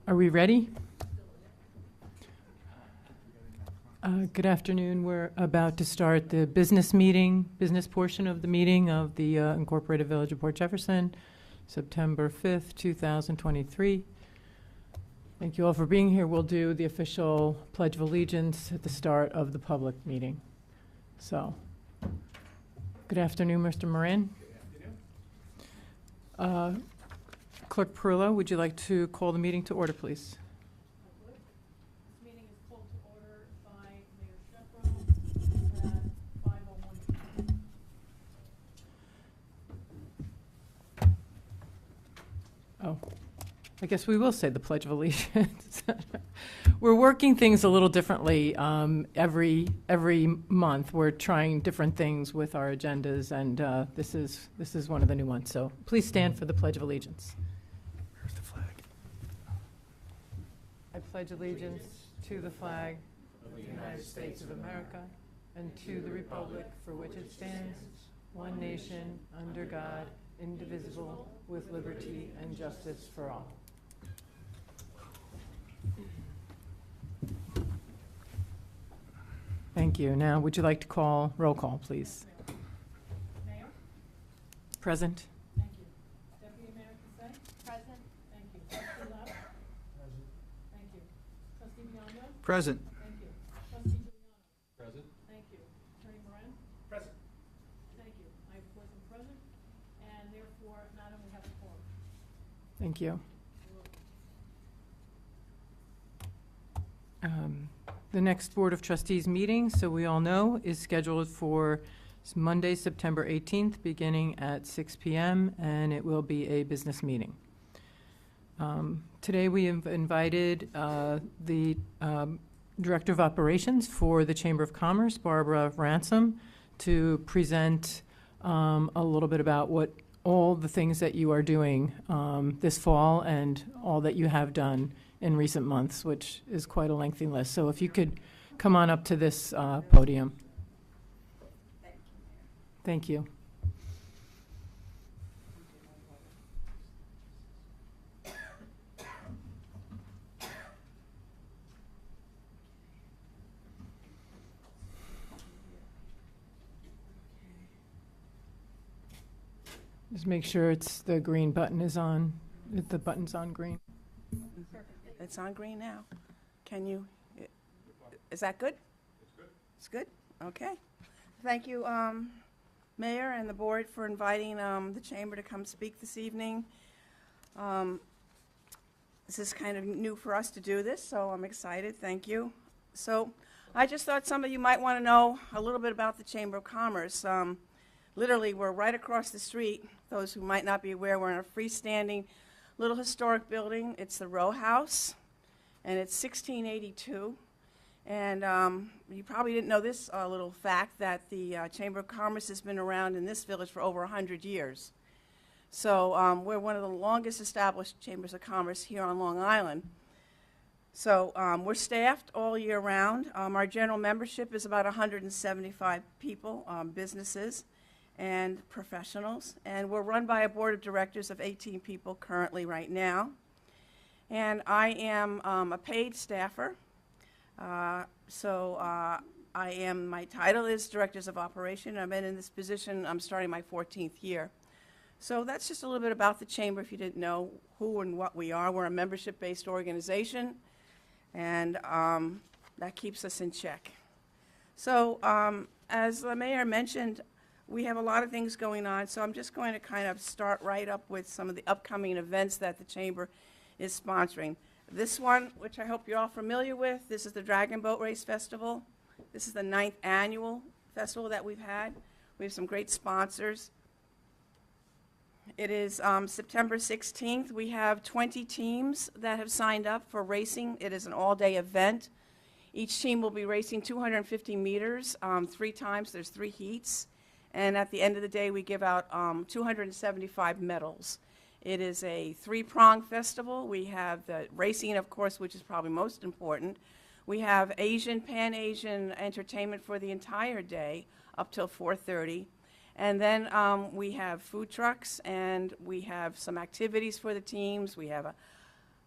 Are we ready? Good afternoon. We're about to start the business portion of the meeting of the Incorporated Village of Port Jefferson, September 5th, 2023. Thank you all for being here. We'll do the official Pledge of Allegiance at the start of the public meeting. So, good afternoon, Mr. Moran. Good afternoon. Clerk Perillo, would you like to call the meeting to order, please? This meeting is called to order by Mayor Shepro at 5:01 p.m. Oh, I guess we will say the Pledge of Allegiance. We're working things a little differently every month. We're trying different things with our agendas, and this is one of the new ones. So please stand for the Pledge of Allegiance. Where's the flag? I pledge allegiance to the flag of the United States of America and to the republic for which it stands, one nation, under God, indivisible, with liberty and justice for all. Thank you. Now, would you like to call roll call, please? Mayor? Present. Thank you. Deputy Mayor Cassay? Present. Thank you. Trustee Love? Present. Thank you. Trustee Biondo? Present. Thank you. Trustee Giuliano? Present. Thank you. Attorney Moran? Present. Thank you. I have four present, and therefore, Madam, we have a quorum. Thank you. The next Board of Trustees meeting, so we all know, is scheduled for Monday, September 18th, beginning at 6 p.m., and it will be a business meeting. Today we have invited the Director of Operations for the Chamber of Commerce, Barbara Ransom, to present a little bit about what all the things that you are doing this fall and all that you have done in recent months, which is quite a lengthy list. So if you could come on up to this podium. Thank you. Just make sure the green button is on, if the button's on green. It's on green now. Can you, is that good? It's good. It's good? Okay. Thank you, Mayor and the board for inviting the Chamber to come speak this evening. This is kind of new for us to do this, so I'm excited. Thank you. So I just thought some of you might want to know a little bit about the Chamber of Commerce. Literally, we're right across the street. Those who might not be aware, we're in a freestanding little historic building. It's the Row House, and it's 1682. And you probably didn't know this little fact, that the Chamber of Commerce has been around in this village for over 100 years. So we're one of the longest established chambers of commerce here on Long Island. So we're staffed all year round. Our general membership is about 175 people, businesses and professionals, and we're run by a board of directors of 18 people currently right now. And I am a paid staffer, my title is Directors of Operation. I've been in this position, I'm starting my 14th year. So that's just a little bit about the Chamber if you didn't know who and what we are. We're a membership-based organization, and that keeps us in check. So as the Mayor mentioned, we have a lot of things going on, so I'm just going to kind of start right up with some of the upcoming events that the Chamber is sponsoring. This one, which I hope you're all familiar with, this is the Dragon Boat Race Festival. This is the 9th annual festival that we've had. We have some great sponsors. It is September 16th. We have 20 teams that have signed up for racing. It is an all-day event. Each team will be racing 250 meters 3 times. There's 3 heats. And at the end of the day, we give out 275 medals. It is a 3-prong festival. We have the racing, of course, which is probably most important. We have Asian, Pan-Asian entertainment for the entire day up till 4:30. And then we have food trucks, and we have some activities for the teams. We have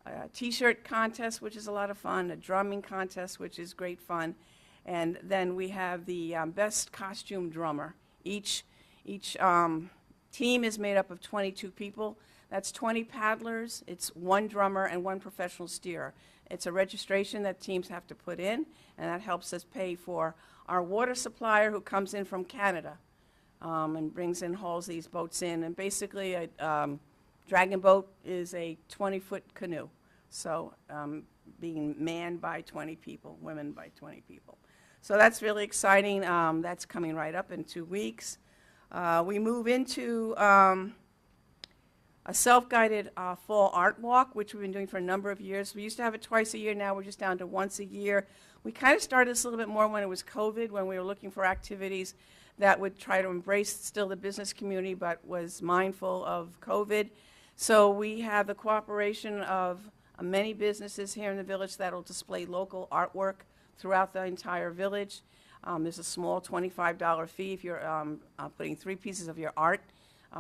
a T-shirt contest, which is a lot of fun, a drumming contest, which is great fun, and then we have the best costume drummer. Each team is made up of 22 people. That's 20 paddlers, it's 1 drummer, and 1 professional steerer. It's a registration that teams have to put in, and that helps us pay for our water supplier who comes in from Canada and brings in, hauls these boats in. And basically, a dragon boat is a 20-foot canoe. So being manned by 20 people, women by 20 people. So that's really exciting. That's coming right up in 2 weeks. We move into a self-guided fall art walk, which we've been doing for a number of years. We used to have it twice a year. Now we're just down to once a year. We kind of started this a little bit more when it was COVID, when we were looking for activities that would try to embrace still the business community, but was mindful of COVID. So we have the cooperation of many businesses here in the village that will display local artwork throughout the entire village. There's a small $25 fee if you're putting 3 pieces of your art.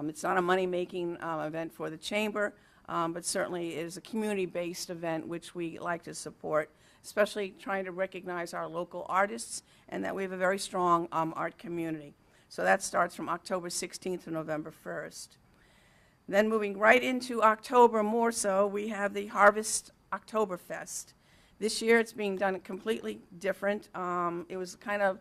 It's not a money-making event for the chamber, but certainly it is a community-based event which we like to support, especially trying to recognize our local artists and that we have a very strong art community. So that starts from October 16th to November 1st. Then moving right into October more so, we have the Harvest Oktoberfest. This year it's being done completely different. It was kind of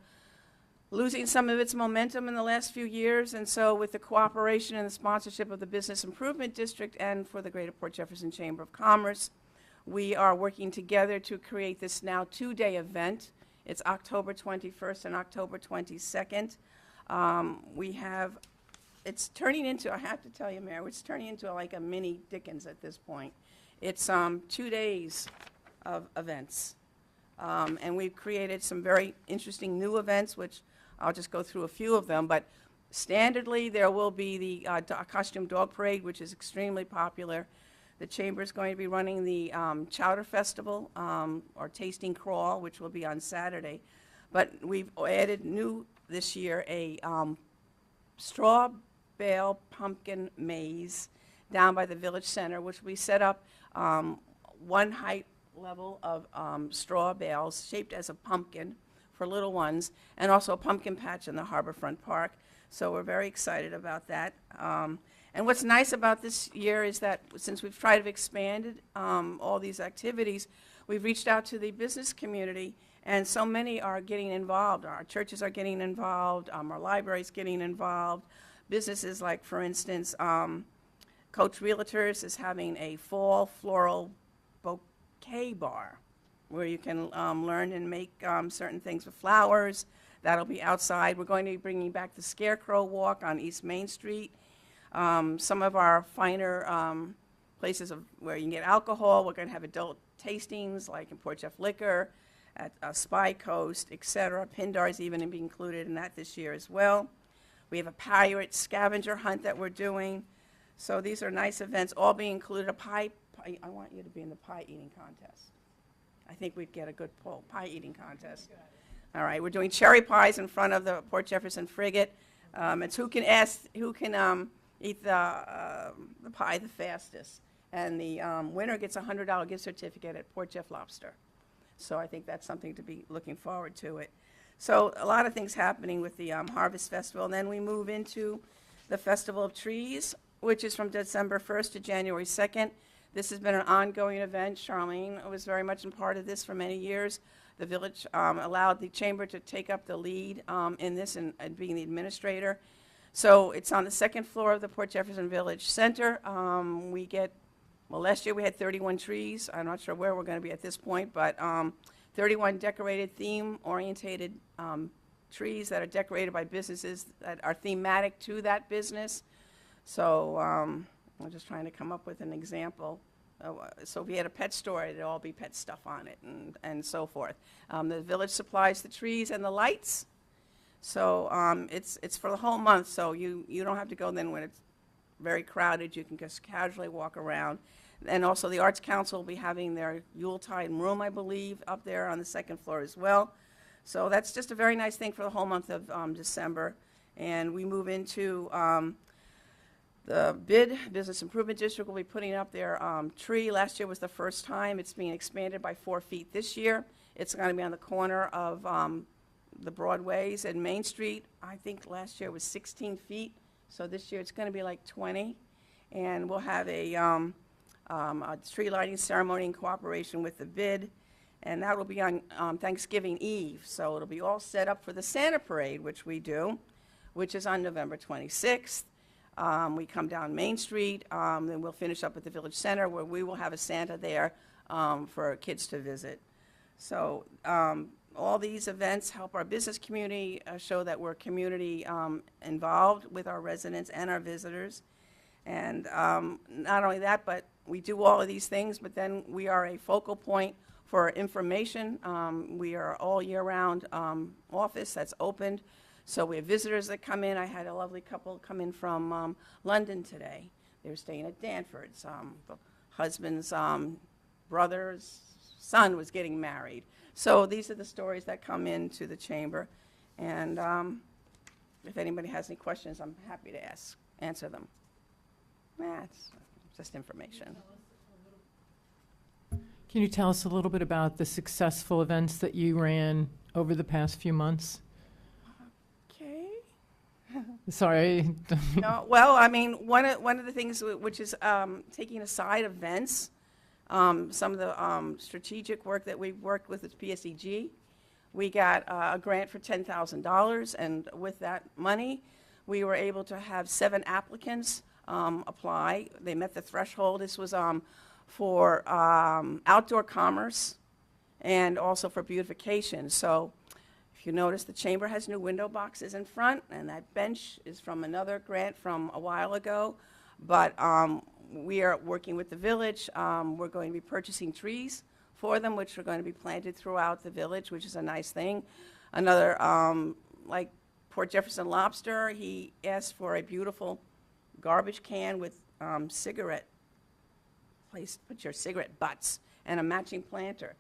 losing some of its momentum in the last few years, and so with the cooperation and the sponsorship of the Business Improvement District and for the Greater Port Jefferson Chamber of Commerce, we are working together to create this now 2-day event. It's October 21st and October 22nd. It's turning into, I have to tell you, Mayor, it's turning into like a mini Dickens at this point. It's 2 days of events. And we've created some very interesting new events, which I'll just go through a few of them. But standardly, there will be the costume dog parade, which is extremely popular. The chamber is going to be running the Chowder Festival, or Tasting Crawl, which will be on Saturday. But we've added new this year a straw bale pumpkin maze down by the village center, which we set up 1 height level of straw bales shaped as a pumpkin for little ones, and also a pumpkin patch in the Harborfront Park. So we're very excited about that. And what's nice about this year is that since we've tried to expand all these activities, we've reached out to the business community, and so many are getting involved. Our churches are getting involved, our library's getting involved. Businesses like, for instance, Coach Realtors is having a fall floral bouquet bar where you can learn and make certain things with flowers. That'll be outside. We're going to be bringing back the Scarecrow Walk on East Main Street. Some of our finer places where you can get alcohol, we're going to have adult tastings like in Port Jeff Liquor, at Spy Coast, etc. Pindar's even be included in that this year as well. We have a pirate scavenger hunt that we're doing. So these are nice events, all being included. I want you to be in the pie eating contest. I think we'd get a good pull, pie eating contest. All right, we're doing cherry pies in front of the Port Jefferson frigate. It's who can eat the pie the fastest. And the winner gets a $100 gift certificate at Port Jeff Lobster. So I think that's something to be looking forward to it. So a lot of things happening with the Harvest Festival. And then we move into the Festival of Trees, which is from December 1st to January 2nd. This has been an ongoing event. Charlene was very much a part of this for many years. The village allowed the chamber to take up the lead in this and being the administrator. So it's on the 2nd floor of the Port Jefferson Village Center. Last year we had 31 trees. I'm not sure where we're going to be at this point, but 31 decorated, theme-orientated trees that are decorated by businesses that are thematic to that business. So I'm just trying to come up with an example. So if you had a pet store, it'd all be pet stuff on it and so forth. The village supplies the trees and the lights. So it's for the whole month, so you don't have to go then when it's very crowded. You can just casually walk around. And also the Arts Council will be having their Yuletide room, I believe, up there on the 2nd floor as well. So that's just a very nice thing for the whole month of December. And we move into The BID, Business Improvement District, will be putting up their tree. Last year was the first time. It's being expanded by 4 feet this year. It's going to be on the corner of the Broadways and Main Street. I think last year was 16 feet, so this year it's going to be like 20. And we'll have a tree lighting ceremony in cooperation with the BID, and that will be on Thanksgiving Eve. So it'll be all set up for the Santa Parade, which we do, which is on November 26th. We come down Main Street, then we'll finish up at the Village Center, where we will have a Santa there for kids to visit. So all these events help our business community, show that we're community involved with our residents and our visitors. And not only that, but we do all of these things, but then we are a focal point for information. We are all year-round office that's opened. So we have visitors that come in. I had a lovely couple come in from London today. They were staying at Danford's. The husband's brother's son was getting married. So these are the stories that come into the chamber. And if anybody has any questions, I'm happy to answer them. That's just information. Can you tell us a little bit about the successful events that you ran over the past few months? Okay. Sorry. No, well, I mean, one of the things which is taking aside events, some of the strategic work that we've worked with PSEG, we got a grant for $10,000, and with that money, we were able to have 7 applicants apply. They met the threshold. This was for outdoor commerce and also for beautification. So if you notice, the chamber has new window boxes in front, and that bench is from another grant from a while ago. But we are working with the village. We're going to be purchasing trees for them, which are going to be planted throughout the village, which is a nice thing. Another, like Port Jefferson Lobster, he asked for a beautiful garbage can with cigarette place, put your cigarette butts, and a matching planter.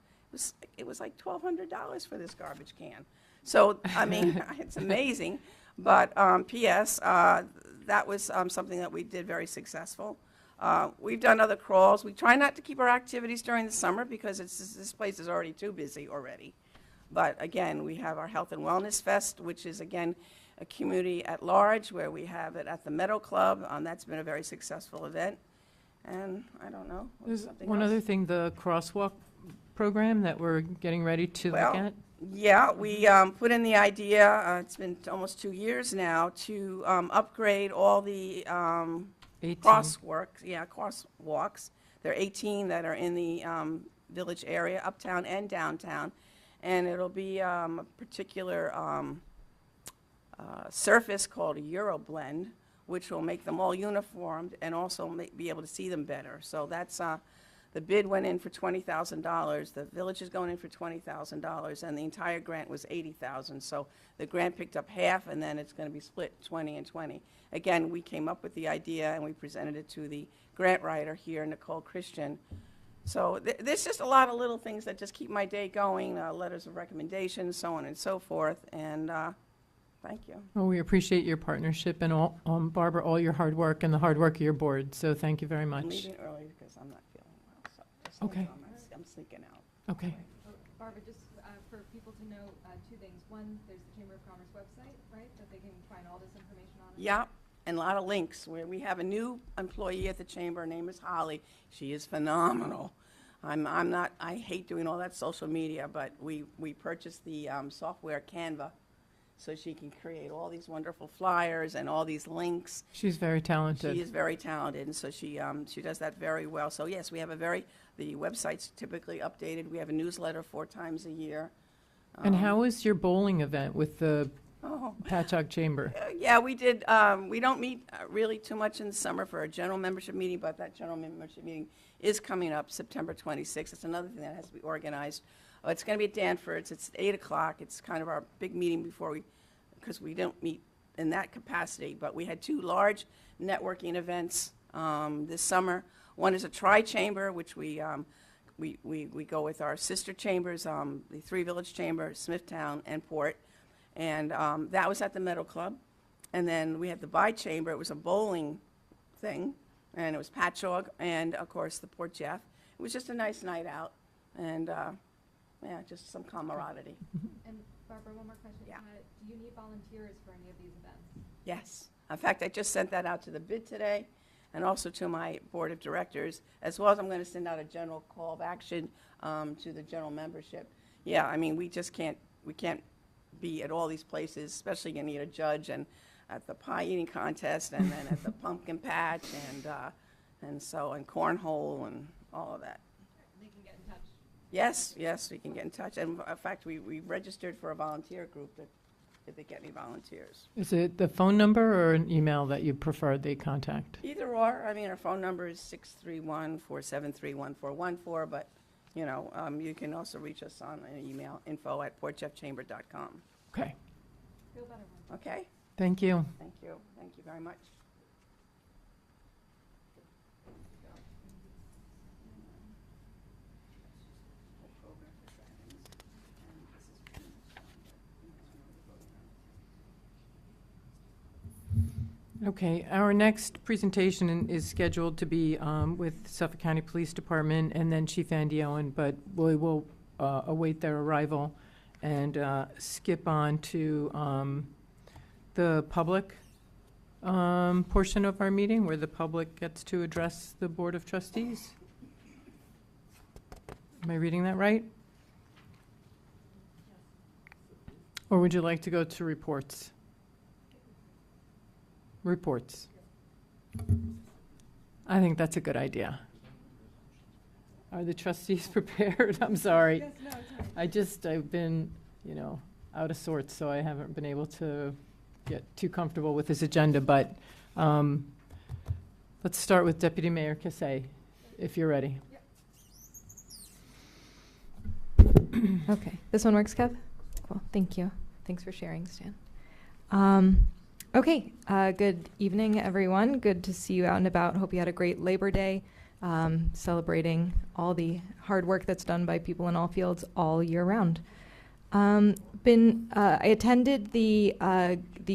It was like $1,200 for this garbage can. So, I mean, it's amazing. But P.S., that was something that we did very successful. We've done other crawls. We try not to keep our activities during the summer because this place is already too busy already. But again, we have our Health and Wellness Fest, which is, again, a community at large, where we have it at the Meadow Club. That's been a very successful event. And I don't know. There's something one else? other thing, the crosswalk program that we're getting ready to look at. Yeah, we put in the idea, it's been almost 2 years now, to upgrade all the 18. crosswalks. There are 18 that are in the village area, uptown and downtown. And it'll be a particular surface called a Euroblend, which will make them all uniformed and also be able to see them better. So that's the bid went in for $20,000. The village is going in for $20,000, and the entire grant was $80,000. So the grant picked up half, and then it's going to be split 20 and 20. Again, we came up with the idea, and we presented it to the grant writer here, Nicole Christian. So there's just a lot of little things that just keep my day going, letters of recommendation, so on and so forth. And thank you. Well, we appreciate your partnership and all, Barbara, all your hard work and the hard work of your board. So thank you very I'm much. leaving early because I'm not feeling well. So just Okay. I'm sneaking out. Okay. Barbara, just for people to know 2 things. One, there's the Chamber of Commerce website, right, that they can find all this information on? Yeah, and a lot of links. Where we have a new employee at the chamber. Her name is Holly. She is phenomenal. I hate doing all that social media, but we purchased the software Canva, so she can create all these wonderful flyers and all these links. She's very talented. She is very talented, and so she does that very well. So yes, we have the website's typically updated. We have a newsletter 4 times a year. And how was your bowling event with the Oh. Patchogue Chamber? Yeah, we did. We don't meet really too much in the summer for a general membership meeting, but that general membership meeting is coming up September 26th. It's another thing that has to be organized. It's going to be at Danford's. It's 8 o'clock. It's kind of our big meeting because we don't meet in that capacity. But we had 2 large networking events this summer. One is a tri-chamber, which we go with our sister chambers, the 3 village chambers, Smithtown and Port. And that was at the Meadow Club. And then we had the bi-chamber. It was a bowling thing, and it was Patchogue and, of course, the Port Jeff. It was just a nice night out, and, yeah, just some camaraderie. And Barbara, one more question. Yeah. Do you need volunteers for any of these events? Yes. In fact, I just sent that out to the bid today, and also to my board of directors, as well as I'm going to send out a general call of action to the general membership. Yeah, I mean, we can't be at all these places, especially you need a judge, and at the pie eating contest, and then at the pumpkin patch, and cornhole, and all of that. They can get in touch. Yes, we can get in touch. And in fact, we registered for a volunteer group that, if they get any volunteers. Is it the phone number or an email that you prefer they contact? Either or. I mean, our phone number is 631-473-1414, but, you know, you can also reach us on an email, info@portjeffchamber.com. Okay, Feel better, Mark. Okay? thank you. Thank you. Thank you very much. Okay, our next presentation is scheduled to be with Suffolk County Police Department and then Chief Andy Owen, but we will await their arrival and skip on to the public portion of our meeting, where the public gets to address the Board of Trustees. Am I reading that right? Or would you like to go to reports? Reports. I think that's a good idea. Are the trustees prepared? I'm sorry. I've been, out of sorts, so I haven't been able to get too comfortable with this agenda, but let's start with Deputy Mayor Cassay, if you're ready. Okay, this one works, Kev? Cool, thank you. Thanks for sharing, Stan. Okay, good evening, everyone. Good to see you out and about. Hope you had a great Labor Day, celebrating all the hard work that's done by people in all fields all year round. I attended the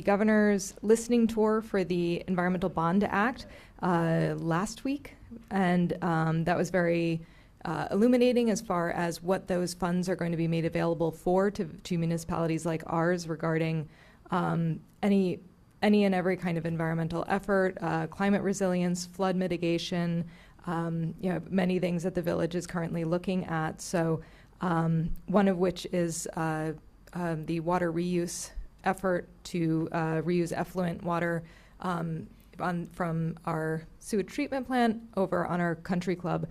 governor's listening tour for the Environmental Bond Act last week, and that was very illuminating as far as what those funds are going to be made available for to municipalities like ours regarding any and every kind of environmental effort, climate resilience, flood mitigation, many things that the village is currently looking at. So one of which is the water reuse effort to reuse effluent water from our sewage treatment plant over on our country club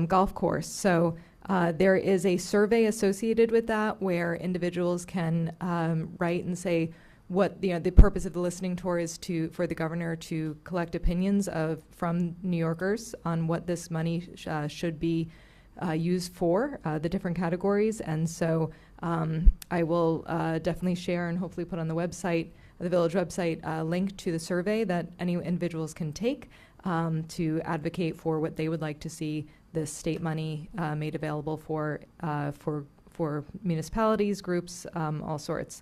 golf course. So there is a survey associated with that where individuals can write and say what the purpose of the listening tour is for the governor to collect opinions from New Yorkers on what this money should be used for, the different categories. And so I will definitely share and hopefully put on the website, the village website, a link to the survey that any individuals can take to advocate for what they would like to see this state money made available for municipalities, groups, all sorts.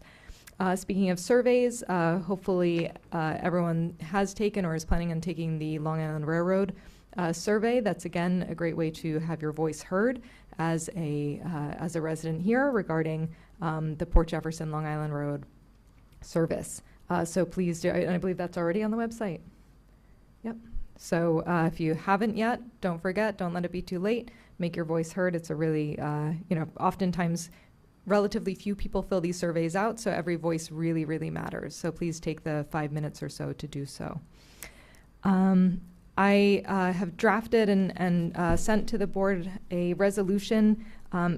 Speaking of surveys, hopefully everyone has taken or is planning on taking the Long Island Railroad survey. That's, again, a great way to have your voice heard as a resident here regarding the Port Jefferson Long Island Road service. So please do, and I believe that's already on the website. Yep. So if you haven't yet, don't forget, don't let it be too late. Make your voice heard. It's a really, oftentimes relatively few people fill these surveys out, so every voice really, really matters. So please take the 5 minutes or so to do so. I have drafted and sent to the board a resolution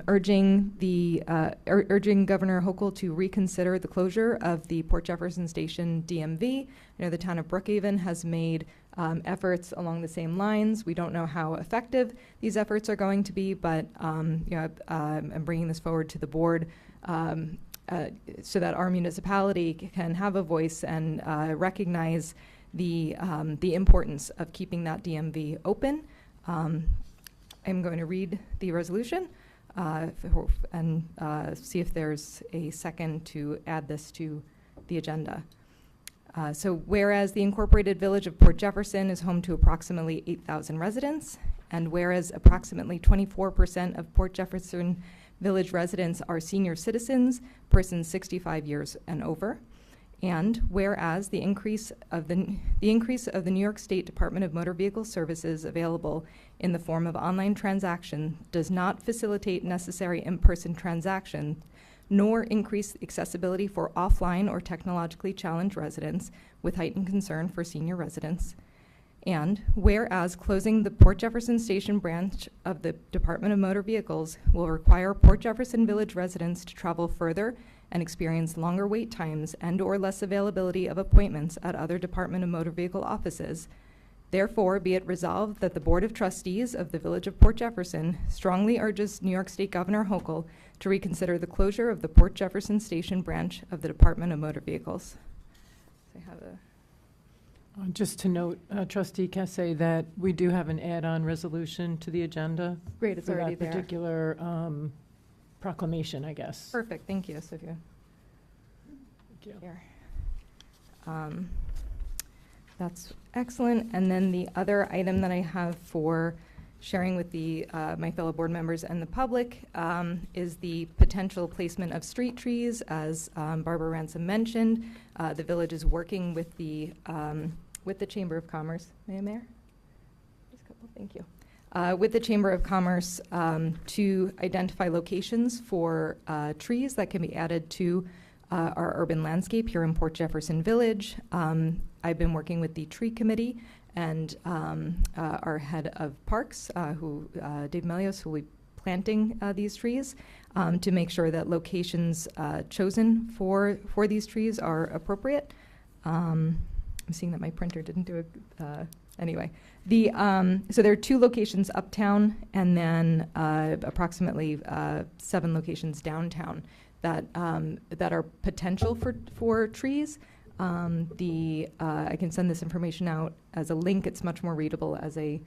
urging Governor Hochul to reconsider the closure of the Port Jefferson Station DMV. I know the town of Brookhaven has made efforts along the same lines. We don't know how effective these efforts are going to be, but I'm bringing this forward to the board so that our municipality can have a voice and recognize the importance of keeping that DMV open. I'm going to read the resolution and see if there's a second to add this to the agenda. So whereas the incorporated village of Port Jefferson is home to approximately 8,000 residents, and whereas approximately 24% of Port Jefferson Village residents are senior citizens, persons 65 years and over, and whereas the increase of the New York State Department of Motor Vehicle Services available in the form of online transaction does not facilitate necessary in-person transaction, nor increase accessibility for offline or technologically challenged residents with heightened concern for senior residents. And whereas closing the Port Jefferson Station branch of the Department of Motor Vehicles will require Port Jefferson Village residents to travel further and experience longer wait times and/or less availability of appointments at other Department of Motor Vehicle offices, therefore be it resolved that the Board of Trustees of the Village of Port Jefferson strongly urges New York State Governor Hochul to reconsider the closure of the Port Jefferson Station branch of the Department of Motor Vehicles. I have a Just to note, Trustee Cassay, that we do have an add-on resolution to the agenda. Great, it's for already that there. particular proclamation, I guess. Perfect, thank you, Sophia. Thank you. Here. That's excellent. And then the other item that I have for sharing with the my fellow board members and the public is the potential placement of street trees. As Barbara Ransom mentioned, the village is working with the Chamber of Commerce. Mayor? Just a couple, thank you. With the Chamber of Commerce to identify locations for trees that can be added to our urban landscape here in Port Jefferson Village. I've been working with the tree committee and our head of parks, Dave Melios, who will be planting these trees to make sure that locations chosen for these trees are appropriate. I'm seeing that my printer didn't do it. Anyway, so there are 2 locations uptown and then approximately 7 locations downtown that are potential for trees. I can send this information out as a link. It's much more readable as a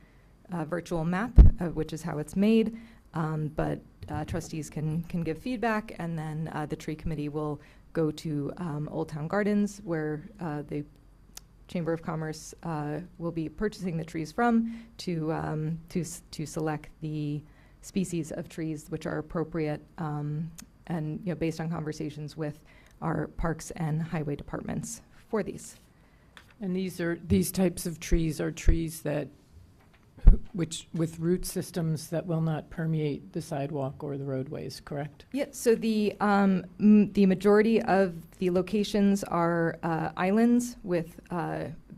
virtual map, which is how it's made. But trustees can give feedback, and then the tree committee will go to Old Town Gardens, where the Chamber of Commerce will be purchasing the trees from to select the species of trees which are appropriate, and based on conversations with our parks and highway departments for these. And these types of trees are trees that with root systems that will not permeate the sidewalk or the roadways, correct? Yeah, so the majority of the locations are islands with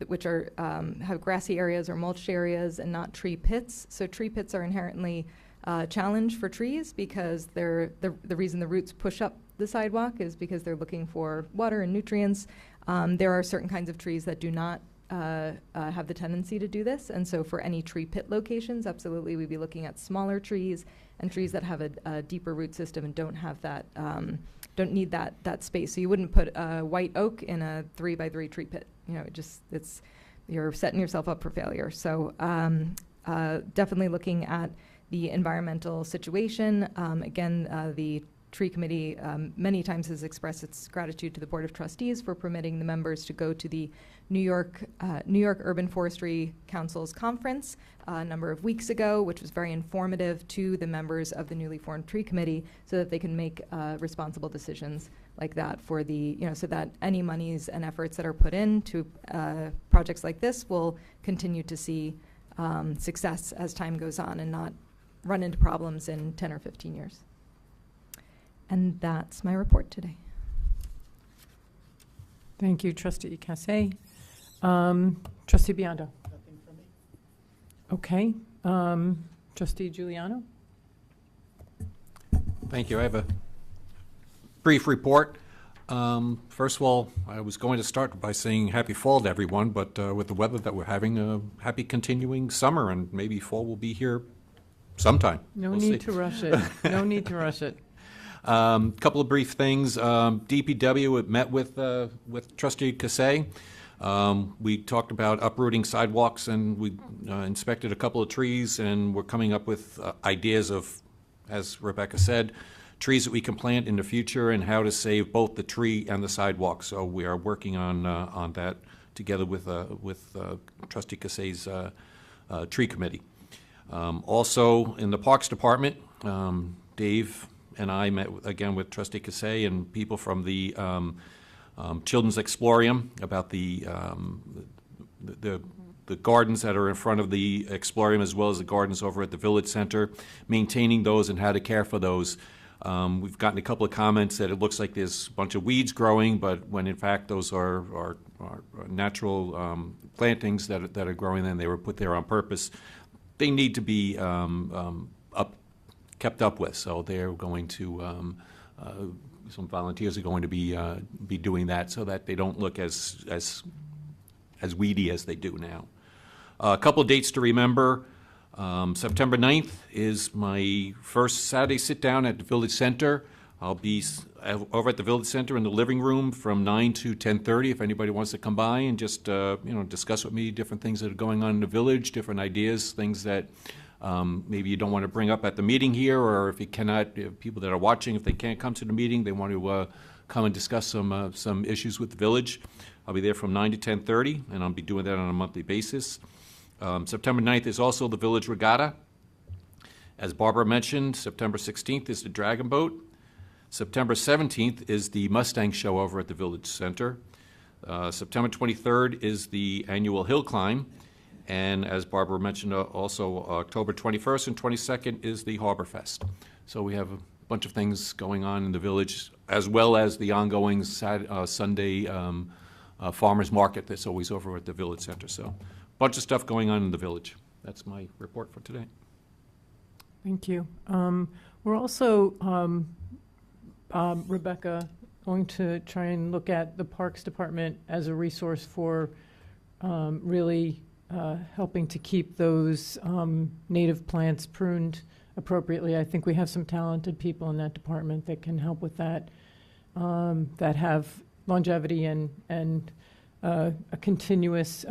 which are have grassy areas or mulched areas and not tree pits. So tree pits are inherently a challenge for trees because the reason the roots push up the sidewalk is because they're looking for water and nutrients. There are certain kinds of trees that do not have the tendency to do this, and so for any tree pit locations, absolutely we'd be looking at smaller trees and trees that have a deeper root system and don't have that, don't need that space. So you wouldn't put a white oak in a 3x3 tree pit. You're setting yourself up for failure. So definitely looking at the environmental situation. Again, the tree committee many times has expressed its gratitude to the Board of Trustees for permitting the members to go to the New York Urban Forestry Council's conference a number of weeks ago, which was very informative to the members of the newly formed tree committee so that they can make responsible decisions like that for so that any monies and efforts that are put into projects like this will continue to see success as time goes on and not run into problems in 10 or 15 years. And that's my report today. Thank you, Trustee Cassay. Trustee Biondo. Nothing from me. Okay. Trustee Giuliano. Thank you. I have a brief report. First of all, I was going to start by saying happy fall to everyone, but with the weather that we're having, a happy continuing summer, and maybe fall will be here sometime. No We'll need see. to rush it. No need to rush it. Couple of brief things. DPW had met with Trustee Cassay. We talked about uprooting sidewalks, and we inspected a couple of trees, and we're coming up with ideas of, as Rebecca said, trees that we can plant in the future and how to save both the tree and the sidewalk. So we are working on that together with Trustee Casay's tree committee. Also, in the Parks Department, Dave and I met again with Trustee Casay and people from the Children's Explorium about the gardens that are in front of the Explorium, as well as the gardens over at the Village Center, maintaining those and how to care for those. We've gotten a couple of comments that it looks like there's a bunch of weeds growing, but when in fact those are natural plantings that are growing and they were put there on purpose. They need to be kept up with, so they're going to, some volunteers are going to be doing that so that they don't look as weedy as they do now. A couple of dates to remember. September 9th is my first Saturday sit-down at the Village Center. I'll be over at the Village Center in the living room from 9 to 10:30 if anybody wants to come by and just discuss with me different things that are going on in the village, different ideas, things that maybe you don't want to bring up at the meeting here, or if you cannot, if people that are watching, if they can't come to the meeting, they want to come and discuss some issues with the village. I'll be there from 9 to 10:30, and I'll be doing that on a monthly basis. September 9th is also the Village Regatta. As Barbara mentioned, September 16th is the Dragon Boat. September 17th is the Mustang Show over at the Village Center. September 23rd is the annual Hill Climb. And as Barbara mentioned, also October 21st and 22nd is the Harbor Fest. So we have a bunch of things going on in the village, as well as the ongoing Sunday farmers market that's always over at the Village Center. So a bunch of stuff going on in the village. That's my report for today. Thank you. We're also, Rebecca, going to try and look at the Parks Department as a resource for really helping to keep those native plants pruned appropriately. I think we have some talented people in that department that can help with that, that have longevity and a continuous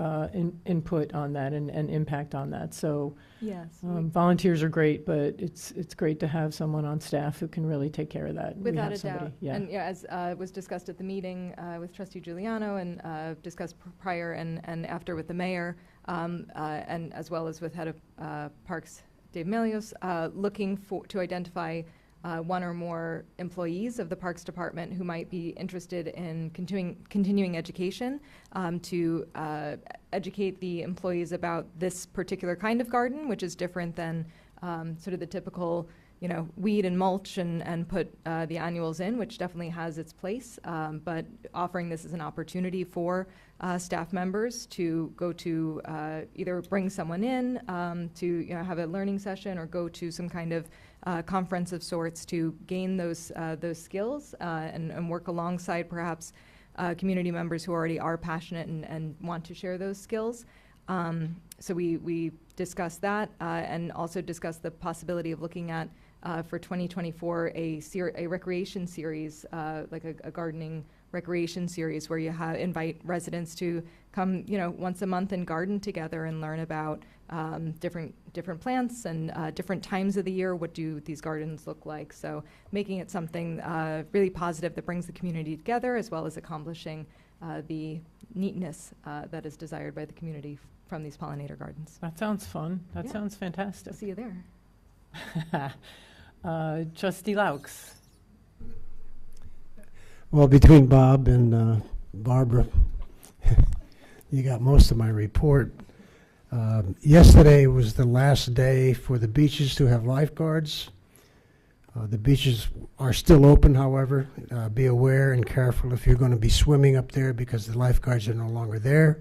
input on that and impact on that. So Yes. volunteers are great, but it's great to have someone on staff who can really take care of that. We Without have a somebody- doubt. Yeah. And as was discussed at the meeting with Trustee Giuliano and discussed prior and after with the mayor, and as well as with head of Parks, Dave Melios, looking to identify one or more employees of the Parks Department who might be interested in continuing education to educate the employees about this particular kind of garden, which is different than sort of the typical, weed and mulch and put the annuals in, which definitely has its place. But offering this as an opportunity for staff members to go to either bring someone in to have a learning session or go to some kind of conference of sorts to gain those skills and work alongside perhaps community members who already are passionate and want to share those skills. So we discussed that and also discussed the possibility of looking at for 2024 a recreation series, like a gardening recreation series where you invite residents to come, once a month and garden together and learn about different plants and different times of the year. What do these gardens look like? So making it something really positive that brings the community together, as well as accomplishing the neatness that is desired by the community from these pollinator gardens. That sounds fun. That Yeah. sounds fantastic. I'll see you there. Trustee Laux. Well, between Bob and Barbara, you got most of my report. Yesterday was the last day for the beaches to have lifeguards. The beaches are still open, however. Be aware and careful if you're going to be swimming up there because the lifeguards are no longer there.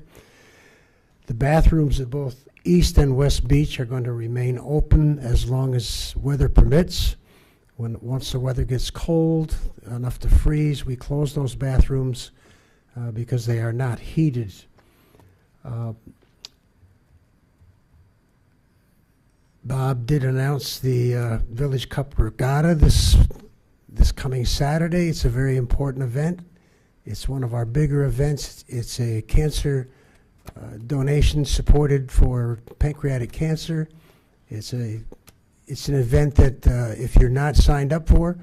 The bathrooms at both East and West Beach are going to remain open as long as weather permits. Once the weather gets cold enough to freeze, we close those bathrooms because they are not heated. Bob did announce the Village Cup Regatta this coming Saturday. It's a very important event. It's one of our bigger events. It's a cancer donation supported for pancreatic cancer. It's an event that if you're not signed up for,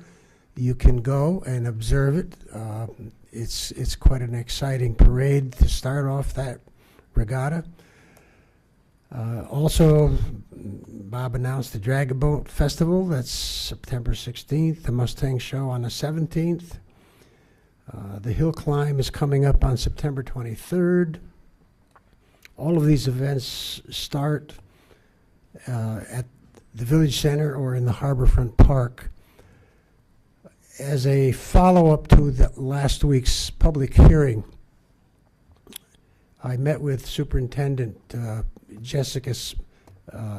You can go and observe it. It's quite an exciting parade to start off that regatta. Also, Bob announced the Dragon Boat Festival. That's September 16th. The Mustang Show on the 17th. The Hill Climb is coming up on September 23rd. All of these events start at the Village Center or in the Harborfront Park. As a follow-up to the last week's public hearing, I met with Superintendent Jessica Smithan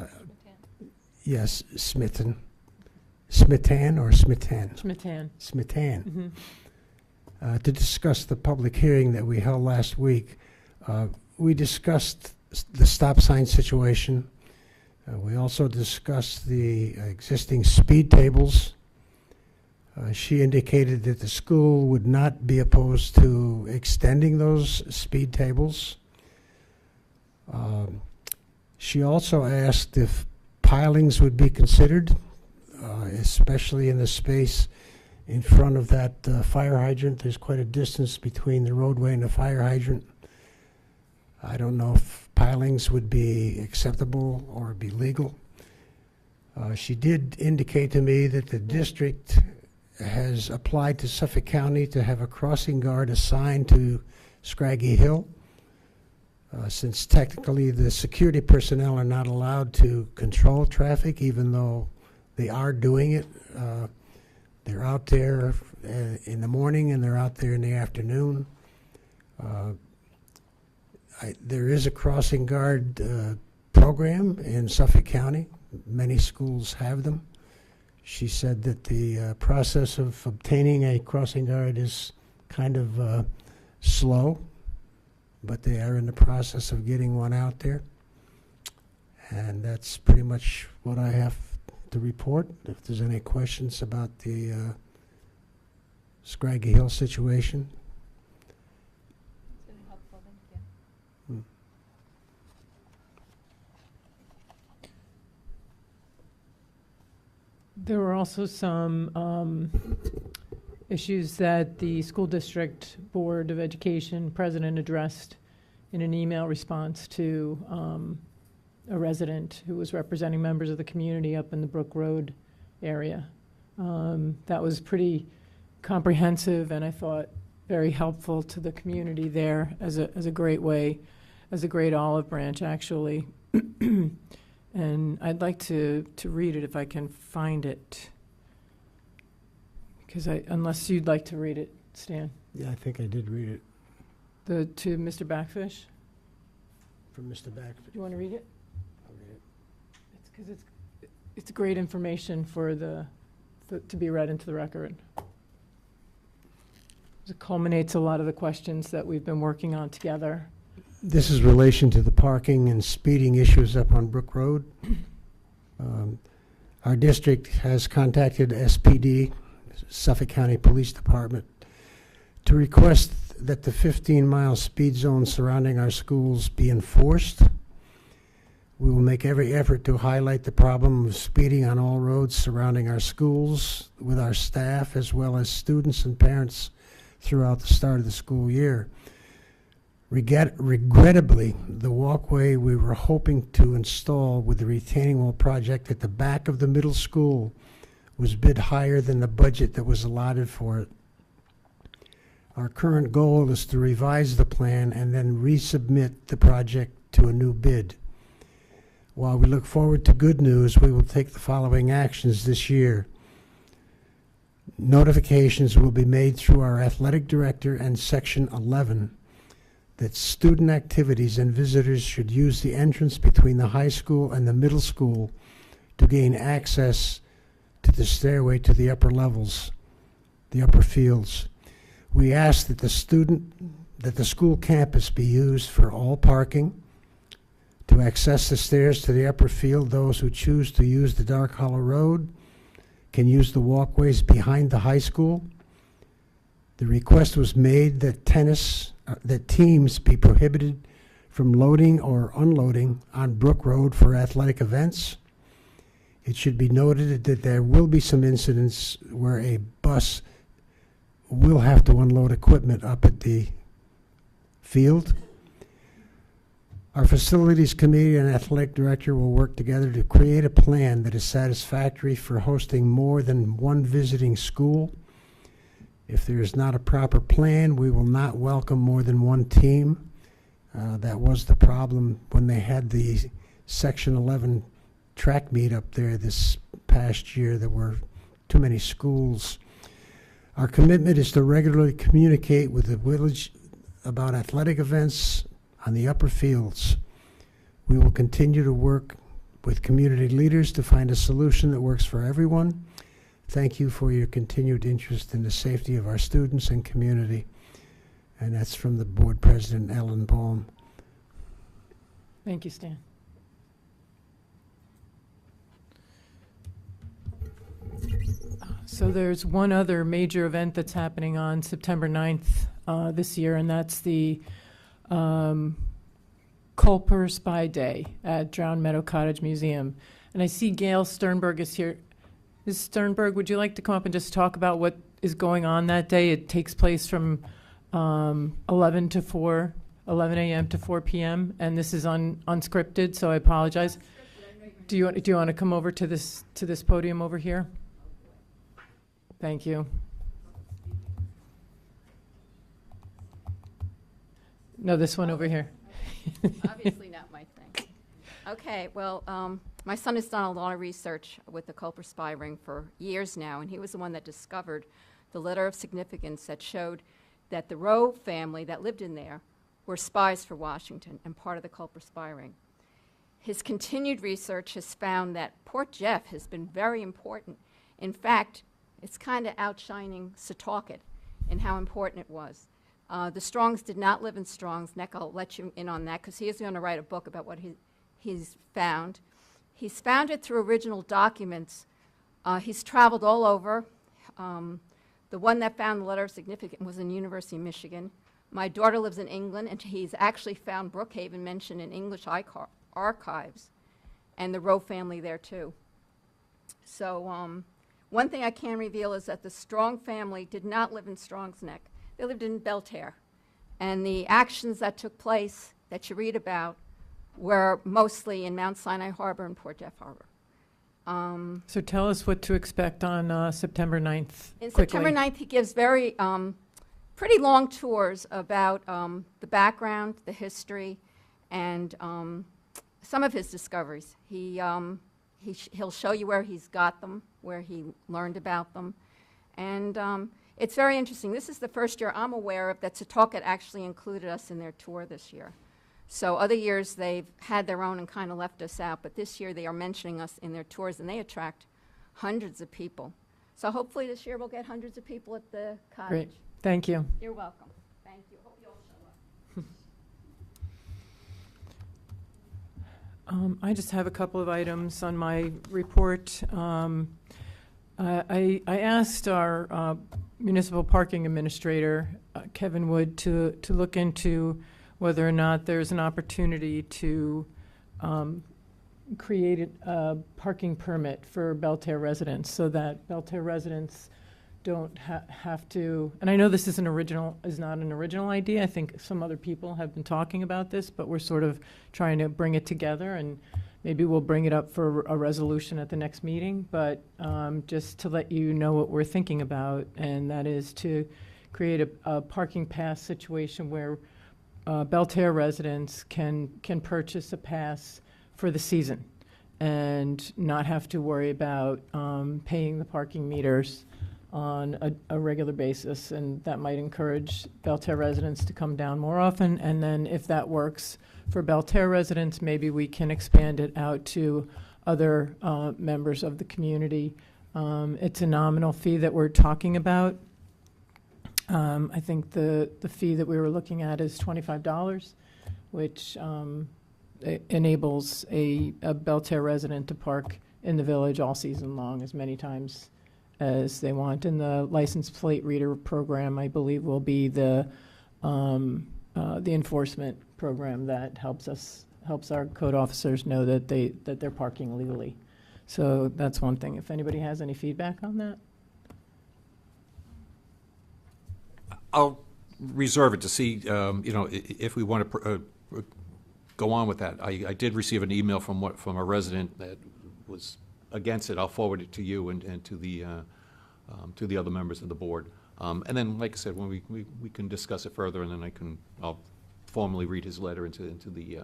or Smitan? Schmitan. Smitan. Mm-hmm. To discuss the public hearing that we held last week. We discussed the stop sign situation. We also discussed the existing speed tables. She indicated that the school would not be opposed to extending those speed tables. She also asked if pilings would be considered, especially in the space in front of that fire hydrant. There's quite a distance between the roadway and the fire hydrant. I don't know if pilings would be acceptable or be legal. She did indicate to me that the district has applied to Suffolk County to have a crossing guard assigned to Scraggy Hill. Since technically the security personnel are not allowed to control traffic, even though they are doing it. They're out there in the morning and they're out there in the afternoon. There is a crossing guard program in Suffolk County. Many schools have them. She said that the process of obtaining a crossing guard is kind of slow, but they are in the process of getting one out there. And that's pretty much what I have to report. If there's any questions about the Scraggy Hill situation. It's really helpful, thank you. There were also some issues that the school district board of education president addressed in an email response to a resident who was representing members of the community up in the Brook Road area. That was pretty comprehensive and I thought very helpful to the community there as a great way, as a great olive branch actually. And I'd like to read it if I can find it. Because unless you'd like to read it, Stan. Yeah, I think I did read it To Mr. Backfish. from Mr. Back. Do you want to read it? I'll read it. It's because it's great information for to be read into the record. It culminates a lot of the questions that we've been working on together. This is relation to the parking and speeding issues up on Brook Road. Our district has contacted SPD, Suffolk County Police Department, to request that the 15-mile speed zone surrounding our schools be enforced. We will make every effort to highlight the problem of speeding on all roads surrounding our schools with our staff as well as students and parents throughout the start of the school year. Regrettably, the walkway we were hoping to install with the retaining wall project at the back of the middle school was bid higher than the budget that was allotted for it. Our current goal is to revise the plan and then resubmit the project to a new bid. While we look forward to good news, we will take the following actions this year. Notifications will be made through our athletic director and Section 11 that student activities and visitors should use the entrance between the high school and the middle school to gain access to the stairway to the upper levels, the upper fields. We ask that the school campus be used for all parking. To access the stairs to the upper field, those who choose to use the Dark Hollow Road can use the walkways behind the high school. The request was made that teams be prohibited from loading or unloading on Brook Road for athletic events. It should be noted that there will be some incidents where a bus will have to unload equipment up at the field. Our facilities committee and athletic director will work together to create a plan that is satisfactory for hosting more than one visiting school. If there is not a proper plan, we will not welcome more than one team. That was the problem when they had the Section 11 track meet up there this past year. There were too many schools. Our commitment is to regularly communicate with the village about athletic events on the upper fields. We will continue to work with community leaders to find a solution that works for everyone. Thank you for your continued interest in the safety of our students and community. And that's from the board president, Ellen Baum. Thank you, Stan. So there's one other major event that's happening on September 9th this year, and that's the Culper Spy Day at Drowned Meadow Cottage Museum. And I see Gail Sternberg is here. Ms. Sternberg, would you like to come up and just talk about what is going on that day? It takes place from 11 a.m. to 4 p.m., and this is unscripted, so I apologize. Do you want to come over to this podium over here? Thank you. No, this one over here. Obviously not my thing. Okay, well, my son has done a lot of research with the Culper spy ring for years now, and he was the one that discovered the letter of significance that showed that the Rowe family that lived in there were spies for Washington and part of the Culper spy ring. His continued research has found that Port Jeff has been very important. In fact, it's kind of outshining Setauket in how important it was. The Strongs did not live in Strong's Neck. I'll let you in on that because he is going to write a book about what he's found. He's found it through original documents. He's traveled all over. The one that found the letter of significance was in University of Michigan. My daughter lives in England, and he's actually found Brookhaven mentioned in English archives, and the Rowe family there too. So one thing I can reveal is that the Strong family did not live in Strong's Neck. They lived in Belterre. And the actions that took place that you read about were mostly in Mount Sinai Harbor and Port Jeff Harbor. So tell us what to expect on September 9th. In quickly. September 9th, he gives very pretty long tours about the background, the history, and some of his discoveries. He'll show you where he's got them, where he learned about them. And it's very interesting. This is the first year I'm aware of that Setauket actually included us in their tour this year. So other years they've had their own and kind of left us out, but this year they are mentioning us in their tours, and they attract hundreds of people. So hopefully this year we'll get hundreds of people at the cottage. Great. Thank you. You're welcome. Thank you. Hope you all show up. I just have a couple of items on my report. I asked our municipal parking administrator, Kevin Wood, to look into whether or not there's an opportunity to create a parking permit for Belterre residents so that Belterre residents don't have to, and I know this is not an original idea. I think some other people have been talking about this, but we're sort of trying to bring it together, and maybe we'll bring it up for a resolution at the next meeting. But just to let you know what we're thinking about, and that is to create a parking pass situation where Belterre residents can purchase a pass for the season and not have to worry about paying the parking meters on a regular basis, and that might encourage Belterre residents to come down more often. And then if that works for Belterre residents, maybe we can expand it out to other members of the community. It's a nominal fee that we're talking about. I think the fee that we were looking at is $25, which enables a Belterre resident to park in the village all season long as many times as they want. And the license plate reader program, I believe, will be the enforcement program that helps our code officers know that they're parking legally. So that's one thing. If anybody has any feedback on that? I'll reserve it to see, if we want to go on with that. I did receive an email from a resident that was against it. I'll forward it to you and to the other members of the board. And then, like I said, when we can discuss it further, and then I'll formally read his letter into the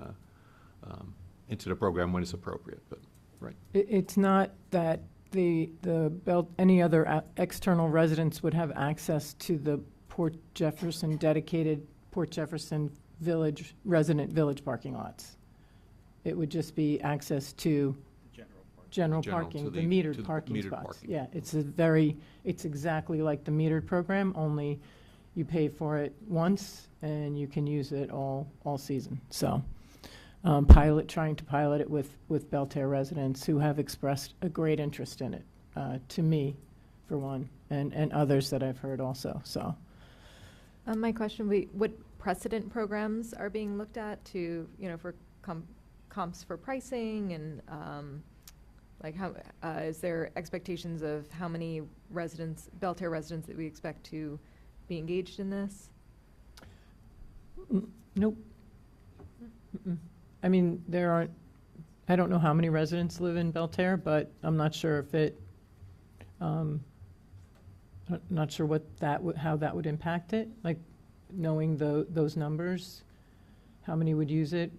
program when it's appropriate. But right, It's not that any other external residents would have access to the Port Jefferson dedicated Port Jefferson resident village parking lots. It would just be access to general parking, to the the metered parking metered spots. parking. Yeah, it's exactly like the metered program, only you pay for it once and you can use it all season. So, trying to pilot it with Belterre residents who have expressed a great interest in it, to me, for one, and others that I've heard also, so. My question would be, what precedent programs are being looked at to, for comps for pricing and, like how, is there expectations of how many Belterre residents that we expect to be engaged in this? Nope. Mm-mm. I mean, I don't know how many residents live in Belterre, but I'm not sure if not sure how that would impact it, like knowing those numbers, how many would use it.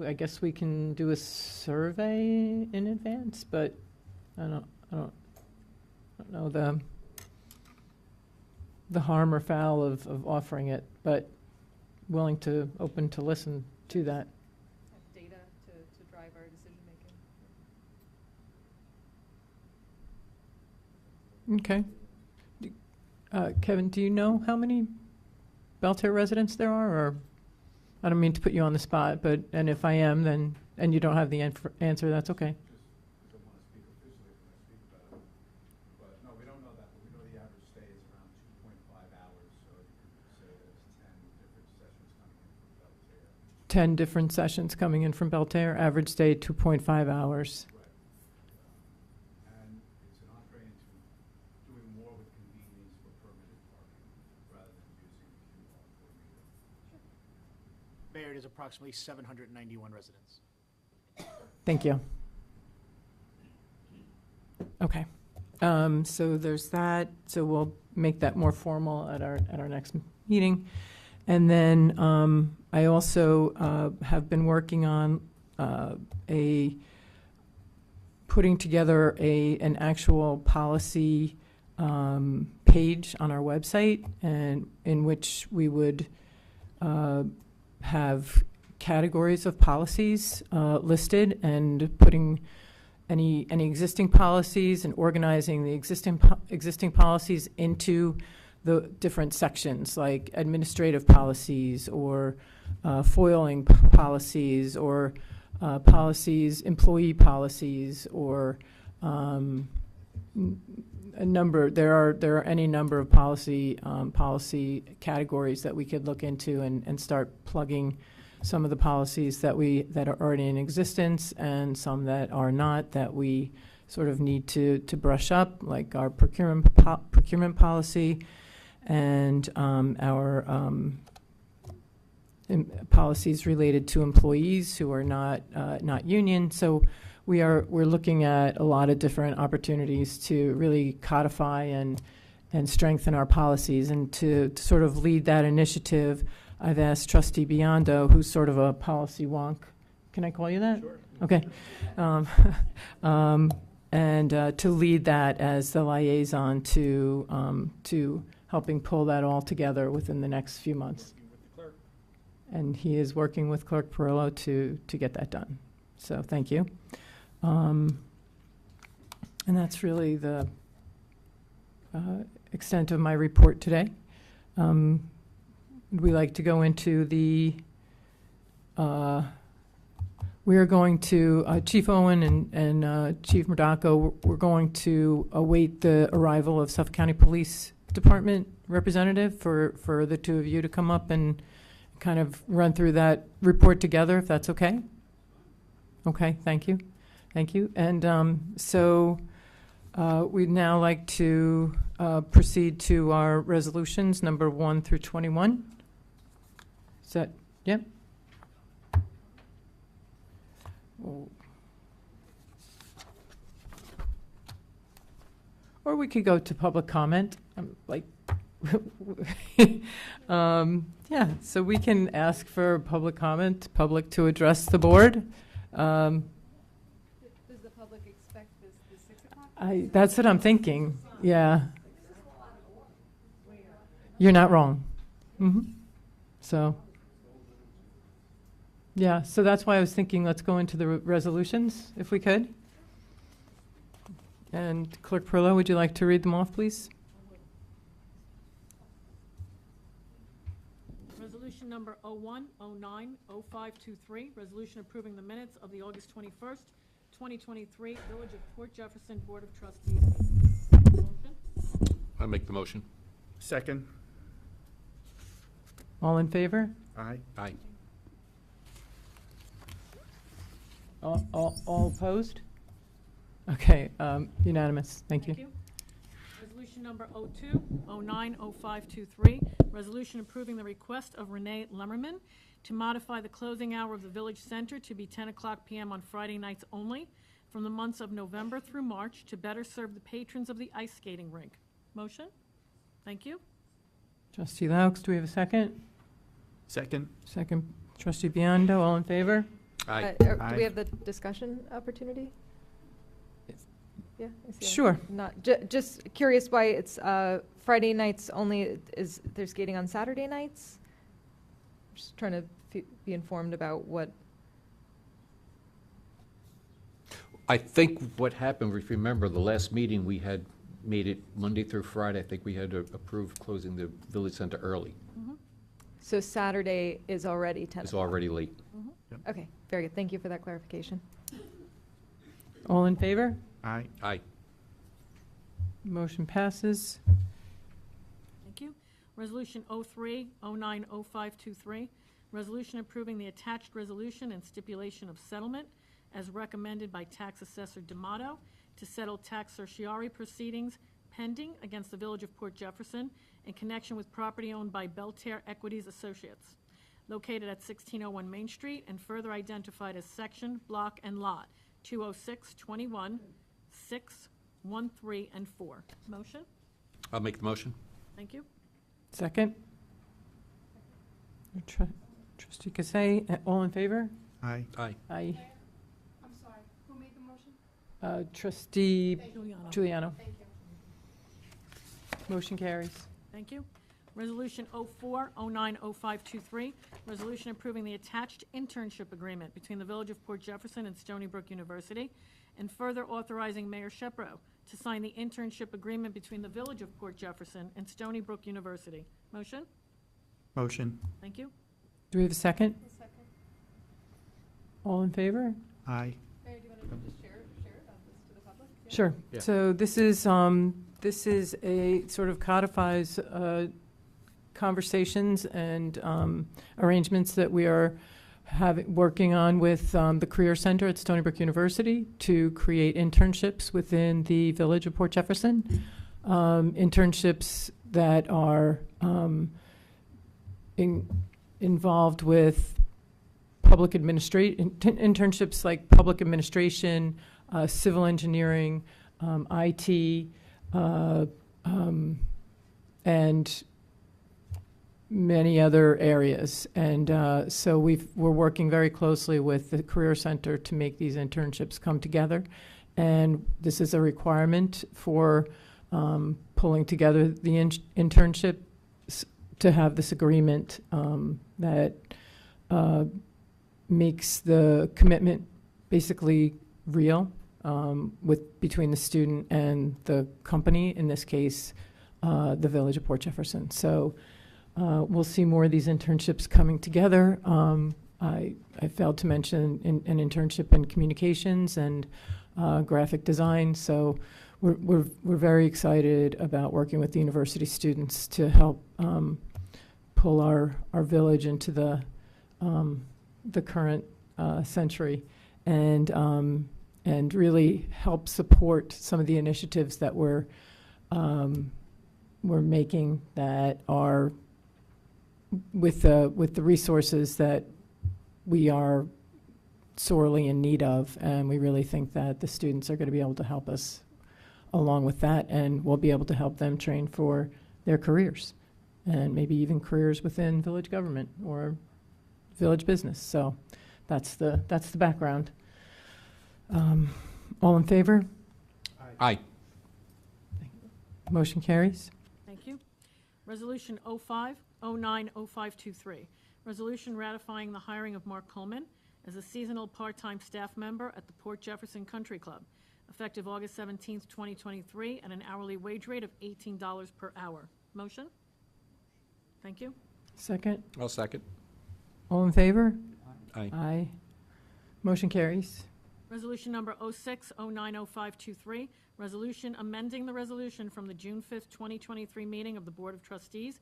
I guess we can do a survey in advance, but I don't know the harm or foul of offering it, but open to listen to that. Data to drive our decision making. Okay. Kevin, do you know how many Belterre residents there are, or? I don't mean to put you on the spot, and if I am, then, and you don't have the answer, that's okay. Just don't want to speak officially when I speak about it. But no, we don't know that, but we know the average stay is around 2.5 hours, so you could say there's 10 different sessions coming in from Belterre. 10 different sessions coming in from Belterre, average stay 2.5 hours. Right. And it's an entree into doing more with convenience for permitted parking rather than using the QR code reader. Mayor, it is approximately 791 residents. Thank you. Okay. So there's that. So we'll make that more formal at our next meeting. And then I also have been working on putting together an actual policy page on our website, and in which we would have categories of policies listed, and putting any existing policies and organizing the existing policies into the different sections, like administrative policies or foiling policies, or employee policies, or a number. There are any number of policy categories that we could look into and start plugging some of the policies that are already in existence, and some that are not, that we sort of need to brush up, like our procurement policy, and our policies related to employees who are not union. So we're looking at a lot of different opportunities to really codify and strengthen our policies. And to sort of lead that initiative, I've asked Trustee Biondo, who's sort of a policy wonk. Can I call you that? Sure. Okay. And to lead that as the liaison to helping pull that all together within the next few months. Working with the clerk. And he is working with Clerk Perillo to get that done. So thank you. And that's really the extent of my report today. Would we like to go into we are going to, Chief Owen and Chief Murdocco, we're going to await the arrival of Suffolk County Police Department representative for the two of you to come up and kind of run through that report together, if that's okay? Okay, thank you. Thank you. And so we'd now like to proceed to our resolutions, number 1 through 21. Is that, yep? Or we could go to public comment, yeah, so we can ask for public comment, public to address the board. Does the public expect this 6 o'clock? That's what I'm thinking, yeah. You're not wrong. So, yeah, so that's why I was thinking let's go into the resolutions, if we could. And Clerk Perillo, would you like to read them off, please? Resolution number 01090523, resolution approving the minutes of the August 21st, 2023 Village of Port Jefferson Board of Trustees. Motion? I make the motion. Second. All in favor? Aye. Aye. All opposed? Okay, unanimous. Thank you. Resolution number 02090523, resolution approving the request of Renee Lemmerman to modify the closing hour of the Village Center to be 10 o'clock p.m. on Friday nights only from the months of November through March to better serve the patrons of the ice skating rink. Motion? Thank you. Trustee Laux, do we have a second? Second. Second, Trustee Biondo, all in favor? Aye. Do Aye. we have the discussion opportunity? Yeah. I see that. Sure. Not, just curious why it's Friday nights only, is they're skating on Saturday nights? Just trying to be informed about what. I think what happened, if you remember, the last meeting, we had made it Monday through Friday. I think we had to approve closing the Village Center early. So Saturday is already 10 It's o'clock? already late. Okay, very good. Thank you for that clarification. All in favor? Aye. Aye. Motion passes. Thank you. Resolution 03090523, resolution approving the attached resolution and stipulation of settlement as recommended by Tax Assessor D'Amato to settle tax certiorari proceedings pending against the Village of Port Jefferson in connection with property owned by Belterre Equities Associates, located at 1601 Main Street and further identified as section, block, and lot 206, 21, 6, 1, 3, and 4. Motion? I'll make the motion. Thank you. Second? Trustee Casay, all in favor? Aye. Aye. Aye. I'm sorry, who made the motion? Trustee Giuliano. Giuliano. Thank you. Motion carries. Thank you. Resolution 04090523, resolution approving the attached internship agreement between the Village of Port Jefferson and Stony Brook University, and further authorizing Mayor Shepro to sign the internship agreement between the Village of Port Jefferson and Stony Brook University. Motion? Motion. Thank you. Do we have a second? Second. All in favor? Aye. Mayor, do you want to just share about this to the public? Yeah. Sure. Yeah. So this is a sort of codifies conversations and arrangements that we are working on with the Career Center at Stony Brook University to create internships within the Village of Port Jefferson. Internships that are involved with public internships like public administration, civil engineering, IT, and many other areas. And so we're working very closely with the Career Center to make these internships come together. And this is a requirement for pulling together the internships to have this agreement that makes the commitment basically real between the student and the company, in this case, the Village of Port Jefferson. So we'll see more of these internships coming together. I failed to mention an internship in communications and graphic design. So we're very excited about working with the university students to help pull our village into the current century. And and really help support some of the initiatives that we're making that are with the resources that we are sorely in need of, and we really think that the students are going to be able to help us along with that, and we'll be able to help them train for their careers, and maybe even careers within village government or village business. So that's the background. All in favor? Aye. Motion carries. Thank you. Resolution 05090523, resolution ratifying the hiring of Mark Coleman as a seasonal part-time staff member at the Port Jefferson Country Club, effective August 17th, 2023, at an hourly wage rate of $18 per hour. Motion? Thank you. Second. I'll second. All in favor? Aye. Aye. Motion carries. Resolution number 06090523, resolution amending the resolution from the June 5th, 2023 meeting of the Board of Trustees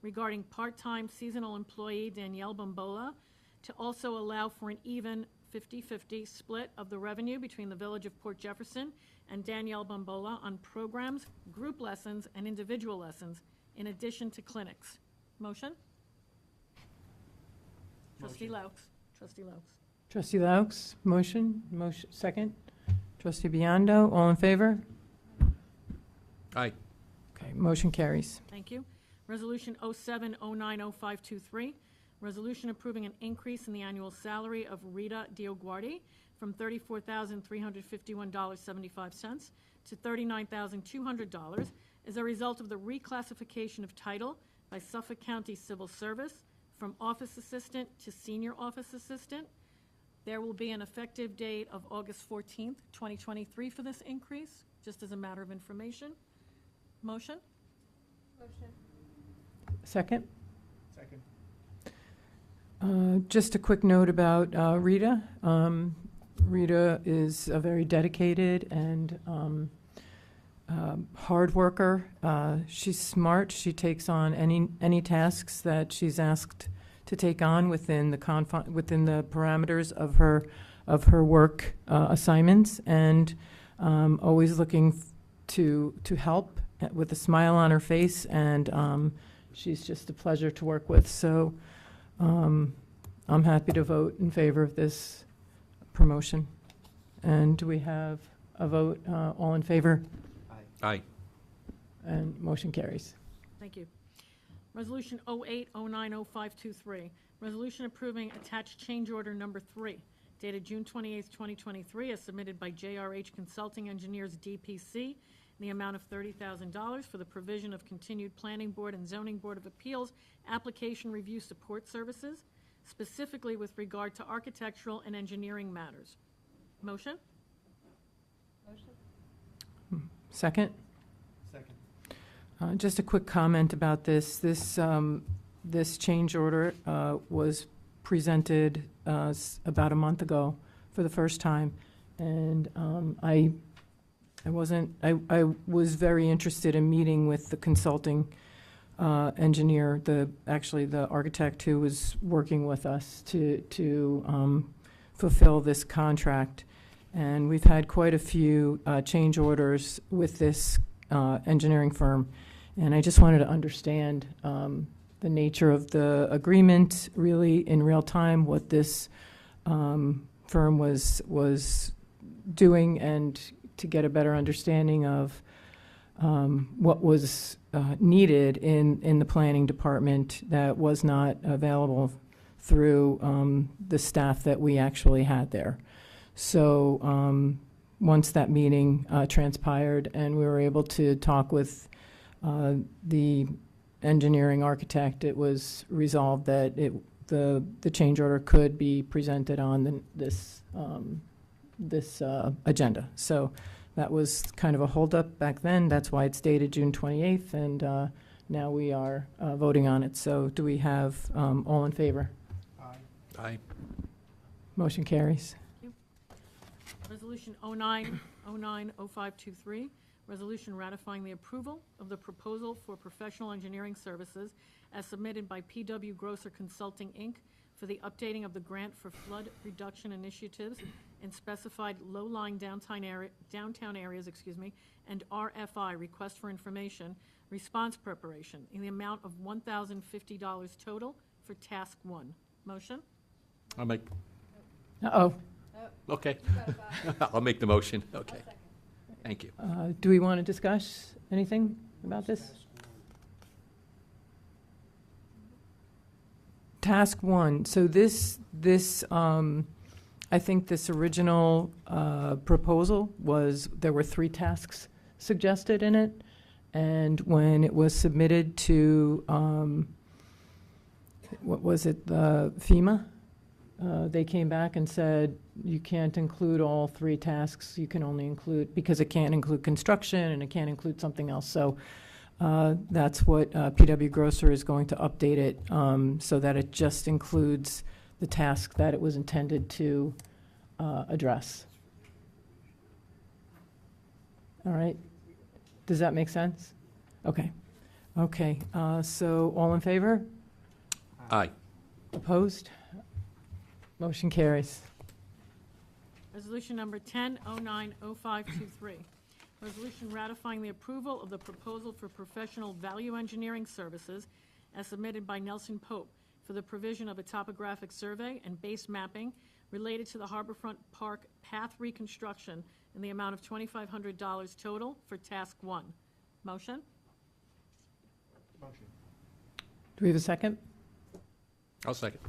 regarding part-time seasonal employee Danielle Bombola to also allow for an even 50-50 split of the revenue between the Village of Port Jefferson and Danielle Bombola on programs, group lessons, and individual lessons, in addition to clinics. Motion? Trustee Laux. Trustee Laux. Trustee Laux, motion, second. Trustee Biondo, all in favor? Aye. Okay, motion carries. Thank you. Resolution 07090523, resolution approving an increase in the annual salary of Rita Dioguardi from $34,351.75 to $39,200 as a result of the reclassification of title by Suffolk County Civil Service from office assistant to senior office assistant. There will be an effective date of August 14th, 2023 for this increase, just as a matter of information. Motion? Motion. Second. Second. Just a quick note about Rita. Rita is a very dedicated and hard worker. She's smart. She takes on any tasks that she's asked to take on within the parameters of her work assignments, and always looking to help with a smile on her face, and she's just a pleasure to work with. So I'm happy to vote in favor of this promotion. And do we have a vote, all in favor? Aye. And motion carries. Thank you. Resolution 08090523, resolution approving attached change order number 3, dated June 28th, 2023, as submitted by JRH Consulting Engineers, DPC, in the amount of $30,000 for the provision of continued Planning Board and Zoning Board of Appeals application review support services, specifically with regard to architectural and engineering matters. Motion? Motion. Second. Second. Just a quick comment about this. This change order was presented about a month ago for the first time, and I was very interested in meeting with the consulting engineer, the architect who was working with us to fulfill this contract. And we've had quite a few change orders with this engineering firm. And I just wanted to understand the nature of the agreement, really in real time, what this firm was doing, and to get a better understanding of what was needed in the planning department that was not available through the staff that we actually had there. So once that meeting transpired and we were able to talk with the engineering architect, it was resolved that the change order could be presented on this agenda. So that was kind of a holdup back then. That's why it's dated June 28th, and now we are voting on it. So do we have all in favor? Aye. Aye. Motion carries. Resolution 09090523, resolution ratifying the approval of the proposal for professional engineering services as submitted by PW Grosser Consulting, Inc. for the updating of the grant for flood reduction initiatives in specified low-lying downtown areas, and RFI, request for information, response preparation, in the amount of $1,050 total for task 1. Motion? I'll make, Uh-oh. okay. I'll make the motion, okay. Thank you. Do we want to discuss anything about this? Task 1. So this, I think this original proposal was, there were 3 tasks suggested in it. And when it was submitted to, what was it, FEMA? They came back and said, you can't include all 3 tasks. You can only include, because it can't include construction and it can't include something else. So that's what PW Grosser is going to update it so that it just includes the task that it was intended to address. All right. Does that make sense? Okay. Okay. So all in favor? Aye. Opposed? Motion carries. Resolution number 10090523. Resolution ratifying the approval of the proposal for professional value engineering services as submitted by Nelson Pope for the provision of a topographic survey and base mapping related to the Harborfront Park path reconstruction in the amount of $2,500 total for task 1. Motion? Motion. Do we have a second? I'll second.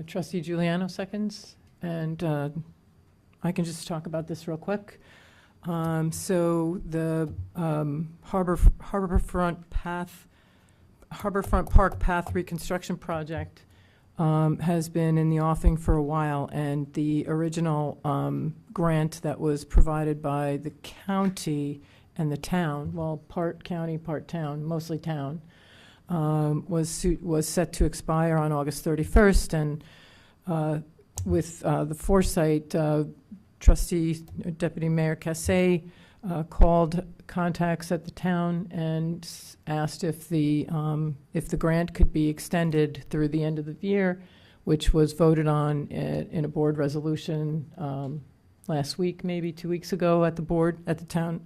Trustee Giuliano seconds, and I can just talk about this real quick. So the Harborfront Park Path Reconstruction Project has been in the offing for a while, and the original grant that was provided by the county and the town, well, part county, part town, mostly town, was set to expire on August 31st, and with the foresight, Trustee Deputy Mayor Cassay called contacts at the town and asked if the grant could be extended through the end of the year, which was voted on in a board resolution last week, maybe 2 weeks ago at the board at the town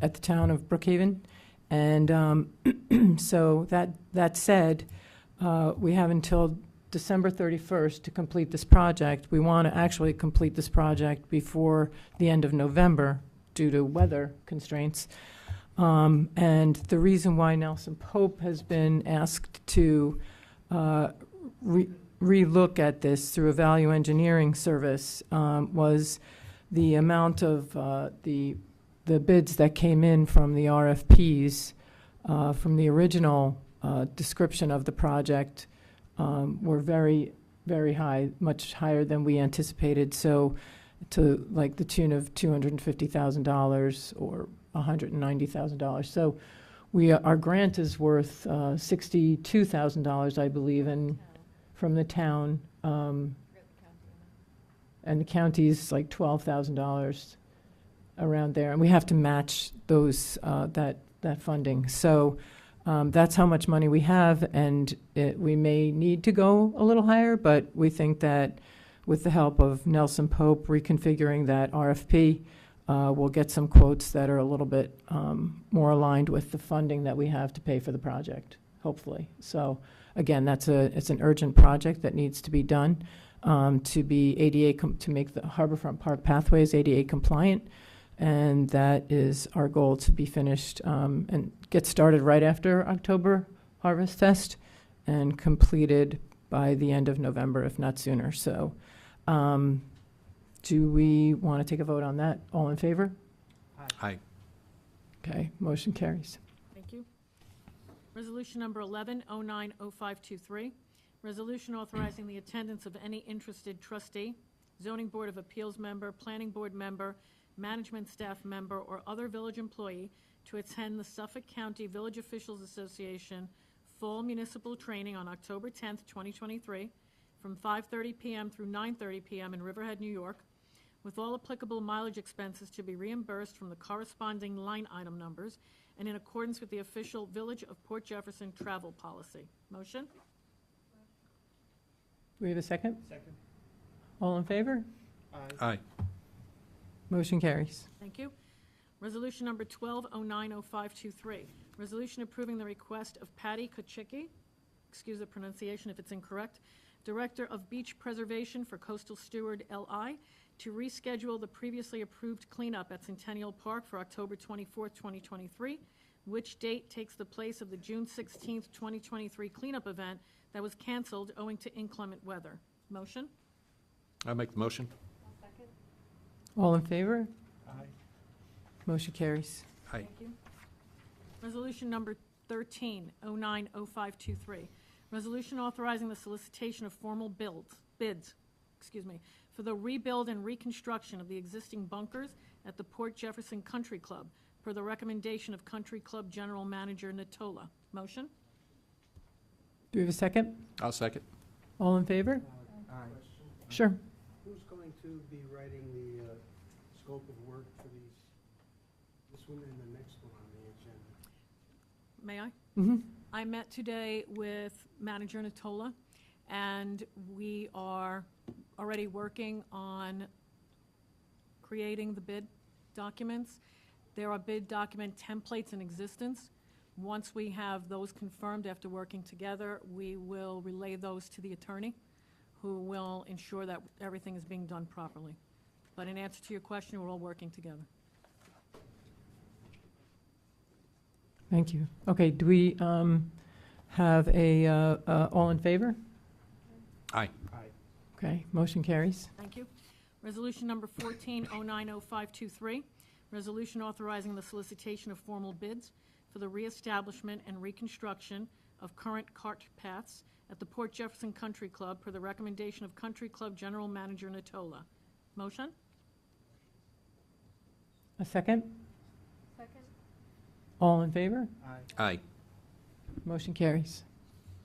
at the town of Brookhaven. And so that said, we have until December 31st to complete this project. We want to actually complete this project before the end of November due to weather constraints. And the reason why Nelson Pope has been asked to relook at this through a value engineering service was the amount of the bids that came in from the RFPs from the original description of the project were very, very high, much higher than we anticipated. So to like the tune of $250,000 or $190,000. So our grant is worth $62,000, I believe, and from the town, and the county's like $12,000 around there, and we have to match those that funding. So that's how much money we have, and we may need to go a little higher, but we think that with the help of Nelson Pope reconfiguring that RFP, we'll get some quotes that are a little bit more aligned with the funding that we have to pay for the project, hopefully. So again, it's an urgent project that needs to be done to be ADA to make the Harborfront Park pathways ADA compliant. And that is our goal, to be finished and get started right after October Harvest Fest and completed by the end of November, if not sooner. So do we want to take a vote on that? All in favor? Aye. Okay, motion carries. Thank you. Resolution number 11090523. Resolution authorizing the attendance of any interested trustee, zoning board of appeals member, planning board member, management staff member, or other village employee to attend the Suffolk County Village Officials Association Fall Municipal Training on October 10th, 2023, from 5:30 p.m. through 9:30 p.m. in Riverhead, New York, with all applicable mileage expenses to be reimbursed from the corresponding line item numbers and in accordance with the official Village of Port Jefferson travel policy. Motion? Do we have a second? Second. All in favor? Aye. Motion carries. Thank you. Resolution number 12090523, resolution approving the request of Patty Kuchicki, excuse the pronunciation if it's incorrect, Director of Beach Preservation for Coastal Steward LI, to reschedule the previously approved cleanup at Centennial Park for October 24th, 2023, which date takes the place of the June 16th, 2023 cleanup event that was canceled owing to inclement weather. Motion? I make the motion. All in favor? Aye. Motion carries. Aye. Thank you. Resolution number 13090523, resolution authorizing the solicitation of formal bids, for the rebuild and reconstruction of the existing bunkers at the Port Jefferson Country Club, per the recommendation of Country Club General Manager Natola. Motion? Do we have a second? I'll second. All in favor? Sure. Who's going to be writing the scope of work for these, this one and the next one on the agenda? May I? Mm-hmm. I met today with Manager Natola, and we are already working on creating the bid documents. There are bid document templates in existence. Once we have those confirmed after working together, we will relay those to the attorney, who will ensure that everything is being done properly. But in answer to your question, we're all working together. Thank you. Okay, do we have a, all in favor? Aye. Aye. Okay, motion carries. Thank you. Resolution number 14090523, resolution authorizing the solicitation of formal bids for the reestablishment and reconstruction of current cart paths at the Port Jefferson Country Club per the recommendation of Country Club General Manager Natola. Motion? A second? Second? All in favor? Aye. Aye. Motion carries.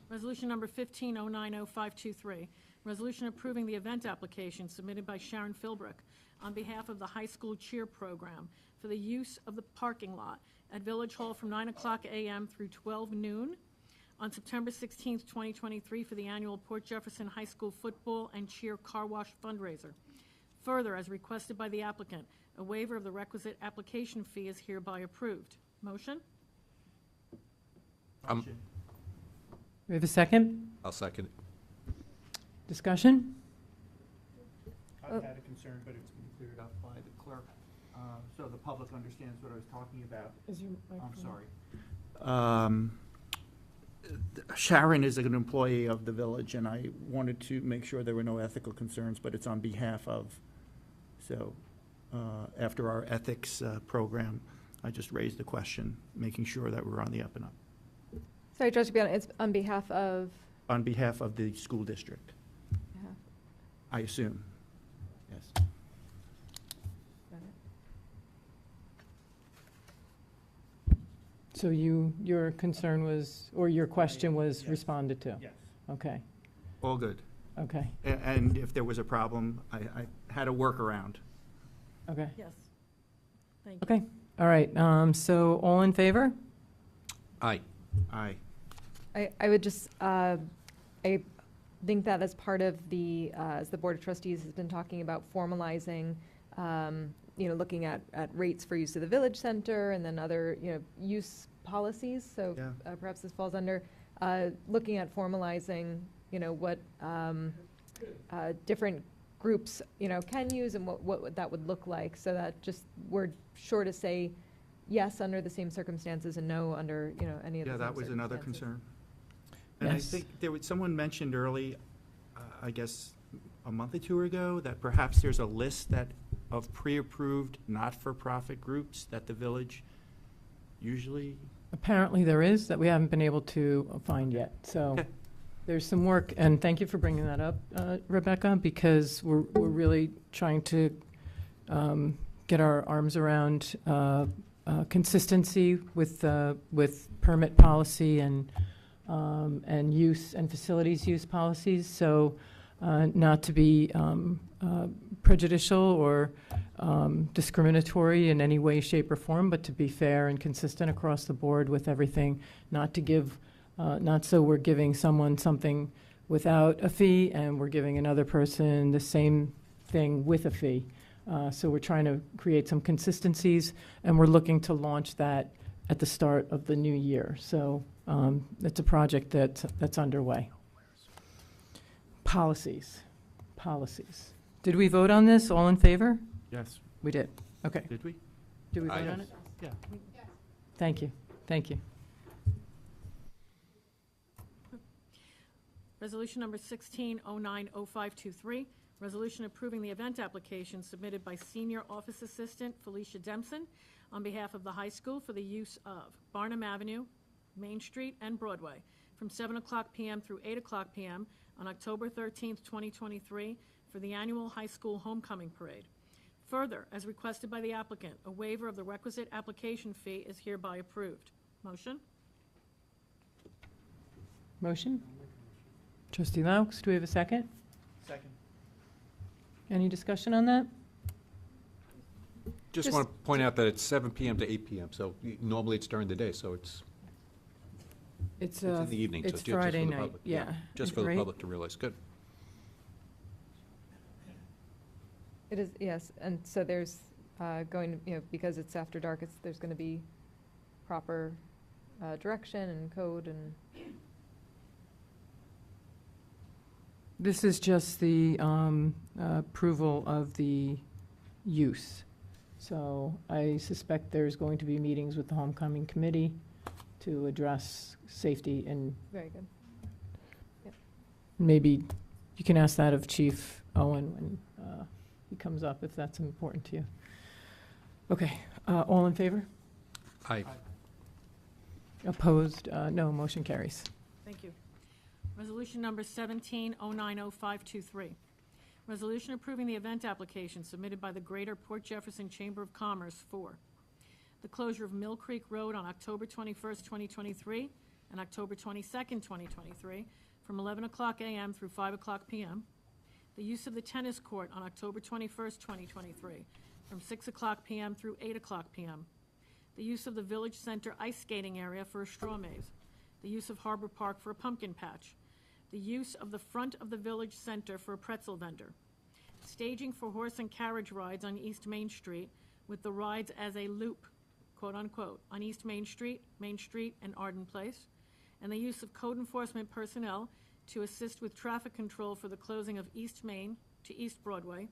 Resolution number 15090523, resolution approving the event application submitted by Sharon Philbrick on behalf of the high school cheer program for the use of the parking lot at Village Hall from 9 o'clock a.m. through 12 noon on September 16th, 2023 for the annual Port Jefferson High School football and cheer car wash fundraiser. Further, as requested by the applicant, a waiver of the requisite application fee is hereby approved. Motion? We have a second? I'll second it. Discussion? I've had a concern, but it's been cleared up by the clerk, so the public understands what I was talking about. Is your I'm sorry. Sharon is an employee of the village, and I wanted to make sure there were no ethical concerns, but it's on behalf of. So after our ethics program, I just raised the question, making sure that we're on the up and up. Sorry, Trustee Bianna, it's on behalf of? On behalf of the school district, I assume. Yes. So your concern was, or your question was Yes. responded to? Yes. Okay, All good. okay, And if there was a problem, I had a workaround. okay. Yes. Thank you. Okay, all right, so all in favor? Aye. Aye. I would just, I think that as part of the, as the Board of Trustees has been talking about formalizing, looking at rates for use of the village center and then other, use policies, so Yeah. perhaps this falls under, looking at formalizing, what different groups, can use and what that would look like, so that just, we're sure to say yes under the same circumstances and no under, any of the Yeah, same that was another circumstances. concern. And I Yes. think someone mentioned early, I guess, a month or two ago, that perhaps there's a list of pre-approved, not-for-profit groups that the village usually, Apparently there is, that we haven't been able to find yet, so Okay. there's some work, and thank you for bringing that up, Rebecca, because we're really trying to get our arms around consistency with permit policy and use and facilities use policies. So not to be prejudicial or discriminatory in any way, shape, or form, but to be fair and consistent across the board with everything, not to give, not so we're giving someone something without a fee and we're giving another person the same thing with a fee. So we're trying to create some consistencies, and we're looking to launch that at the start of the new year. So it's a project that's underway. Policies. Did we vote on this? All in favor? Yes. We did. Okay. Did we? Did we Aye. vote on it? Yeah. Thank you. Thank you. Resolution number 16090523, resolution approving the event application submitted by Senior Office Assistant Felicia Dempson on behalf of the high school for the use of Barnum Avenue, Main Street, and Broadway from 7 o'clock p.m. through 8 o'clock p.m. on October 13th, 2023, for the annual high school homecoming parade. Further, as requested by the applicant, a waiver of the requisite application fee is hereby approved. Motion? Motion? Trustee Laux, do we have a second? Second. Any discussion on that? Just want to point out that it's 7 PM to 8 PM, so normally it's during the day, so it's It's in the evening. so It's just for the Friday night, public. yeah. Just for the Right? public to realize. Good. It is, yes, and so there's going to, because it's after dark, there's going to be proper direction and code and. This is just the approval of the use. So I suspect there's going to be meetings with the homecoming committee to address safety, and Very good. maybe you can ask that of Chief Owen when he comes up, if that's important to you. Okay, all in favor? Aye. Opposed? No, motion carries. Thank you. Resolution number 17090523. Resolution approving the event application submitted by the Greater Port Jefferson Chamber of Commerce for the closure of Mill Creek Road on October 21st, 2023, and October 22nd, 2023, from 11 o'clock a.m. through 5 o'clock p.m., the use of the tennis court on October 21st, 2023, from 6 o'clock p.m. through 8 o'clock p.m., the use of the Village Center ice skating area for a straw maze, the use of Harbor Park for a pumpkin patch, the use of the front of the Village Center for a pretzel vendor, staging for horse and carriage rides on East Main Street with the rides as a loop, quote-unquote, on East Main Street, and Arden Place, and the use of code enforcement personnel to assist with traffic control for the closing of East Main to East Broadway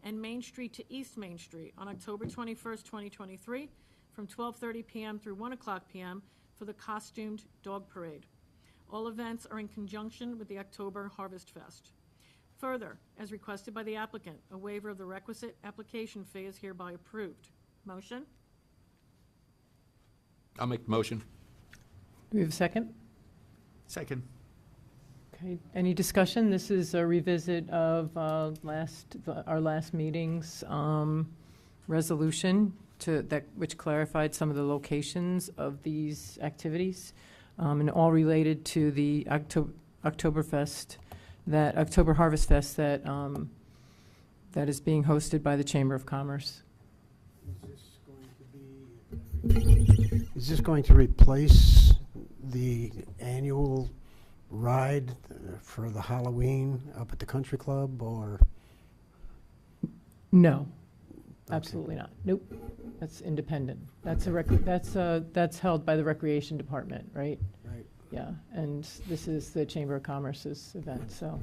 and Main Street to East Main Street on October 21st, 2023, from 12:30 p.m. through 1 o'clock p.m. for the costumed dog parade. All events are in conjunction with the October Harvest Fest. Further, as requested by the applicant, a waiver of the requisite application fee is hereby approved. Motion? I'll make the motion. Do we have a second? Second. Okay, any discussion? This is a revisit of our last meeting's resolution which clarified some of the locations of these activities, and all related to the Oktoberfest, that October Harvest Fest that is being hosted by the Chamber of Commerce. Is this going to replace the annual ride for the Halloween up at the country club, or? No, absolutely not. Nope, that's independent. That's that's held by the Recreation Department, right? Right. Yeah, and this is the Chamber of Commerce's event, so.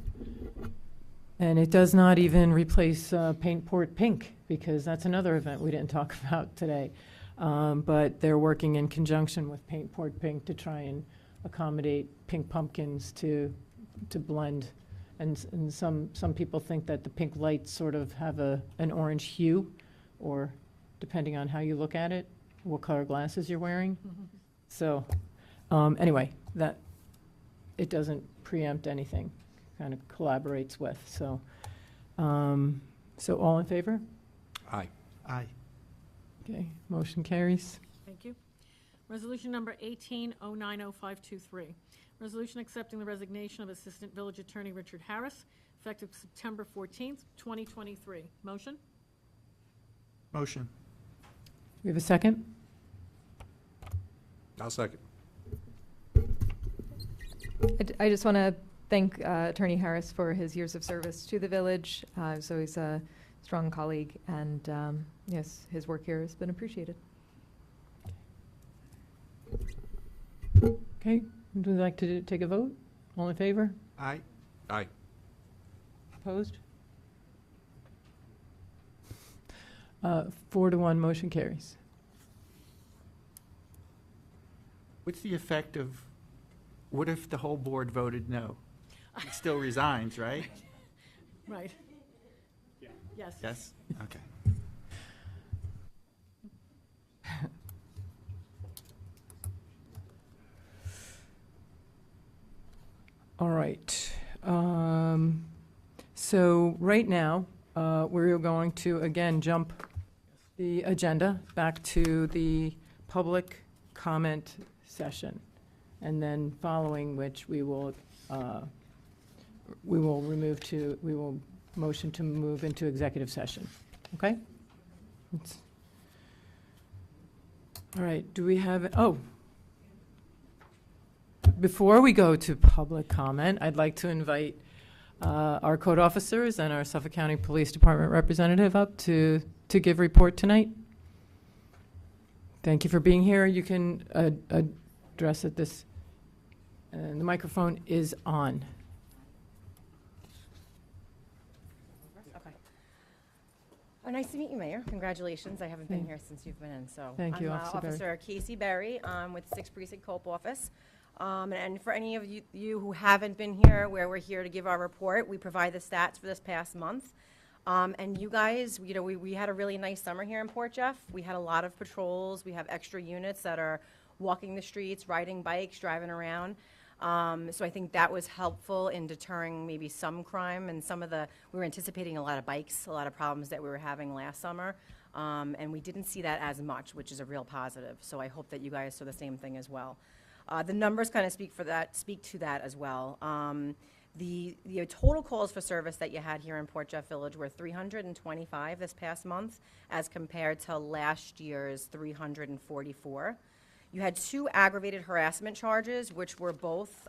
And it does not even replace Paint Port Pink, because that's another event we didn't talk about today. But they're working in conjunction with Paint Port Pink to try and accommodate pink pumpkins to blend. And some people think that the pink lights sort of have an orange hue, or depending on how you look at it, what color glasses you're wearing. Mm-hmm. So, anyway, that it doesn't preempt anything, kind of collaborates with. So, so all in favor? Aye. Aye. Okay, motion carries. Thank you. Resolution number 18090523. Resolution accepting the resignation of Assistant Village Attorney Richard Harris, effective September 14th, 2023. Motion? Motion. We have a second? I'll second. I just want to thank Attorney Harris for his years of service to the village. He's always a strong colleague, and yes, his work here has been appreciated. Okay, would you like to take a vote? All in favor? Aye. Aye. Opposed? 4-1, motion carries. What's the effect of, what if the whole board voted no? He still resigns, right? Right. Yes. Yes? Okay. All right. So right now, we're going to, again, jump the agenda back to the public comment session. And then following which we will motion to move into executive session. Okay? All right, do we have, before we go to public comment, I'd like to invite our code officers and our Suffolk County Police Department representative up to give report tonight. Thank you for being here. You can address at this, and the microphone is on. Okay. Oh, nice to meet you, Mayor. Congratulations. I haven't been here since you've been in, so. Thank you, I'm Officer Berry. Officer Casey Berry with 6th Precinct Cope Office. And for any of you who haven't been here, where we're here to give our report, we provide the stats for this past month. And you guys, we had a really nice summer here in Port Jeff. We had a lot of patrols. We have extra units that are walking the streets, riding bikes, driving around. So I think that was helpful in deterring maybe some crime and we were anticipating a lot of bikes, a lot of problems that we were having last summer. And we didn't see that as much, which is a real positive. So I hope that you guys saw the same thing as well. The numbers kind of speak to that as well. The total calls for service that you had here in Port Jeff Village were 325 this past month, as compared to last year's 344. You had 2 aggravated harassment charges, which were both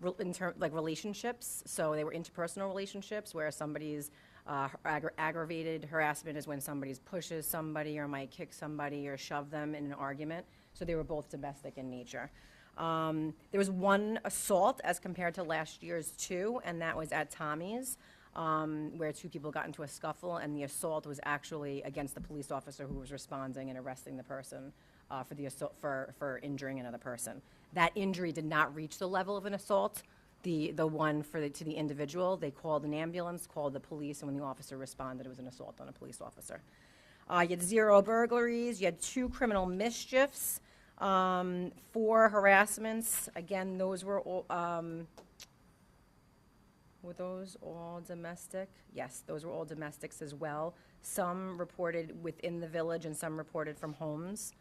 relationships. So they were interpersonal relationships where somebody's aggravated harassment is when somebody pushes somebody or might kick somebody or shove them in an argument. So they were both domestic in nature. There was 1 assault as compared to last year's 2, and that was at Tommy's, where 2 people got into a scuffle, and the assault was actually against the police officer who was responding and arresting the person for the assault for injuring another person. That injury did not reach the level of an assault. The one to the individual, they called an ambulance, called the police, and when the officer responded, it was an assault on a police officer. You had 0 burglaries. You had 2 criminal mischiefs, 4 harassments. Again, those were all, were those all domestic? Yes, those were all domestics as well. Some reported within the village and some reported from homes.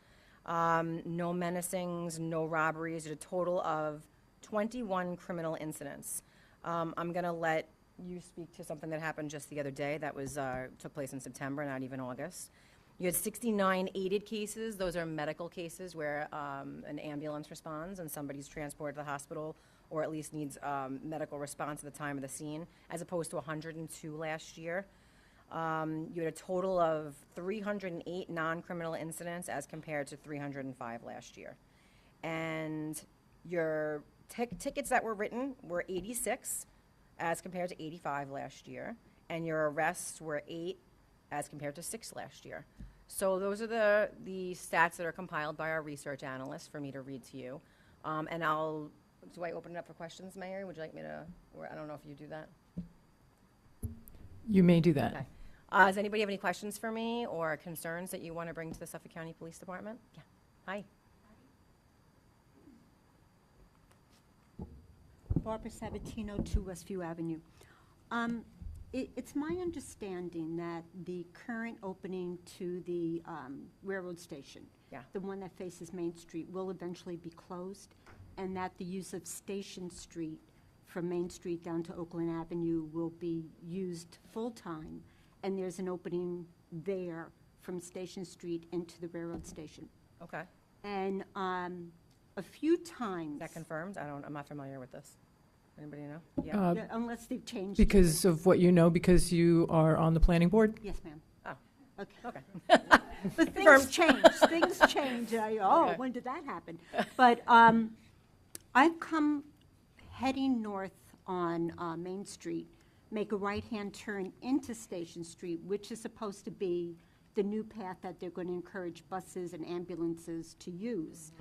No menacings, no robberies, a total of 21 criminal incidents. I'm going to let you speak to something that happened just the other day that was took place in September, not even August. You had 69 aided cases. Those are medical cases where an ambulance responds and somebody's transported to the hospital or at least needs medical response at the time of the scene, as opposed to 102 last year. You had a total of 308 non-criminal incidents as compared to 305 last year. And your tickets that were written were 86 as compared to 85 last year. And your arrests were 8 as compared to 6 last year. So those are the stats that are compiled by our research analysts for me to read to you. And do I open it up for questions, Mayor? Would you like me to, or I don't know if you do that? You may do that. Okay. Does anybody have any questions for me or concerns that you want to bring to the Suffolk County Police Department? Yeah. Hi. Barbara Sabatino, 2 Westview Avenue. It's my understanding that the current opening to the railroad station, Yeah. the one that faces Main Street, will eventually be closed. and that the use of Station Street from Main Street down to Oakland Avenue will be used full-time, and there's an opening there from Station Street into the railroad station. Okay. And a few times. Is that confirmed? I'm not familiar with this. Anybody know? Yeah, unless they've changed. Because of what you know, because you are on the planning board? Yes, ma'am. Oh, Okay. okay. But things change, things change. Okay. When did that happen? But I've come heading north on Main Street, make a right-hand turn into Station Street, which is supposed to be the new path that they're going to encourage buses and ambulances to use.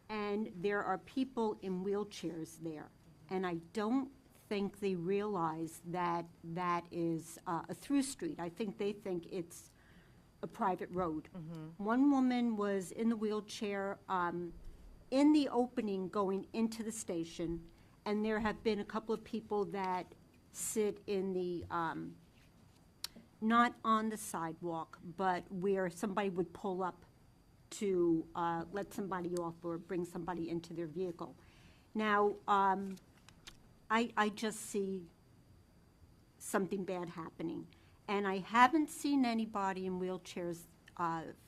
And there are people in wheelchairs there. And I don't think they realize that that is a through street. I think they think it's a private road. One woman was in the wheelchair in the opening going into the station, and there have been a couple of people that sit in the, not on the sidewalk, but where somebody would pull up to let somebody off or bring somebody into their vehicle. Now, I just see something bad happening. And I haven't seen anybody in wheelchairs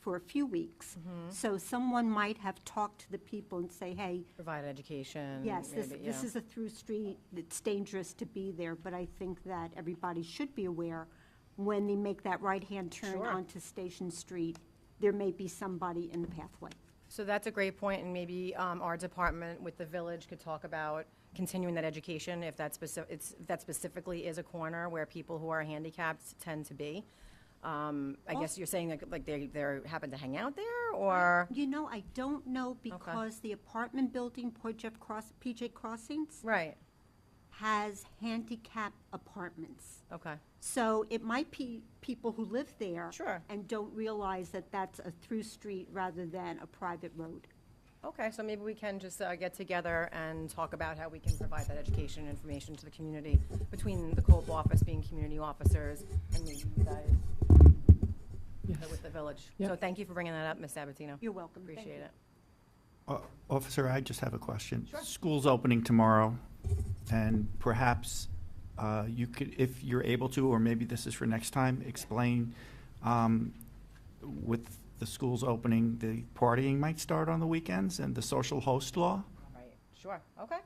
for a few weeks. So someone might have talked to the people and say, hey, Provide education. yes, this maybe, is a through street, it's dangerous to be there, but I think that everybody should be aware when they make that right-hand turn Sure. onto Station Street, there may be somebody in the pathway. So that's a great point, and maybe our department with the village could talk about continuing that education if that if that specifically is a corner where people who are handicapped tend to be. I guess you're saying that, like they happen to hang out there, or? You know, I don't know because the apartment building, PJ Crossings, Right, has handicap apartments. okay. So it might be people who live there. Sure. And don't realize that that's a through street rather than a private road. Okay, so maybe we can just get together and talk about how we can provide that education and information to the community between the Cope office being community officers and maybe you guys with the village. Yep. So thank you for bringing that up, Ms. Sabatino. You're welcome. Thank Appreciate you. it. Officer, I just have a question. School's opening tomorrow, and perhaps you could, if you're able to, or maybe this is for next time, explain with the school's opening, the partying might start on the weekends and the social host law? Right, sure, okay.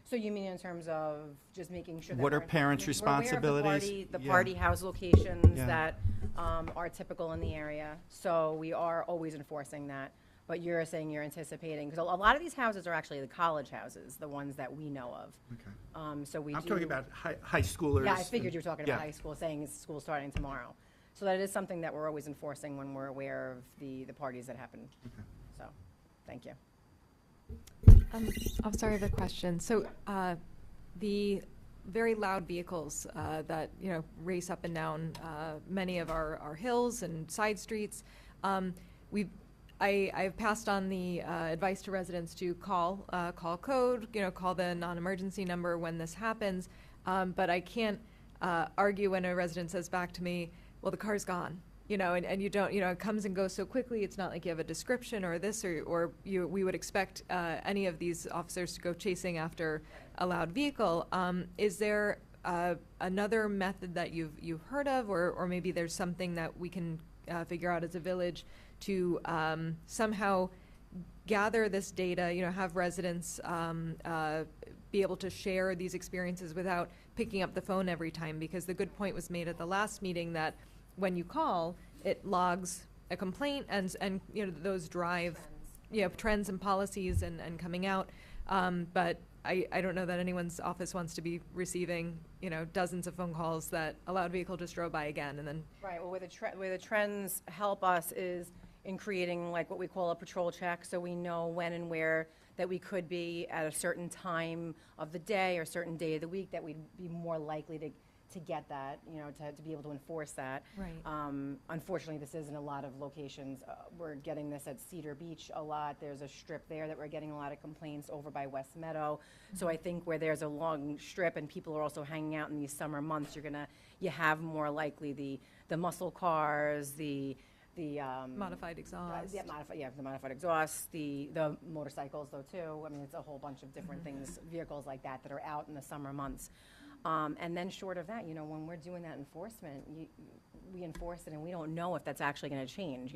So you mean in terms of just making sure that What are we're- parents' we're aware of responsibilities? the Yeah. party house locations Yeah. that are typical in the area, so we are always enforcing that. But you're saying you're anticipating, because a lot of these houses are actually the college houses, the ones that we know of. Okay. So we I'm do. talking about high schoolers. Yeah, I figured you were talking about Yeah. high school, saying it's school starting tomorrow. So that is something that we're always enforcing when we're aware of the parties that happen. So, thank you. Officer, I have a question. So, the very loud vehicles that, you know, race up and down many of our hills and side streets, I've passed on the advice to residents to call code, you know, call the non-emergency number when this happens. But I can't argue when a resident says back to me, well, the car's gone, you know, and you don't, you know, it comes and goes so quickly. It's not like you have a description or this, or we would expect any of these officers to go chasing after a loud vehicle. Is there another method that you've heard of, or maybe there's something that we can figure out as a village to somehow gather this data, you know, have residents be able to share these experiences without picking up the phone every time? Because the good point was made at the last meeting that when you call, it logs a complaint and you know, those drive, you know, trends and policies and coming out. But I don't know that anyone's office wants to be receiving, you know, dozens of phone calls that a loud vehicle just drove by again and then. Right, well, where the trends help us is in creating like what we call a patrol check, so we know when and where that we could be at a certain time of the day or certain day of the week that we'd be more likely to get that, you know, to be able to enforce that. Right. Unfortunately, this is in a lot of locations. We're getting this at Cedar Beach a lot. There's a strip there that we're getting a lot of complaints over by West Meadow. So I think where there's a long strip and people are also hanging out in these summer months, you have more likely the muscle cars, the the, Modified exhaust. yeah, the modified exhaust, the motorcycles though too. I mean, it's a whole bunch of different things, vehicles like that are out in the summer months. And then short of that, when we're doing that enforcement, we enforce it and we don't know if that's actually gonna change.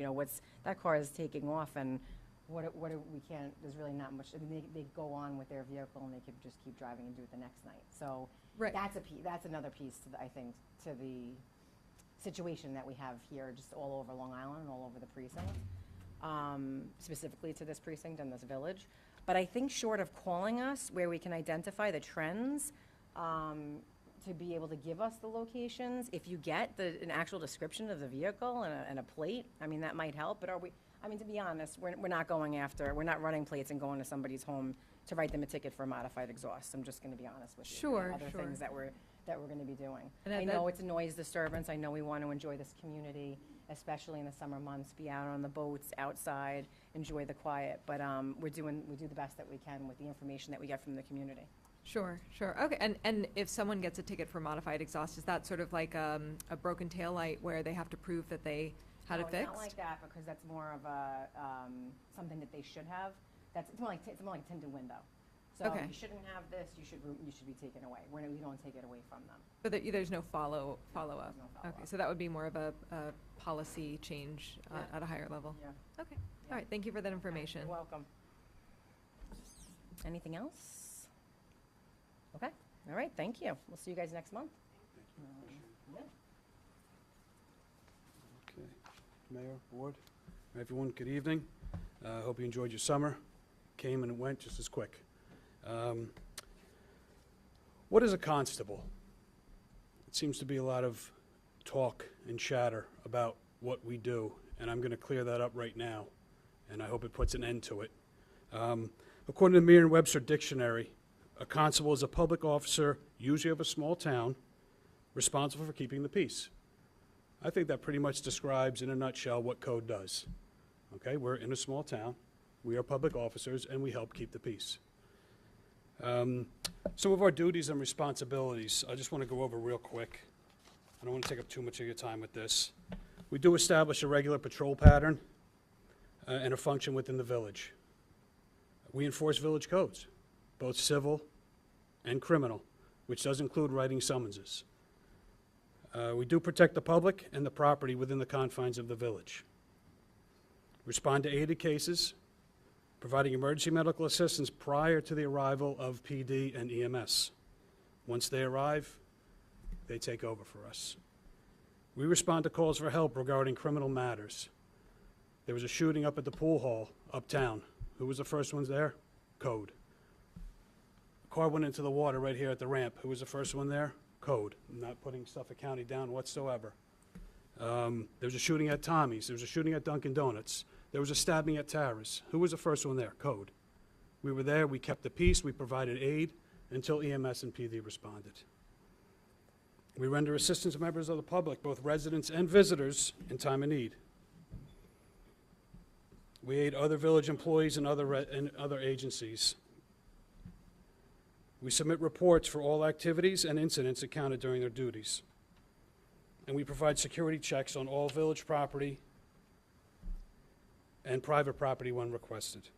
That car is taking off and we can't, there's really not much, I mean, they go on with their vehicle and they could just keep driving and do it the next night. So Right. that's another piece I think, to the situation that we have here, just all over Long Island and all over the precinct, specifically to this precinct and this village. But I think short of calling us, where we can identify the trends, to be able to give us the locations, if you get an actual description of the vehicle and a plate, I mean, that might help, but to be honest, we're not running plates and going to somebody's home to write them a ticket for a modified exhaust. I'm just gonna be honest with you. Sure, Other sure. things that we're gonna be doing. And I that- know it's a noise disturbance, I know we want to enjoy this community, especially in the summer months, be out on the boats, outside, enjoy the quiet, but we do the best that we can with the information that we get from the community. Sure, sure. Okay, and if someone gets a ticket for modified exhaust, is that sort of like a broken taillight where they have to prove that they had it No, fixed? it's not like that, because that's more of a, something that they should have. It's more like a tinted window. So Okay. you shouldn't have this, you should be taken away. We don't take it away from them. But there's no follow-up? There's no Okay, follow-up. so that would be more of a policy change Yeah. at a higher level? Yeah. Okay, all right, thank you for that information. You're welcome. Anything else? Okay, all right, thank you. We'll see you guys next month. Yeah. Okay. Mayor, Board, everyone, good evening. Hope you enjoyed your summer. Came and it went just as quick. What is a constable? It seems to be a lot of talk and chatter about what we do, and I'm going to clear that up right now, and I hope it puts an end to it. According to the Merriam-Webster Dictionary, a constable is a public officer, usually of a small town, responsible for keeping the peace. I think that pretty much describes in a nutshell what code does. Okay, we're in a small town, we are public officers, and we help keep the peace. Some of our duties and responsibilities, I just want to go over real quick. I don't want to take up too much of your time with this. We do establish a regular patrol pattern and a function within the village. We enforce village codes, both civil and criminal, which does include writing summonses. We do protect the public and the property within the confines of the village. Respond to aided cases, providing emergency medical assistance prior to the arrival of PD and EMS. Once they arrive, they take over for us. We respond to calls for help regarding criminal matters. There was a shooting up at the pool hall uptown. Who was the first ones there? Code. A car went into the water right here at the ramp. Who was the first one there? Code. I'm not putting Suffolk County down whatsoever. There was a shooting at Tommy's. There was a shooting at Dunkin' Donuts. There was a stabbing at Tara's. Who was the first one there? Code. We were there. We kept the peace. We provided aid until EMS and PD responded. We render assistance to members of the public, both residents and visitors, in time of need. We aid other village employees and other agencies. We submit reports for all activities and incidents accounted during their duties. And we provide security checks on all village property and private property when requested.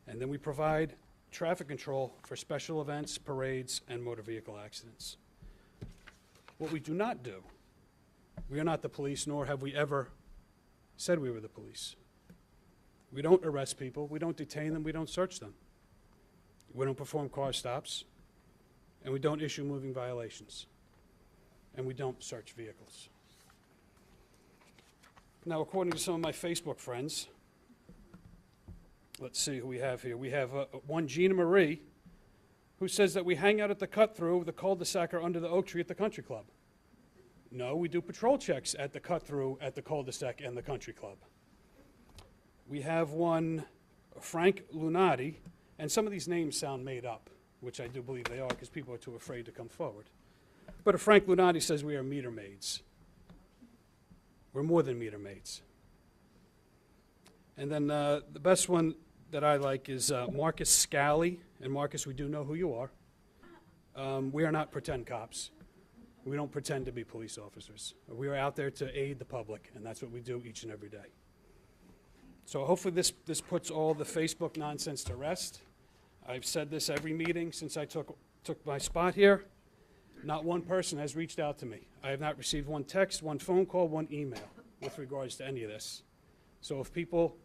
And then we provide traffic control for special events, parades, and motor vehicle accidents. What we do not do, we are not the police, nor have we ever said we were the police. We don't arrest people, we don't detain them, we don't search them. We don't perform car stops, and we don't issue moving violations, and we don't search vehicles. Now, according to some of my Facebook friends, let's see who we have here. We have one Gina Marie, who says that we hang out at the cut-through, the cul-de-sac, or under the oak tree at the country club. No, we do patrol checks at the cut-through, at the cul-de-sac, and the country club. We have one Frank Lunati, and some of these names sound made up, which I do believe they are because people are too afraid to come forward. But Frank Lunati says we are meter maids. We're more than meter maids. And then the best one that I like is Marcus Scally. And Marcus, we do know who you are. We are not pretend cops. We don't pretend to be police officers. We are out there to aid the public, and that's what we do each and every day. So hopefully this puts all the Facebook nonsense to rest. I've said this every meeting since I took my spot here. Not one person has reached out to me. I have not received one text, one phone call, one email with regards to any of this. So if people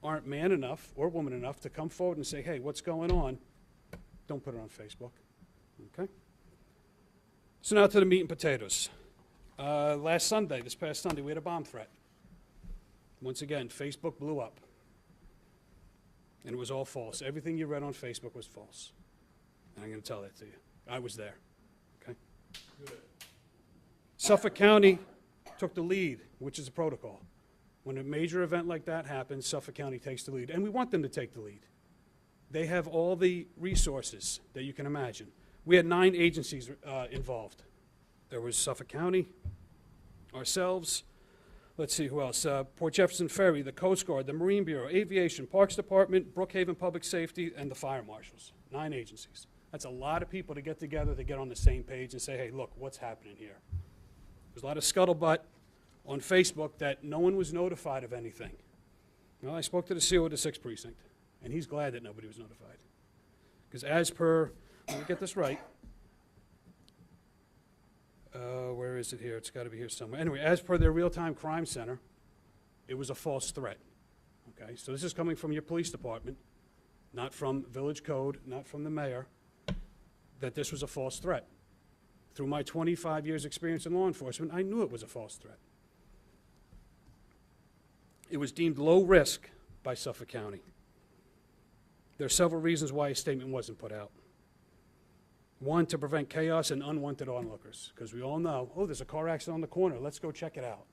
aren't man enough or woman enough to come forward and say, hey, what's going on, don't put it on Facebook. Okay? So now to the meat and potatoes. This past Sunday, we had a bomb threat. Once again, Facebook blew up. And it was all false. Everything you read on Facebook was false. And I'm going to tell that to you. I was there. Okay? Good. Suffolk County took the lead, which is a protocol. When a major event like that happens, Suffolk County takes the lead. And we want them to take the lead. They have all the resources that you can imagine. We had 9 agencies involved. There was Suffolk County, ourselves, let's see who else, Port Jefferson Ferry, the Coast Guard, the Marine Bureau, Aviation, Parks Department, Brookhaven Public Safety, and the fire marshals. 9 agencies. That's a lot of people to get together to get on the same page and say, hey, look, what's happening here? There's a lot of scuttlebutt on Facebook that no one was notified of anything. Well, I spoke to the CO of the 6th Precinct, and he's glad that nobody was notified. Because as per, let me get this right, where is it here? It's got to be here somewhere. Anyway, as per their real-time crime center, it was a false threat. Okay, so this is coming from your police department, not from Village Code, not from the mayor, that this was a false threat. Through my 25 years' experience in law enforcement, I knew it was a false threat. It was deemed low risk by Suffolk County. There are several reasons why a statement wasn't put out. One, to prevent chaos and unwanted onlookers, because we all know, oh, there's a car accident on the corner, let's go check it out.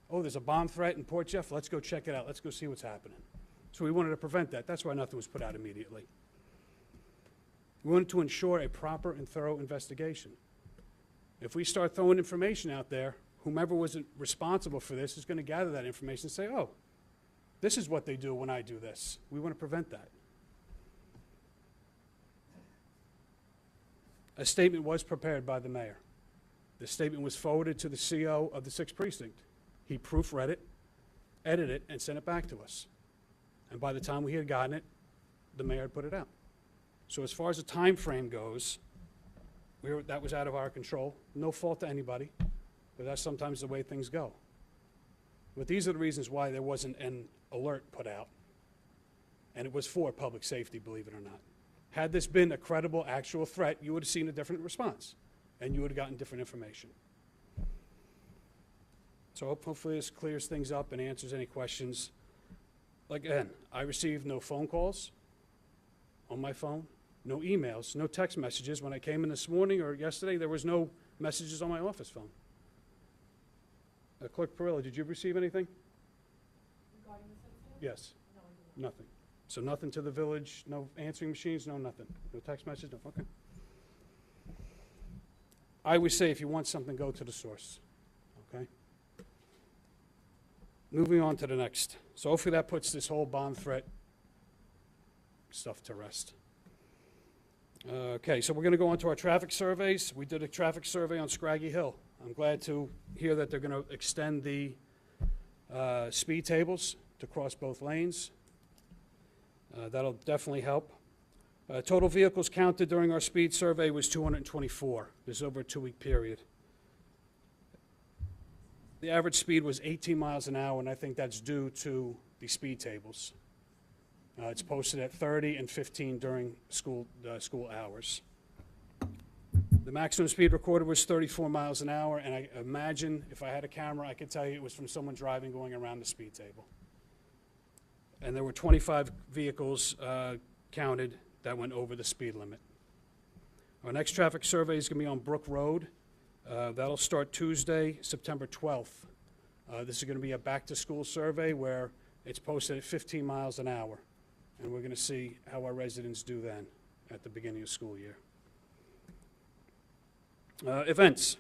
Oh, there's a bomb threat in Port Jeff, let's go check it out, let's go see what's happening. So we wanted to prevent that. That's why nothing was put out immediately. We wanted to ensure a proper and thorough investigation. If we start throwing information out there, whomever was responsible for this is going to gather that information and say, oh, this is what they do when I do this. We want to prevent that. A statement was prepared by the mayor. The statement was forwarded to the CO of the 6th Precinct. He proofread it, edited it, and sent it back to us. And by the time we had gotten it, the mayor had put it out. So as far as the time frame goes, that was out of our control. No fault to anybody, but that's sometimes the way things go. But these are the reasons why there wasn't an alert put out. And it was for public safety, believe it or not. Had this been a credible, actual threat, you would have seen a different response, and you would have gotten different information. So hopefully this clears things up and answers any questions. Again, I received no phone calls on my phone, no emails, no text messages. When I came in this morning or yesterday, there was no messages on my office phone. Clerk Perillo, did you receive anything? Regarding this incident? Yes. No, I did not. Nothing. So nothing to the village, no answering machines, no nothing. No text message, no, okay. I would say if you want something, go to the source, okay? Moving on to the next. So hopefully that puts this whole bomb threat stuff to rest. Okay, so we're going to go on to our traffic surveys. We did a traffic survey on Scraggy Hill. I'm glad to hear that they're going to extend the speed tables to cross both lanes. That'll definitely help. Total vehicles counted during our speed survey was 224. This is over a 2-week period. The average speed was 18 miles an hour, and I think that's due to the speed tables. It's posted at 30 and 15 during school hours. The maximum speed recorded was 34 miles an hour, and I imagine if I had a camera, I could tell you it was from someone driving going around the speed table. And there were 25 vehicles counted that went over the speed limit. Our next traffic survey is going to be on Brook Road. That'll start Tuesday, September 12th. This is going to be a back-to-school survey where it's posted at 15 miles an hour. And we're going to see how our residents do then at the beginning of school year. Events.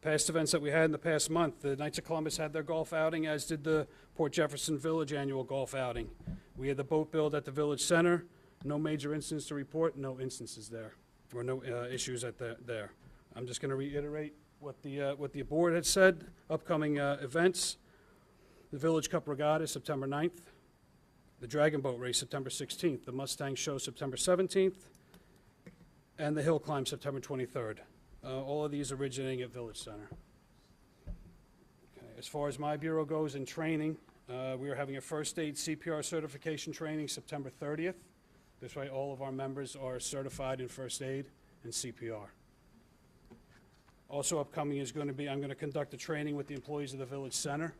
Past events that we had in the past month. The Knights of Columbus had their golf outing, as did the Port Jefferson Village annual golf outing. We had the boat build at the Village Center. No major incidents to report, no instances there, or no issues at there. I'm just going to reiterate what the board had said. Upcoming events: the Village Cup Regatta, September 9th. The Dragon Boat Race, September 16th. The Mustang Show, September 17th. And the Hill Climb, September 23rd. All of these originating at Village Center. Okay. As far as my bureau goes in training, we are having a first aid CPR certification training September 30th. This way all of our members are certified in first aid and CPR. Also upcoming is going to be, I'm going to conduct a training with the employees of the Village Center.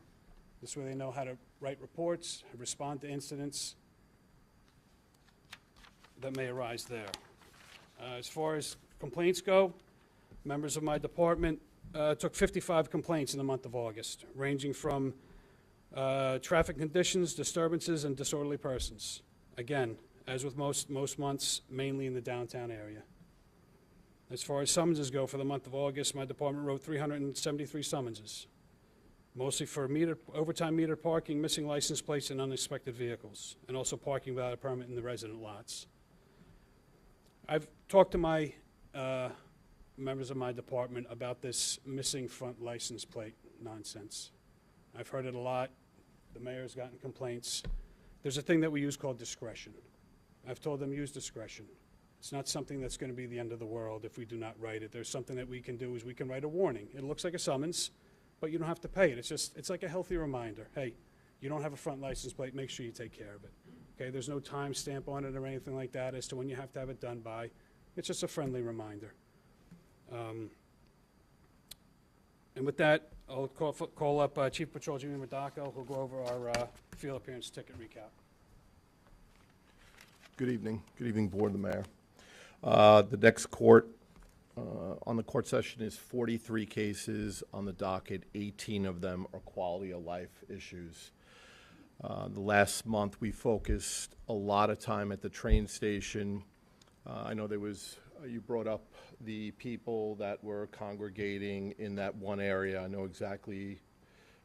This way they know how to write reports, respond to incidents that may arise there. As far as complaints go, members of my department took 55 complaints in the month of August, ranging from traffic conditions, disturbances, and disorderly persons. Again, as with most months, mainly in the downtown area. As far as summonses go, for the month of August, my department wrote 373 summonses, mostly for overtime metered parking, missing license plates, and unexpected vehicles, and also parking without a permit in the resident lots. I've talked to my members of my department about this missing front license plate nonsense. I've heard it a lot. The mayor's gotten complaints. There's a thing that we use called discretion. I've told them use discretion. It's not something that's going to be the end of the world if we do not write it. There's something that we can do is we can write a warning. It looks like a summons, but you don't have to pay it. It's like a healthy reminder. Hey, you don't have a front license plate, make sure you take care of it. Okay, there's no time stamp on it or anything like that as to when you have to have it done by. It's just a friendly reminder. And with that, I'll call up Chief Patrol Jimmy Madacco, who'll go over our field appearance ticket recap. Good evening. Good evening, Board and the Mayor. The next court, on the court session is 43 cases on the docket. 18 of them are quality of life issues. The last month, we focused a lot of time at the train station. I know there was, you brought up the people that were congregating in that one area. I know exactly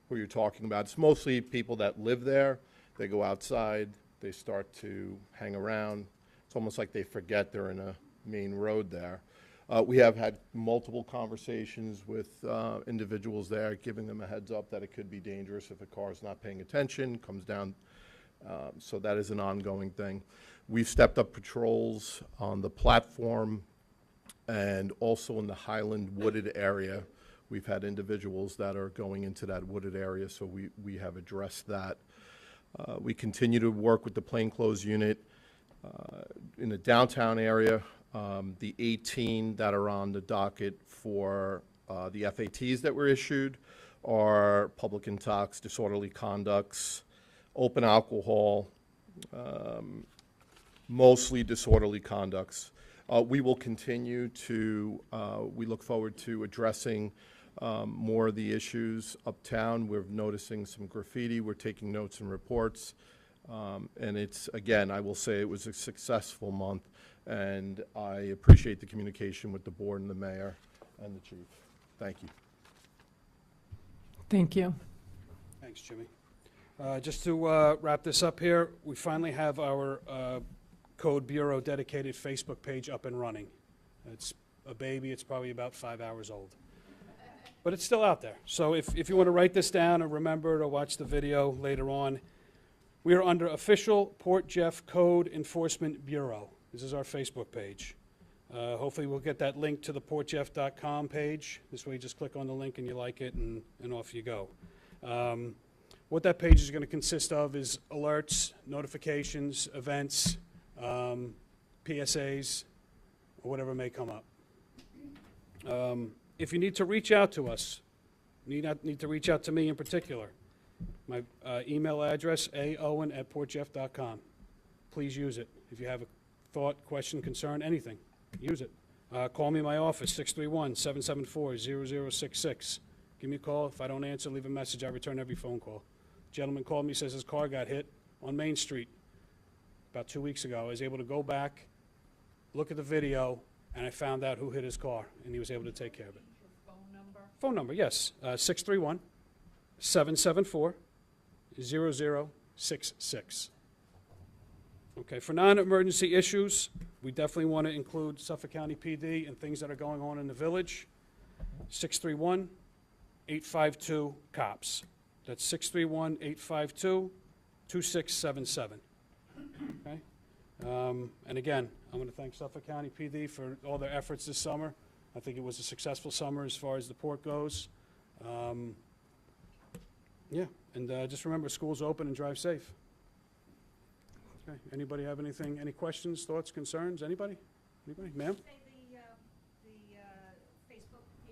who you're talking about. It's mostly people that live there. They go outside. They start to hang around. It's almost like they forget they're in a main road there. We have had multiple conversations with individuals there, giving them a heads up that it could be dangerous if a car is not paying attention, comes down. So that is an ongoing thing. We've stepped up patrols on the platform and also in the Highland wooded area. We've had individuals that are going into that wooded area, so we have addressed that. We continue to work with the plainclothes unit in the downtown area. The 18 that are on the docket for the FATs that were issued are public intox, disorderly conducts, open alcohol, mostly disorderly conducts. We will continue to, we look forward to addressing more of the issues uptown. We're noticing some graffiti. We're taking notes and reports. And it's, again, I will say it was a successful month, and I appreciate the communication with the board and the mayor and the chief. Thank you. Thank you. Thanks, Jimmy. Just to wrap this up here, we finally have our Code Bureau dedicated Facebook page up and running. It's a baby. It's probably about 5 hours old. But it's still out there. So if you want to write this down or remember it or watch the video later on, we are under Official Port Jeff Code Enforcement Bureau. This is our Facebook page. Hopefully we'll get that link to the portjeff.com page. This way you just click on the link and you like it and off you go. What that page is going to consist of is alerts, notifications, events, PSAs, or whatever may come up. If you need to reach out to us, need to reach out to me in particular, my email address, aowen@portjeff.com. Please use it. If you have a thought, question, concern, anything, use it. Call me in my office, 631-774-0066. Give me a call. If I don't answer, leave a message. I return every phone call. Gentleman called me, says his car got hit on Main Street about 2 weeks ago. I was able to go back, look at the video, and I found out who hit his car, and he was able to take care of it. Phone number, yes, 631-774-0066. Okay, for non-emergency issues, we definitely want to include Suffolk County PD and things that are going on in the village. 631-852-COPS. That's 631-852-2677. Okay? And again, I want to thank Suffolk County PD for all their efforts this summer. I think it was a successful summer as far as the port goes. Yeah, and just remember, school's open and drive safe. Okay, anybody have anything, any questions, thoughts, concerns? Anybody? Anybody? Ma'am?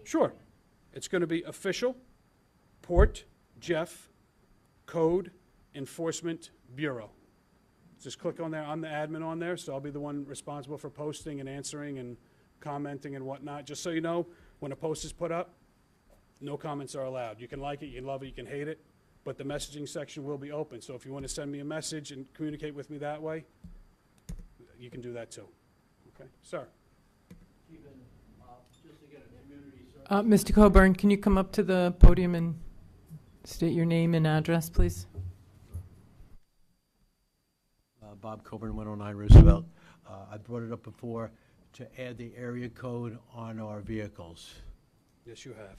Sure. It's going to be official, Port Jeff Code Enforcement Bureau. Just click on there. I'm the admin on there, so I'll be the one responsible for posting and answering and commenting and whatnot. Just so you know, when a post is put up, no comments are allowed. You can like it, you can love it, you can hate it, but the messaging section will be open. So if you want to send me a message and communicate with me that way, you can do that too. Okay, sir? Mr. Coburn, can you come up to the podium and state your name and address, please? Bob Coburn, 109 Roosevelt. I brought it up before to add the area code on our vehicles. Yes, you have.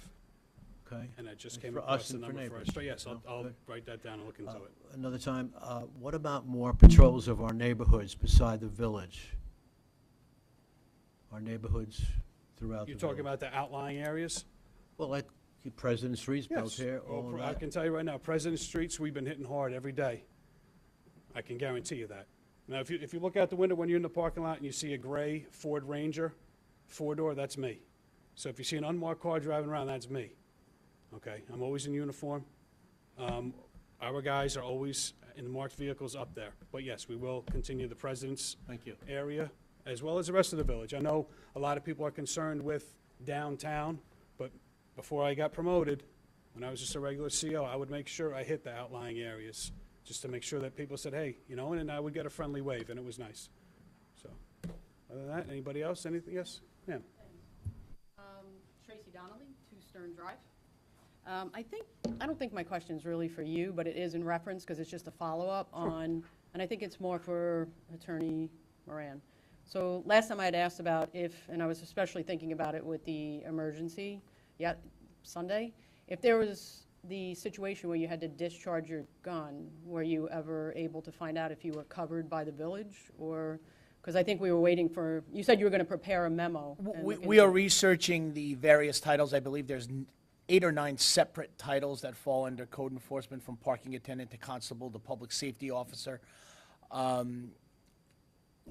Okay? And I just And came for across us the and for number for us. neighbors. So yes, I'll Good. write that down and look into it. Another time, what about more patrols of our neighborhoods beside the village? Our neighborhoods throughout the You're village. talking about the outlying areas? Well, like President Street's built here, Well, all of I that. can tell you right now, President Streets, we've been hitting hard every day. I can guarantee you that. Now, if you look out the window when you're in the parking lot and you see a gray Ford Ranger, four-door, that's me. So if you see an unmarked car driving around, that's me. Okay, I'm always in uniform. Our guys are always in the marked vehicles up there. But yes, we will continue the President's Thank you. area as well as the rest of the village. I know a lot of people are concerned with downtown, but before I got promoted, when I was just a regular CO, I would make sure I hit the outlying areas, just to make sure that people said, hey, you know, and I would get a friendly wave, and it was nice. So, other than that, anybody else, anything? Yes, ma'am? Tracy Donnelly, 2 Stern Drive. I don't think my question is really for you, but it is in reference, because it's just a follow-up on, and I think it's more for Attorney Moran. So last time I had asked about if, and I was especially thinking about it with the emergency, Sunday, if there was the situation where you had to discharge your gun, were you ever able to find out if you were covered by the village, or, because I think we were waiting for, you said you were going to prepare a memo. and look We into are it. researching the various titles. I believe there's 8 or 9 separate titles that fall under code enforcement, from parking attendant to constable to public safety officer.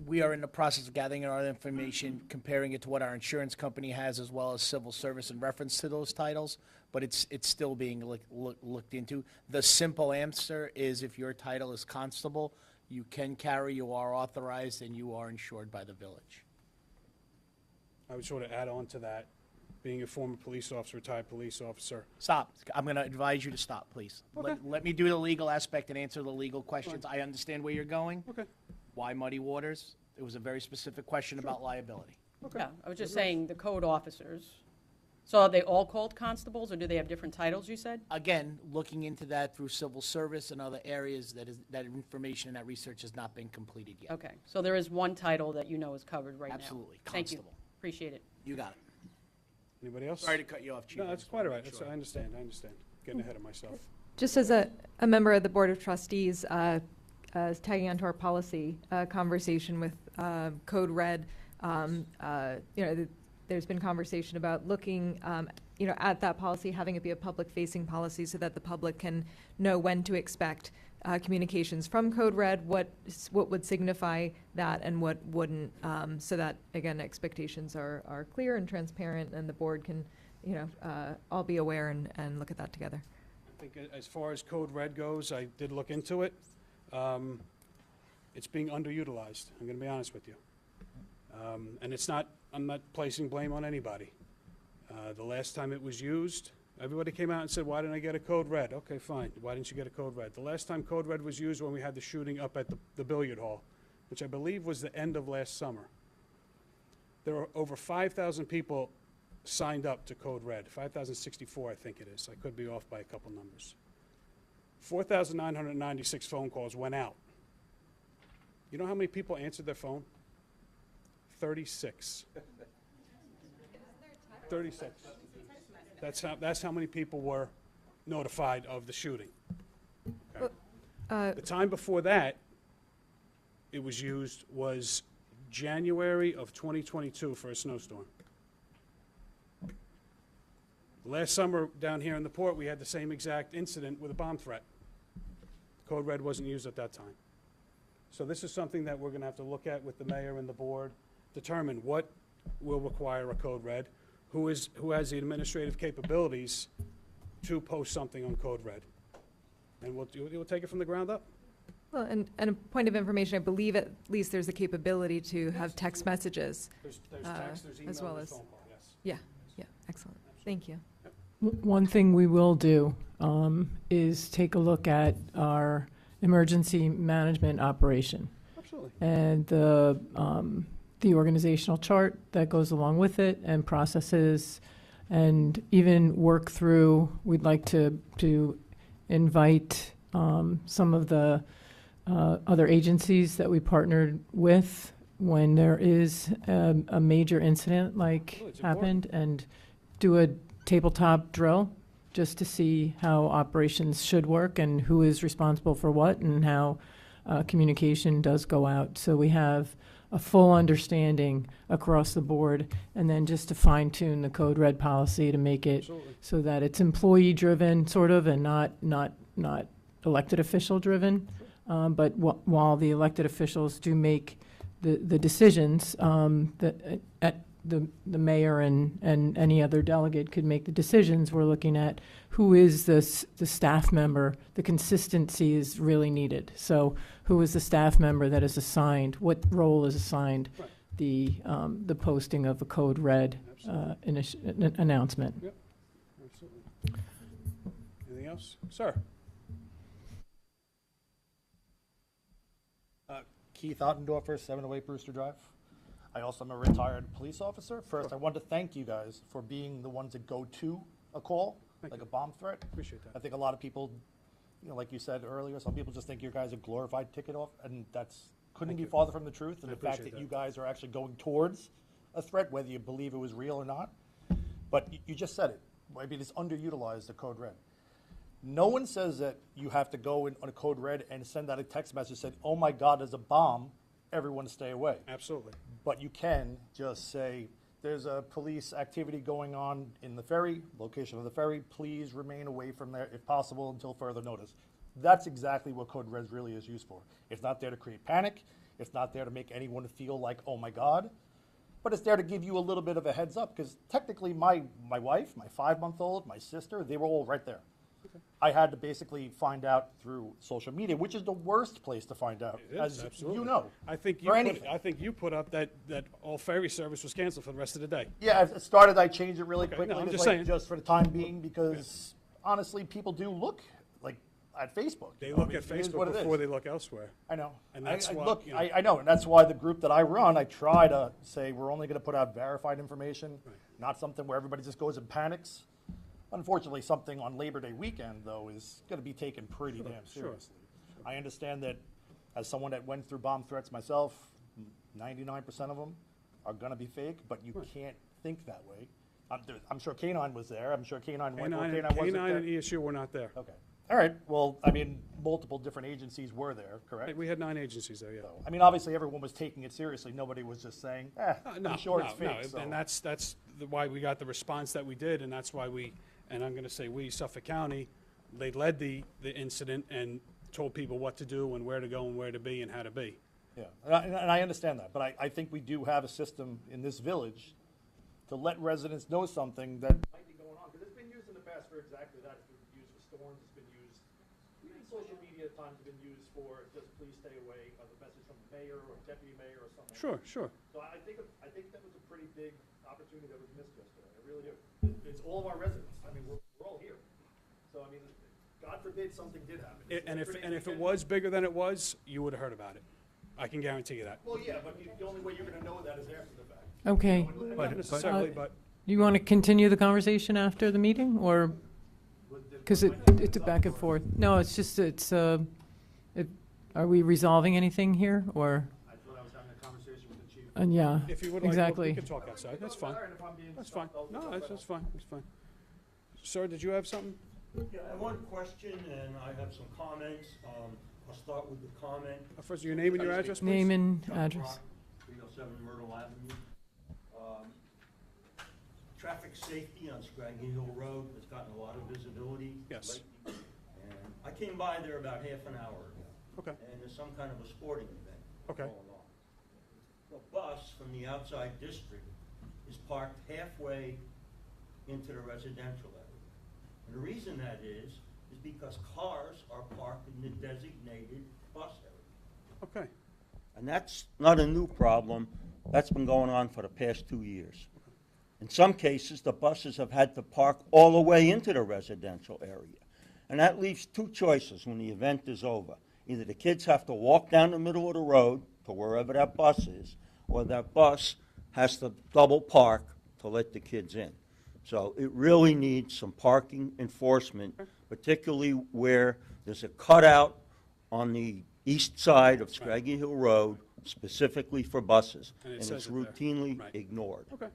We are in the process of gathering our information, comparing it to what our insurance company has, as well as civil service in reference to those titles, but it's still being looked into. The simple answer is, if your title is constable, you can carry, you are authorized, and you are insured by the village. I would sort of add on to that, being a former police officer, retired police officer. Stop. I'm going to advise you to stop, please. Okay. Let me do the legal aspect and answer the legal questions. I understand where you're going. Okay. Why muddy waters? It was a very specific question about liability. Okay. Yeah, I was just saying, the code officers. So are they all called constables, or do they have different titles, you said? Again, looking into that through civil service and other areas, that information and that research has not been completed yet. Okay, so there is one title that you know is covered right now? Absolutely, Thank you. constable. Appreciate it. You got it. Anybody else? Sorry to cut you off, Chief. No, I that's just quite all wanted right. to make That's, sure. I understand. Getting ahead of myself. Just as a member of the Board of Trustees, tagging onto our policy conversation with Code Red, there's been conversation about looking, at that policy, having it be a public-facing policy so that the public can know when to expect communications from Code Red, what would signify that and what wouldn't, so that, again, expectations are clear and transparent, and the board can, all be aware and look at that together. I think as far as Code Red goes, I did look into it. It's being underutilized, I'm going to be honest with you. And I'm not placing blame on anybody. The last time it was used, everybody came out and said, why didn't I get a Code Red? Okay, fine. Why didn't you get a Code Red? The last time Code Red was used when we had the shooting up at the billiard hall, which I believe was the end of last summer. There were over 5,000 people signed up to Code Red, 5,064 I think it is. I could be off by a couple numbers. 4,996 phone calls went out. You know how many people answered their phone? 36. 36. That's how many people were notified of the shooting. Okay. Uh, The time before that, it was used was January of 2022 for a snowstorm. Last summer, down here in the port, we had the same exact incident with a bomb threat. Code Red wasn't used at that time. So this is something that we're going to have to look at with the mayor and the board, determine what will require a Code Red, who has the administrative capabilities to post something on Code Red. And we'll take it from the ground up. Well, and a point of information, I believe at least there's a capability to have text messages. There's text, there's email, as well there's as, phone call, yes. yeah, excellent. Thank you. One thing we will do is take a look at our emergency management operation Absolutely. and the organizational chart that goes along with it and processes, and even work through. We'd like to invite some of the other agencies that we partnered with when there is a major incident like Well, it's happened, and do a tabletop drill just to see how operations should work and who is responsible for what and how communication does go out. So we have a full understanding across the board, and then just to fine tune the Code Red policy to make it Absolutely. so that it's employee driven sort of, and not elected official driven. But while the elected officials do make the decisions, the mayor and any other delegate could make the decisions. We're looking at who is the staff member. The consistency is really needed. So who is the staff member that is assigned? What role is assigned? Right. The posting of a Code Red announcement. Yep, absolutely. Anything else? Sir? Keith Ottendorfer, 708 Brewster Drive. I also am a retired police officer. First, I want to thank you guys for being the ones that go to a call, Thank like you. a bomb threat. Appreciate that. I think a lot of people, like you said earlier, some people just think you guys are glorified ticket off, and that's couldn't Thank be you. farther from the truth. And I the fact appreciate that you that. guys are actually going towards a threat, whether you believe it was real or not. But you just said it. I mean, it's underutilized, the Code Red. No one says that you have to go in on a Code Red and send out a text message saying, "Oh my God, there's a bomb. Everyone stay away." Absolutely. But you can just say, "There's a police activity going on in the ferry, location of the ferry. Please remain away from there if possible until further notice." That's exactly what Code Red really is used for. It's not there to create panic. It's not there to make anyone feel like, "Oh my God." But it's there to give you a little bit of a heads up, because technically my wife, my 5-month-old, my sister, they were all right there. I had to basically find out through social media, which is the worst place to find out, It is, as absolutely. you know. I think for anything. you put up that all ferry service was canceled for the rest of the day. Yeah, it started, I changed it really Okay, quickly, no, I'm just, just saying. just for the time being, because honestly, people do look like at Facebook. They you know, look I mean, at it is Facebook what it is. before they look elsewhere. I know. And that's why, look, you know. I know, and that's why the group that I run, I try to say we're only going to put out verified information, not something where everybody just goes and panics. Unfortunately, something on Labor Day weekend, though, is going to be taken pretty damn Sure. seriously. I understand that as someone that went through bomb threats myself, 99% of them are going to be fake, but you can't think that way. I'm sure K9 was there. I'm sure K9 went. Well, K9 wasn't K9 there. and ESU were not there. Okay. All right. Well, I mean, multiple different agencies were there, correct? We had 9 agencies there, yeah. So, I mean, obviously, everyone was taking it seriously. Nobody was just saying, No, I'm sure it's fake. So. And that's why we got the response that we did, and that's why and I'm going to say we, Suffolk County, they led the incident and told people what to do and where to go and where to be and how to be. Yeah, and I understand that, but I think we do have a system in this village to let residents know something that might be going on, because it's been used in the past for exactly that. It's been used for storms, it's been used, even social media at times have been used for just please stay away, a message from the mayor or deputy mayor or something. Sure. So I think that was a pretty big opportunity that was missed yesterday. I really do. It's all of our residents. I mean, we're all here. So I mean, God forbid something did happen. And if it was bigger than it was, you would have heard about it. I can guarantee you that. Well, yeah, but the only way you're going to know that is after the fact. Okay. Not necessarily, but You want to continue the conversation after the meeting, or, because it's a back and forth? No, it's just, are we resolving anything here, or? I thought I was having a conversation with the chief. Yeah, if you would like, exactly. we can talk outside. That's fine. That's fine. No, that's fine. That's fine. Sir, did you have something? Yeah, I have one question and I have some comments. I'll start with the comment. First, your name and your address, please. Name and Chuck address. Rock, 307 Myrtle Avenue. Traffic safety on Scranton Hill Road has gotten a lot of visibility. Yes. lately. And I came by there about half an hour ago. Okay. And there's some kind of a sporting event Okay. going on. The bus from the outside district is parked halfway into the residential area. And the reason that is because cars are parked in the designated bus area. Okay. And that's not a new problem. That's been going on for the past 2 years. In some cases, the buses have had to park all the way into the residential area. And that leaves two choices when the event is over. Either the kids have to walk down the middle of the road to wherever that bus is, or that bus has to double park to let the kids in. So it really needs some parking enforcement, particularly where there's a cutout on the east side of Scraggy Hill Road specifically for buses, And it and says it's it there. routinely Right. ignored. Okay.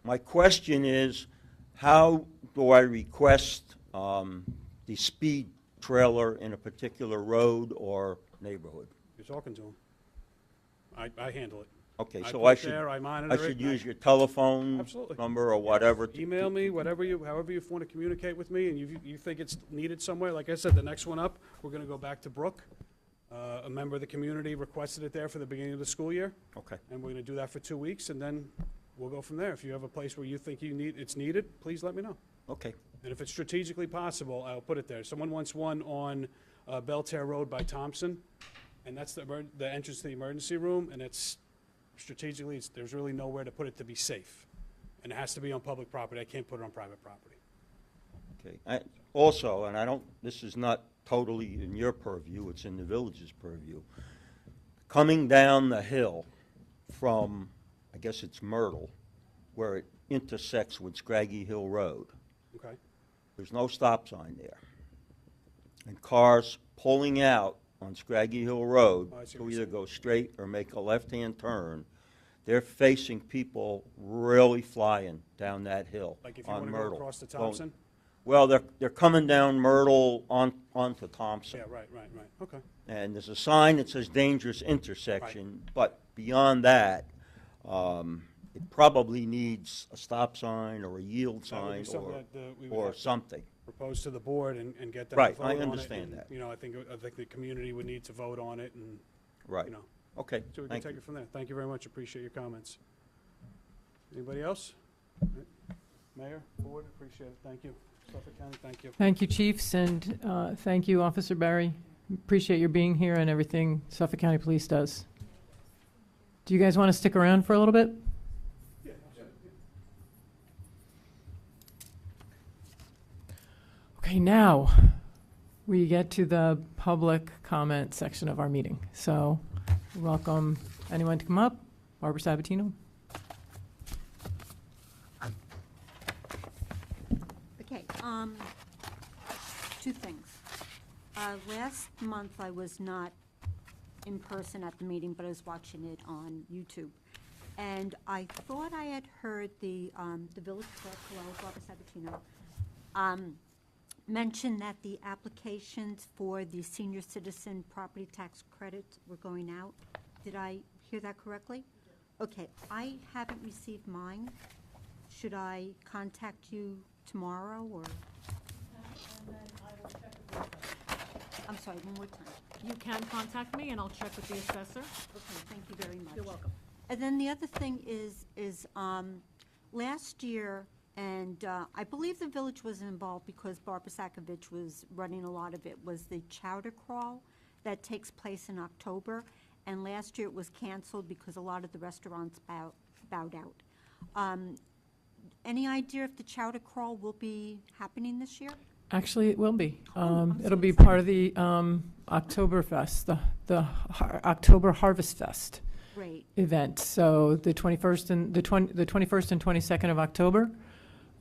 My question is, how do I request the speed trailer in a particular road or neighborhood? You're talking to him. I handle it. Okay, I so put I it should, there, I I monitor it, should and I- use your telephone Absolutely. number or whatever? Email me, however you want to communicate with me, and you think it's needed somewhere. Like I said, the next one up, we're going to go back to Brook. A member of the community requested it there for the beginning of the school year. Okay. And we're going to do that for 2 weeks, and then we'll go from there. If you have a place where you think it's needed, please let me know. Okay. And if it's strategically possible, I'll put it there. Someone wants one on Belterre Road by Thompson, and that's the entrance to the emergency room, and it's strategically, there's really nowhere to put it to be safe. And it has to be on public property. I can't put it on private property. Okay. Also, and I don't, this is not totally in your purview, it's in the village's purview. Coming down the hill from, I guess it's Myrtle, where it intersects with Scraggy Hill Road, Okay? there's no stop sign there. And cars pulling out on Scraggy Hill Road Oh, I see to what you're either go straight or make a left-hand turn, they're facing people really flying down that hill Like if you on want to go Myrtle. across to Going- Thompson? Well, they're coming down Myrtle onto Thompson. Yeah, right. Okay. And there's a sign that says dangerous intersection, but beyond that, it probably needs a stop sign or a yield That would be sign something or, that, we would or have to something. propose to the board and get them to Right, vote I on it. understand and, that. You know, I think the community would need to vote on it and, Right. you know. Okay, So we can thank take you. it from there. Thank you very much. Appreciate your comments. Anybody else? Mayor, board, appreciate it. Thank you. Suffolk County, thank you. Thank you, chiefs, and thank you, Officer Barry. Appreciate your being here and everything Suffolk County Police does. Do you guys want to stick around for a little bit? Okay, now we get to the public comment section of our meeting. So welcome anyone to come up. Barbara Sabatino. Okay, two things. Last month, I was not in person at the meeting, but I was watching it on YouTube. And I thought I had heard the village clerk, hello, Barbara Sabatino, mention that the applications for the senior citizen property tax credit were going out. Did I hear that correctly? Okay, I haven't received mine. Should I contact you tomorrow, or? I'm sorry, one more time. You can contact me, and I'll check with the assessor. Okay, thank you very much. You're welcome. And then the other thing is last year, and I believe the village was involved because Barbara Sakovich was running a lot of it, was the chowder crawl that takes place in October. And last year it was canceled because a lot of the restaurants bowed out. Any idea if the chowder crawl will be happening this year? Actually, it will be. I'm so It'll be excited. part of the Oktoberfest, the October Harvest Fest Great. event. So the 21st and the 21st and 22nd of October.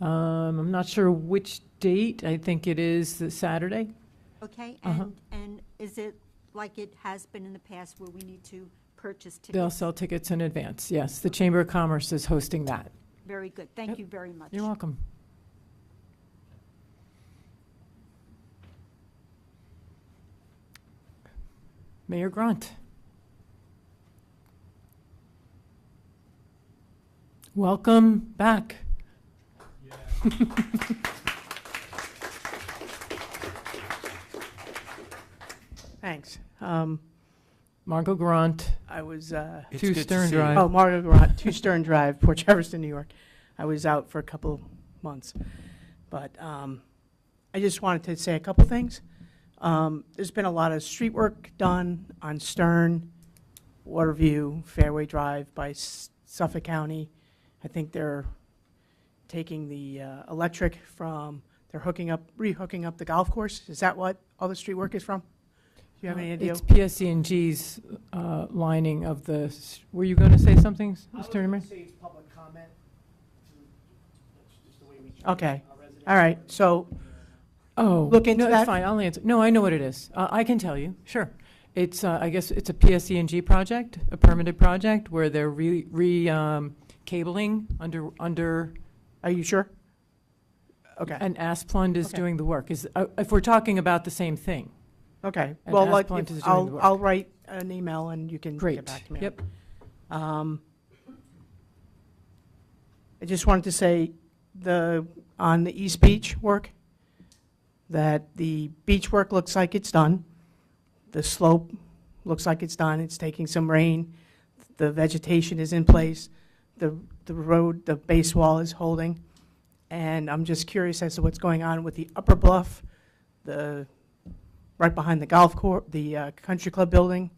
I'm not sure which date. I think it is the Saturday. Okay, Uh-huh. and is it like it has been in the past where we need to purchase tickets? They'll sell tickets in advance. Yes, the Chamber of Commerce is hosting that. Very good. Thank you very much. You're welcome. Mayor Grunt. Welcome back. Thanks. Margot Grant. I was, It's 2 Stern Drive. Oh, Margot Grant, 2 Stern Drive, Port Jefferson, New York. I was out for a couple months. But I just wanted to say a couple things. There's been a lot of street work done on Stern, Waterview, Fairway Drive by Suffolk County. I think they're taking the electric from, they're rehooking up the golf course. Is that what all the street work is from? Do you have any idea? It's PSE&G's lining of the, were you going to say something, Mr. Mayor? Say it's public comment. That's just the way we treat Okay. our residents. All right, so look into no, that. it's fine. I'll answer. No, I know what it is. I can tell you. Sure. It's, I guess it's a PSE&G project, a permitted project where they're cabling under. Are you sure? Okay. And Asplund is Okay. doing the work. If we're talking about the same thing. Okay. And Well, Asplund is doing the work. I'll write an email and you can Great. get back to me. Yep. I just wanted to say on the East Beach work, that the beach work looks like it's done. The slope looks like it's done. It's taking some rain. The vegetation is in place. The road, the base wall is holding. And I'm just curious as to what's going on with the upper bluff, right behind the golf course, the country club building.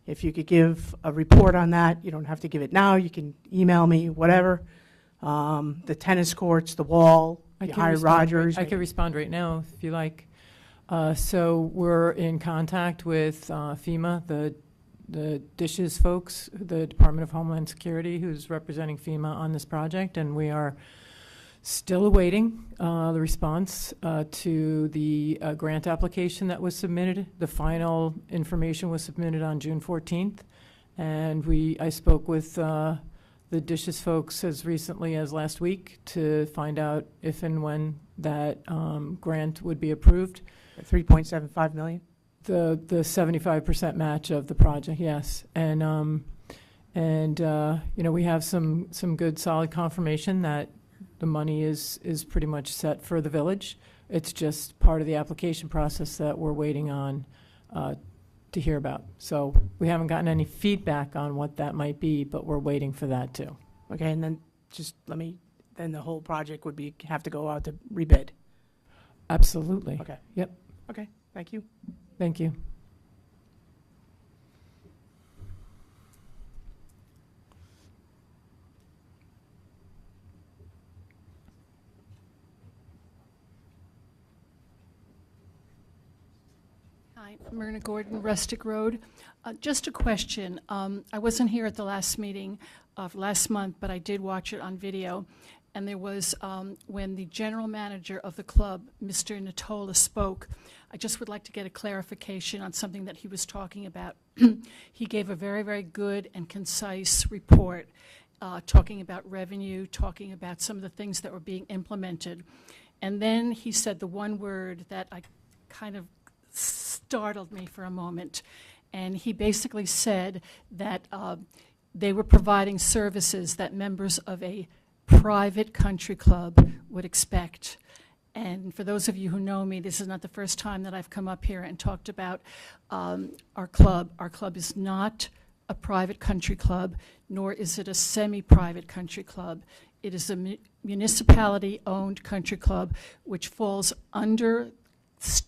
If you could give a report on that, you don't have to give it now. You can email me, whatever. The tennis courts, the wall, you hired Rogers. I can respond right now if you like. So we're in contact with FEMA, the dishes folks, the Department of Homeland Security, who's representing FEMA on this project, and we are still awaiting the response to the grant application that was submitted. The final information was submitted on June 14th, and I spoke with the dishes folks as recently as last week to find out if and when that grant would be approved. $3.75 million? The 75% match of the project, yes. And we have some good solid confirmation that the money is pretty much set for the village. It's just part of the application process that we're waiting on to hear about. So we haven't gotten any feedback on what that might be, but we're waiting for that too. Okay, and then then the whole project would have to go out to rebid. Absolutely. Okay. Yep. Okay, thank you. Thank you. Hi, Myrna Gordon, Rustic Road. Just a question. I wasn't here at the last meeting of last month, but I did watch it on video. And there was, when the general manager of the club, Mr. Natola, spoke, I just would like to get a clarification on something that he was talking about. He gave a very, very good and concise report, talking about revenue, talking about some of the things that were being implemented. And then he said the one word that I kind of startled me for a moment. And he basically said that they were providing services that members of a private country club would expect. And for those of you who know me, this is not the first time that I've come up here and talked about our club. Our club is not a private country club, nor is it a semi-private country club. It is a municipality-owned country club which falls under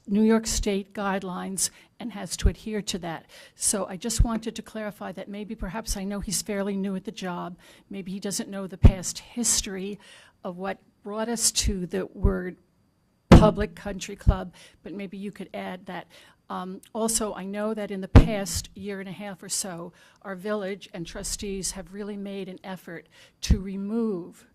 New York State guidelines and has to adhere to that. So I just wanted to clarify that maybe perhaps I know he's fairly new at the job. Maybe he doesn't know the past history of what brought us to the word public country club, but maybe you could add that. Also, I know that in the past year and a half or so, our village and trustees have really made an effort to remove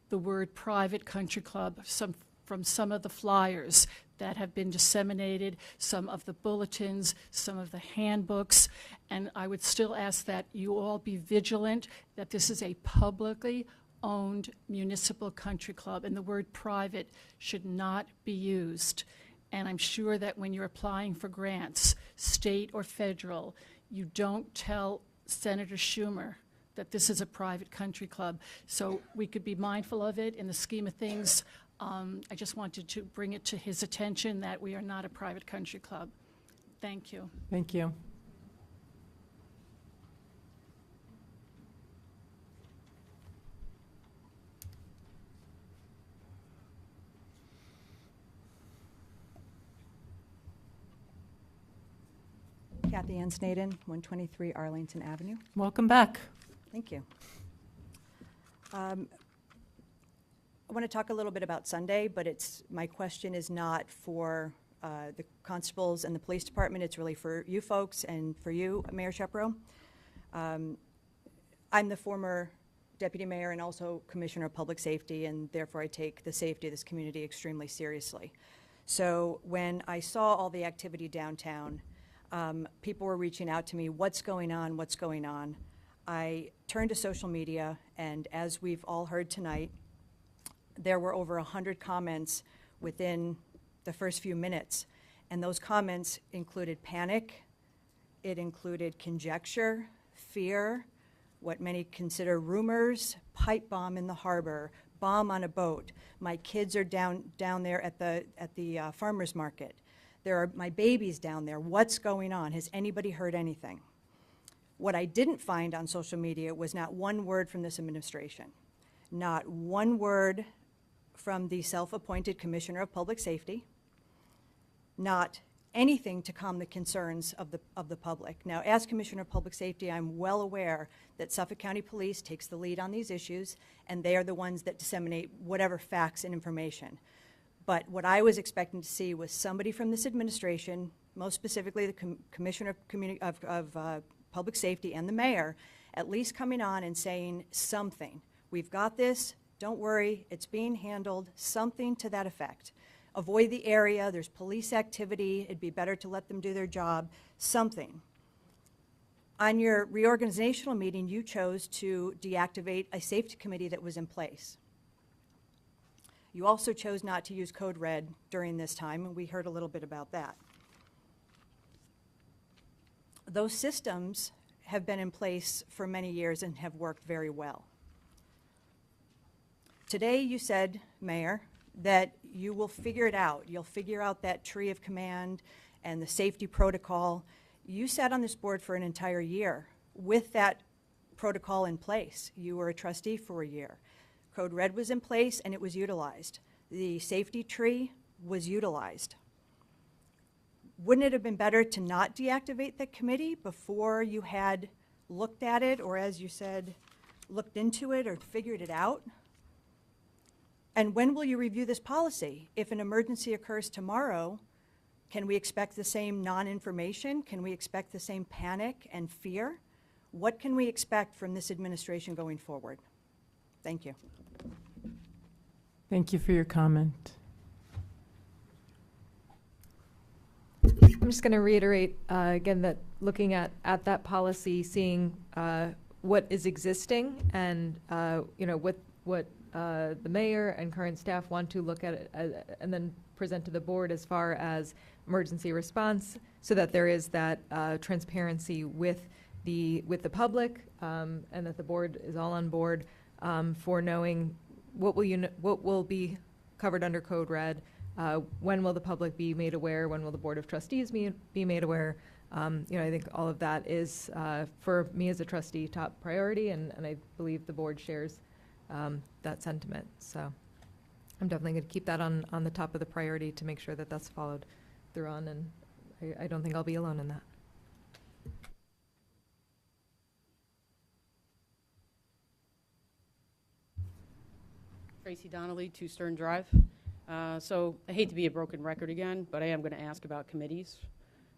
the word private country club from some of the flyers that have been disseminated, some of the bulletins, some of the handbooks, and I would still ask that you all be vigilant that this is a publicly owned municipal country club, and the word private should not be used. And I'm sure that when you're applying for grants, state or federal, you don't tell Senator Schumer that this is a private country club. So we could be mindful of it in the scheme of things. I just wanted to bring it to his attention that we are not a private country club. Thank you. Thank you. Kathy Ann Snaden, 123 Arlington Avenue. Welcome back. Thank you. I want to talk a little bit about Sunday, but my question is not for the constables and the police department. It's really for you folks and for you, Mayor Shepro. I'm the former deputy mayor and also commissioner of public safety, and therefore I take the safety of this community extremely seriously. So when I saw all the activity downtown, people were reaching out to me, what's going on, what's going on? I turned to social media, and as we've all heard tonight, there were over 100 comments within the first few minutes, and those comments included panic, it included conjecture, fear, what many consider rumors, pipe bomb in the harbor, bomb on a boat, my kids are down there at the farmer's market. There are my babies down there. What's going on? Has anybody heard anything? What I didn't find on social media was not one word from this administration, not one word from the self-appointed Commissioner of Public Safety, not anything to calm the concerns of the public. Now, as Commissioner of Public Safety, I'm well aware that Suffolk County Police takes the lead on these issues, and they are the ones that disseminate whatever facts and information. But what I was expecting to see was somebody from this administration, most specifically the Commissioner of Public Safety and the mayor, at least coming on and saying something. We've got this, don't worry, it's being handled, something to that effect. Avoid the area, there's police activity, it'd be better to let them do their job, something. On your reorganizational meeting, you chose to deactivate a safety committee that was in place. You also chose not to use Code Red during this time, and we heard a little bit about that. Those systems have been in place for many years and have worked very well. Today you said, Mayor, that you will figure it out. You'll figure out that tree of command and the safety protocol. You sat on this board for an entire year with that protocol in place. You were a trustee for a year. Code Red was in place and it was utilized. The safety tree was utilized. Wouldn't it have been better to not deactivate the committee before you had looked at it, or as you said, looked into it or figured it out? And when will you review this policy? If an emergency occurs tomorrow, can we expect the same non-information? Can we expect the same panic and fear? What can we expect from this administration going forward? Thank you. Thank you for your comment. I'm just going to reiterate again that looking at that policy, seeing what is existing and what the mayor and current staff want to look at it and then present to the board as far as emergency response, so that there is that transparency with the public and that the board is all on board for knowing what will be covered under Code Red. When will the public be made aware? When will the Board of Trustees be made aware? I think all of that is, for me as a trustee, top priority, and I believe the board shares that sentiment. So I'm definitely going to keep that on the top of the priority to make sure that that's followed through on, and I don't think I'll be alone in that. Tracy Donnelly, 2 Stern Drive. So I hate to be a broken record again, but I am going to ask about committees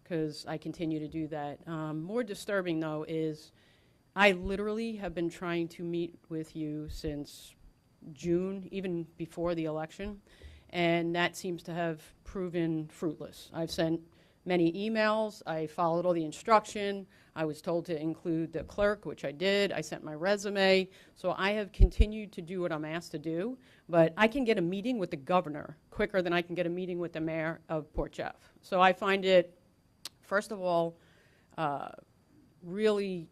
because I continue to do that. More disturbing, though, is I literally have been trying to meet with you since June, even before the election, and that seems to have proven fruitless. I've sent many emails. I followed all the instruction. I was told to include the clerk, which I did. I sent my resume. So I have continued to do what I'm asked to do. But I can get a meeting with the governor quicker than I can get a meeting with the mayor of Port Jeff. So I find it, first of all, really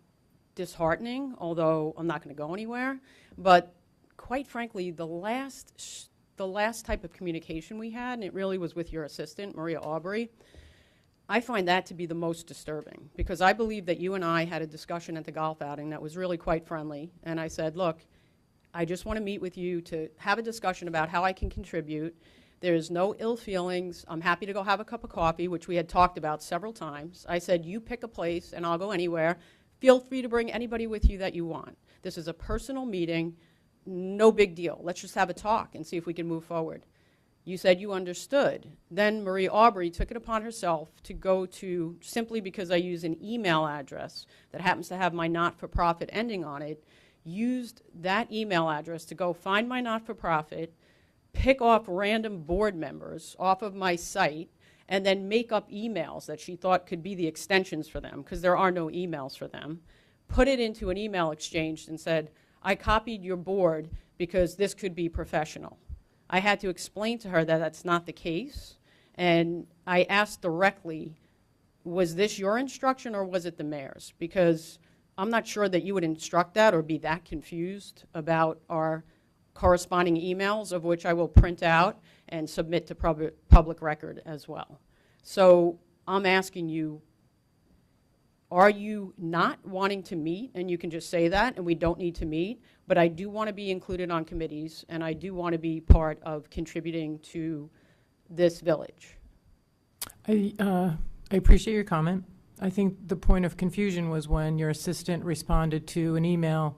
disheartening, although I'm not going to go anywhere. But quite frankly, the last type of communication we had, and it really was with your assistant, Maria Aubrey, I find that to be the most disturbing, because I believe that you and I had a discussion at the golf outing that was really quite friendly, and I said, look, I just want to meet with you to have a discussion about how I can contribute. There's no ill feelings. I'm happy to go have a cup of coffee, which we had talked about several times. I said, you pick a place and I'll go anywhere. Feel free to bring anybody with you that you want. This is a personal meeting, no big deal. Let's just have a talk and see if we can move forward. You said you understood. Then Marie Aubrey took it upon herself to go to, simply because I use an email address that happens to have my not-for-profit ending on it, used that email address to go find my not-for-profit, pick off random board members off of my site, and then make up emails that she thought could be the extensions for them, because there are no emails for them, put it into an email exchange and said, I copied your board because this could be professional. I had to explain to her that that's not the case, and I asked directly, was this your instruction or was it the mayor's? Because I'm not sure that you would instruct that or be that confused about our corresponding emails, of which I will print out and submit to public record as well. So I'm asking you, are you not wanting to meet? And you can just say that, and we don't need to meet. But I do want to be included on committees, and I do want to be part of contributing to this village. I appreciate your comment. I think the point of confusion was when your assistant responded to an email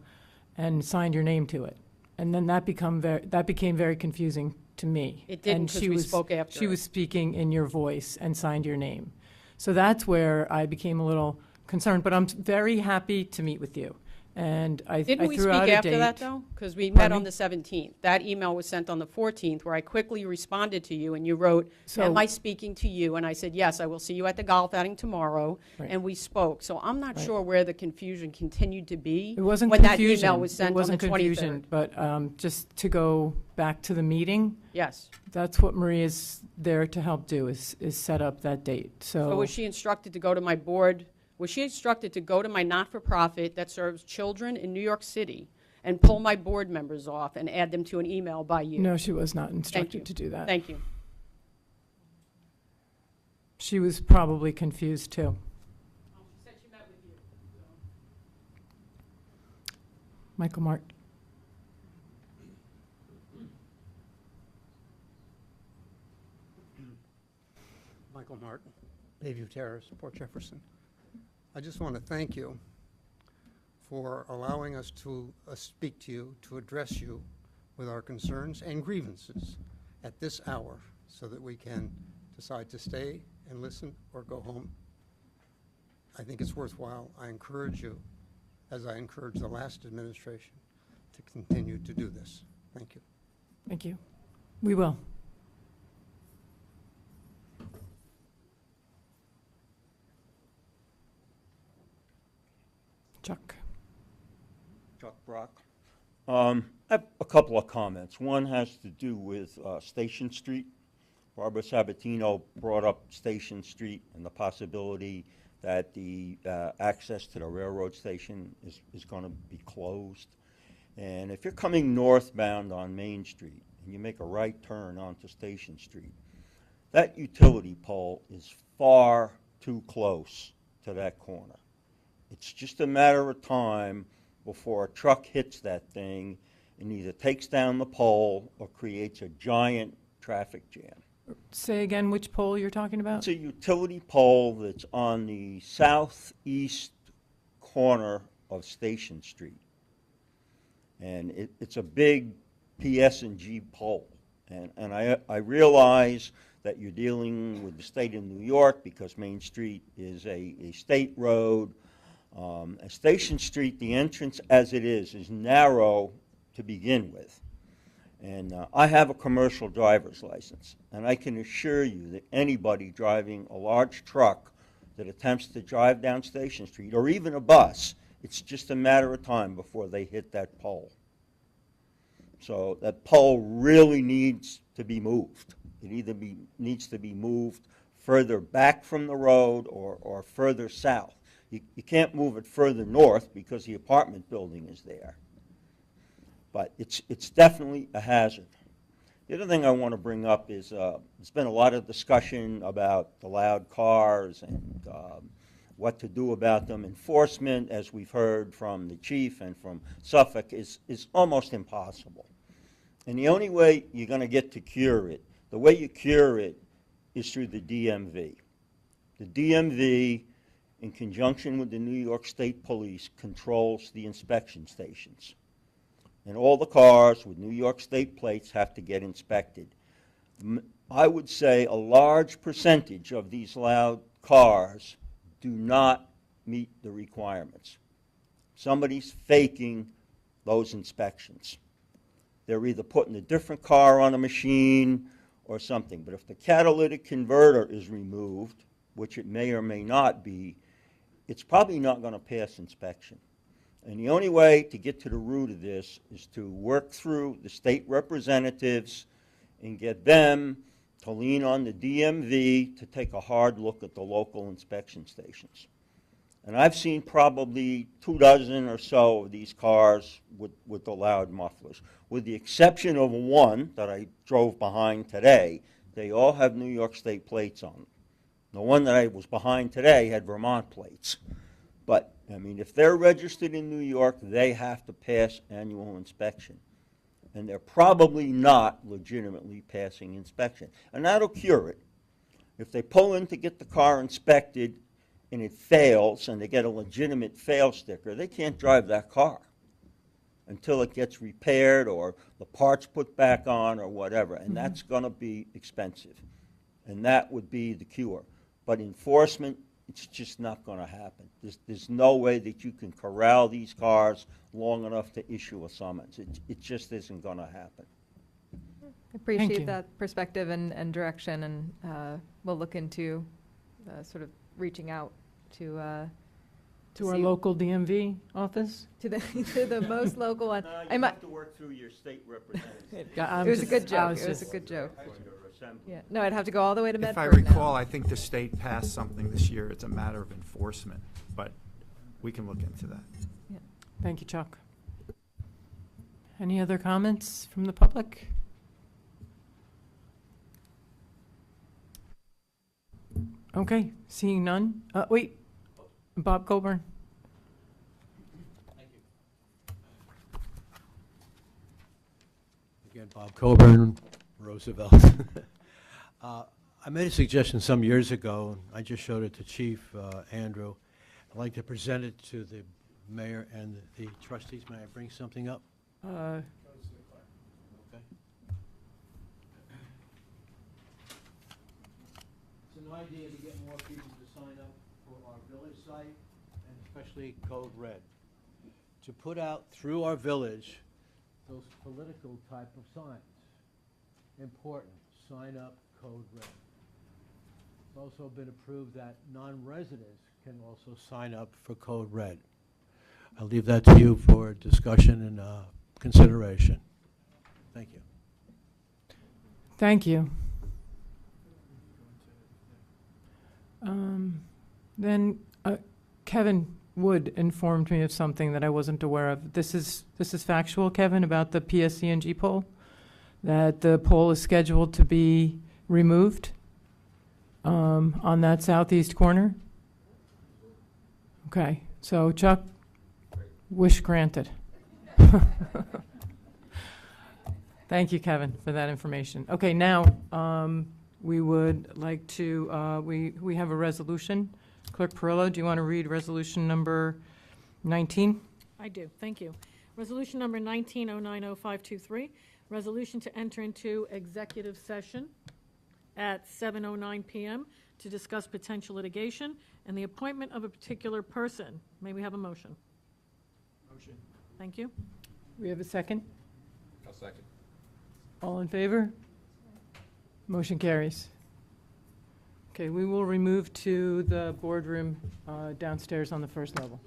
and signed your name to it. And then that became very confusing to me. It didn't, because we spoke after She it. was speaking in your voice and signed your name. So that's where I became a little concerned, but I'm very happy to meet with you. And I Didn't we threw speak out a after date. that, though? Because we Pardon met on me? the 17th. That email was sent on the 14th, where I quickly responded to you, and you wrote, So- am I speaking to you? And I said, yes, I will see you at the golf outing tomorrow. Right. And we spoke. So I'm not Right. sure where the confusion continued to be It wasn't when confusion. that email was sent It wasn't on the 23rd. confusion, but just to go back to the meeting, Yes. that's what Maria's there to help do, is set up that date. So was she instructed to go to my board? Was she instructed to go to my not-for-profit that serves children in New York City and pull my board members off and add them to an email by you? No, she was not Thank you. instructed to do that. Thank you. She was probably confused, too. She said she met with you. Michael Mart. Michael Martin, Bayview Terrace, Port Jefferson. I just want to thank you for allowing us to speak to you, to address you with our concerns and grievances at this hour so that we can decide to stay and listen or go home. I think it's worthwhile. I encourage you, as I encouraged the last administration, to continue to do this. Thank you. Thank you. We will. Chuck. Chuck Brock. I have a couple of comments. One has to do with Station Street. Barbara Sabatino brought up Station Street and the possibility that the access to the railroad station is going to be closed. And if you're coming northbound on Main Street and you make a right turn onto Station Street, that utility pole is far too close to that corner. It's just a matter of time before a truck hits that thing and either takes down the pole or creates a giant traffic jam. Say again which pole you're talking about? It's a utility pole that's on the southeast corner of Station Street. And it's a big PS&G pole. And I realize that you're dealing with the state of New York because Main Street is a state road. Station Street, the entrance as it is narrow to begin with. And I have a commercial driver's license, and I can assure you that anybody driving a large truck that attempts to drive down Station Street, or even a bus, it's just a matter of time before they hit that pole. So that pole really needs to be moved. It either needs to be moved further back from the road or further south. You can't move it further north because the apartment building is there. But it's definitely a hazard. The other thing I want to bring up is there's been a lot of discussion about the loud cars and what to do about them. Enforcement, as we've heard from the chief and from Suffolk, is almost impossible. And the only way you're going to get to cure it, the way you cure it is through the DMV. The DMV, in conjunction with the New York State Police, controls the inspection stations. And all the cars with New York State plates have to get inspected. I would say a large percentage of these loud cars do not meet the requirements. Somebody's faking those inspections. They're either putting a different car on a machine or something. But if the catalytic converter is removed, which it may or may not be, it's probably not going to pass inspection. And the only way to get to the root of this is to work through the state representatives and get them to lean on the DMV to take a hard look at the local inspection stations. And I've seen probably 24 or so of these cars with the loud mufflers. With the exception of one that I drove behind today, they all have New York State plates on them. The one that I was behind today had Vermont plates. But, I mean, if they're registered in New York, they have to pass annual inspection. And they're probably not legitimately passing inspection. And that'll cure it. If they pull in to get the car inspected and it fails and they get a legitimate fail sticker, they can't drive that car until it gets repaired or the parts put back on or whatever. And that's going to be expensive. And that would be the cure. But enforcement, it's just not going to happen. There's no way that you can corral these cars long enough to issue a summons. It just isn't going to happen. Appreciate that perspective and direction, and we'll look into sort of reaching out to our see- local DMV office? to the most local one. You have to work through your state representatives. It was a good joke. It was a good joke. Yeah. No, I'd have to go all the way to If I Medford now. recall, I think the state passed something this year. It's a matter of enforcement, but we can look into that. Yeah. Thank you, Chuck. Any other comments from the public? Okay, seeing none. Wait, Bob Coburn. Again, Bob Coburn, Roosevelt. I made a suggestion some years ago, and I just showed it to Chief Andrew. I'd like to present it to the mayor and the trustees. May I bring something up? Okay. It's an idea to get more people to sign up for our village site, and especially Code Red, to put out through our village those political type of signs. Important, sign up, Code Red. It's also been approved that non-residents can also sign up for Code Red. I'll leave that to you for discussion and consideration. Thank you. Thank you. Then Kevin Wood informed me of something that I wasn't aware of. This is factual, Kevin, about the PSCNG poll, that the poll is scheduled to be removed on that southeast corner. Okay, so Chuck, wish granted. Thank you, Kevin, for that information. Okay, now we would like to, we have a resolution. Clerk Perillo, do you want to read resolution number 19? I do, thank you. Resolution number 19090523, resolution to enter into executive session at 7:09 PM to discuss potential litigation and the appointment of a particular person. May we have a motion? Motion. Thank you. We have a second? I'll second. All in favor? Motion carries. Okay, we will remove to the boardroom downstairs on the first level.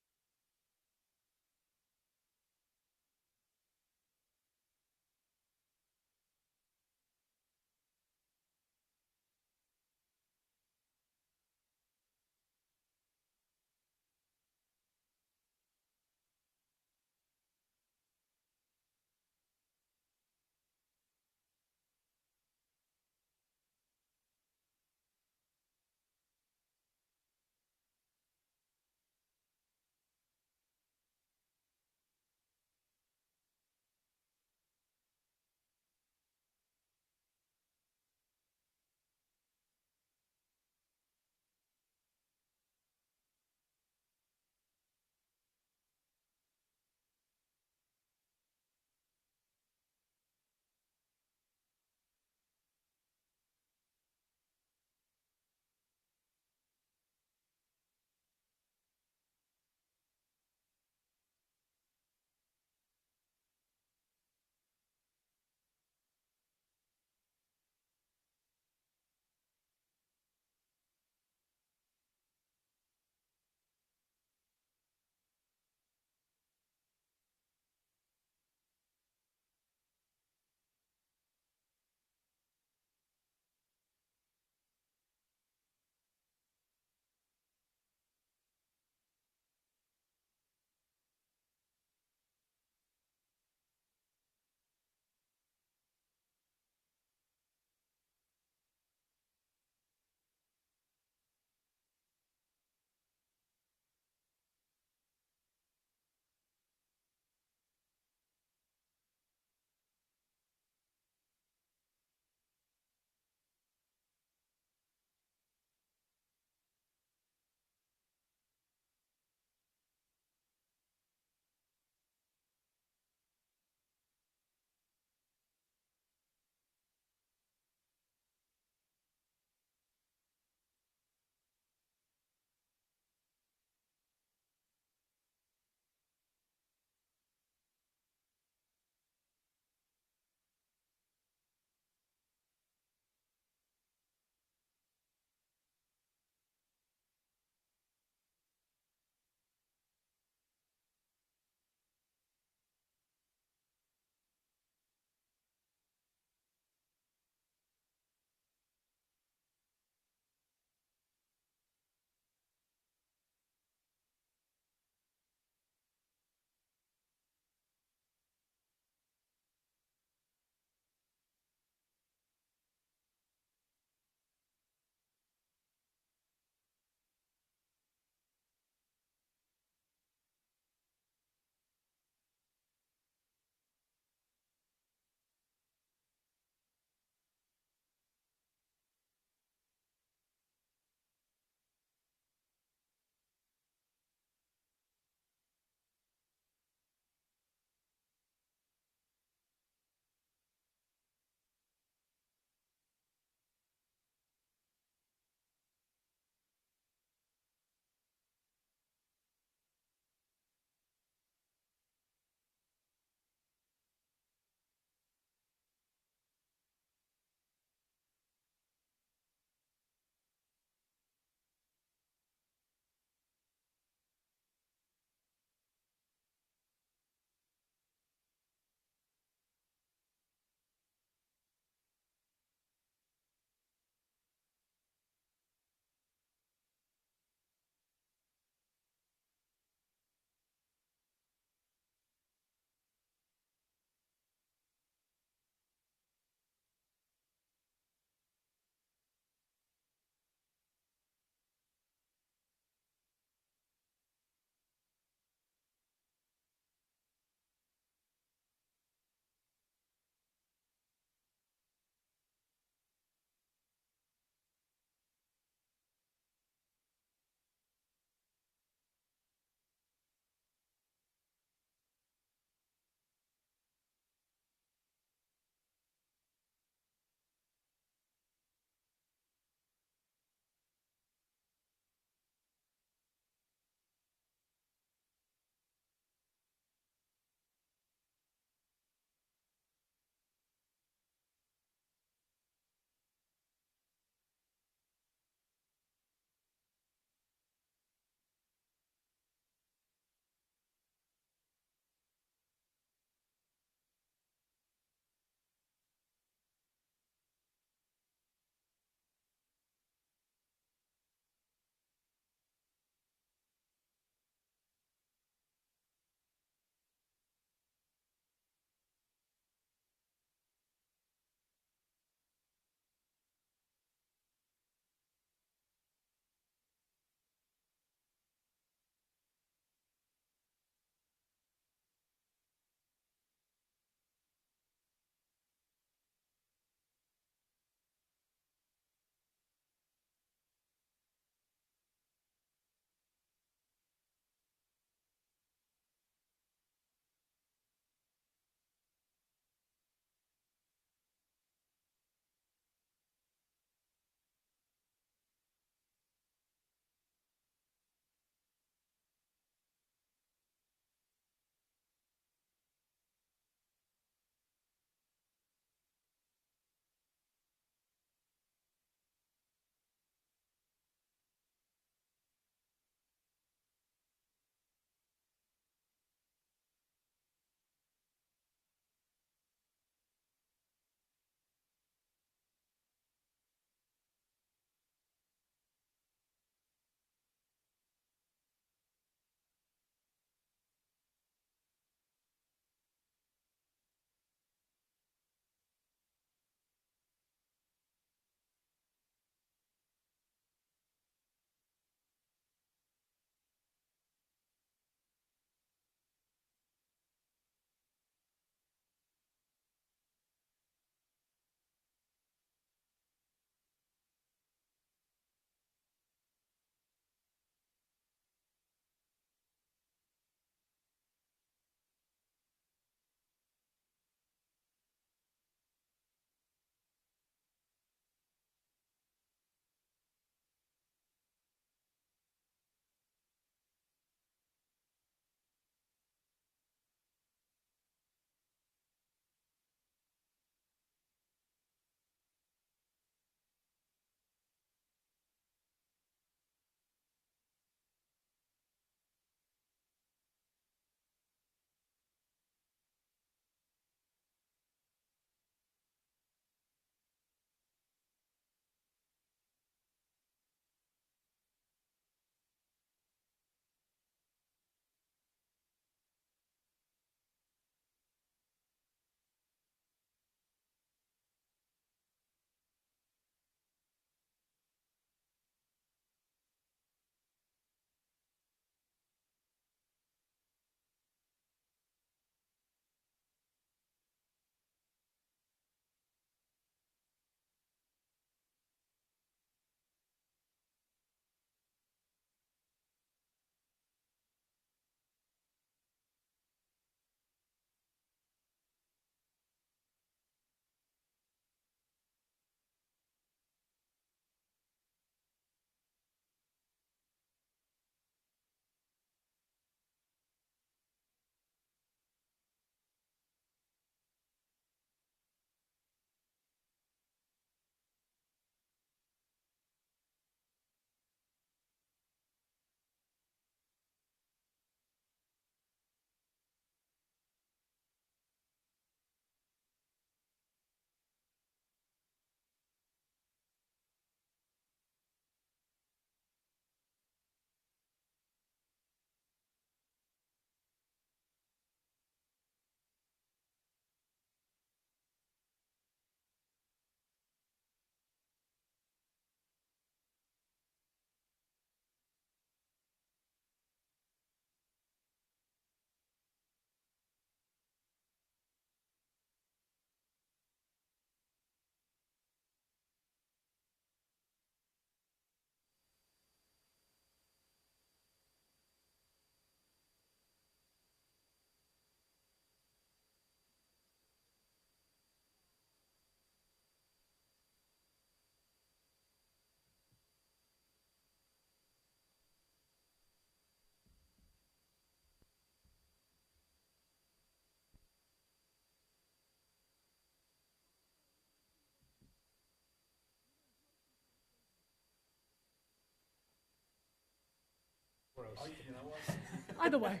Either way.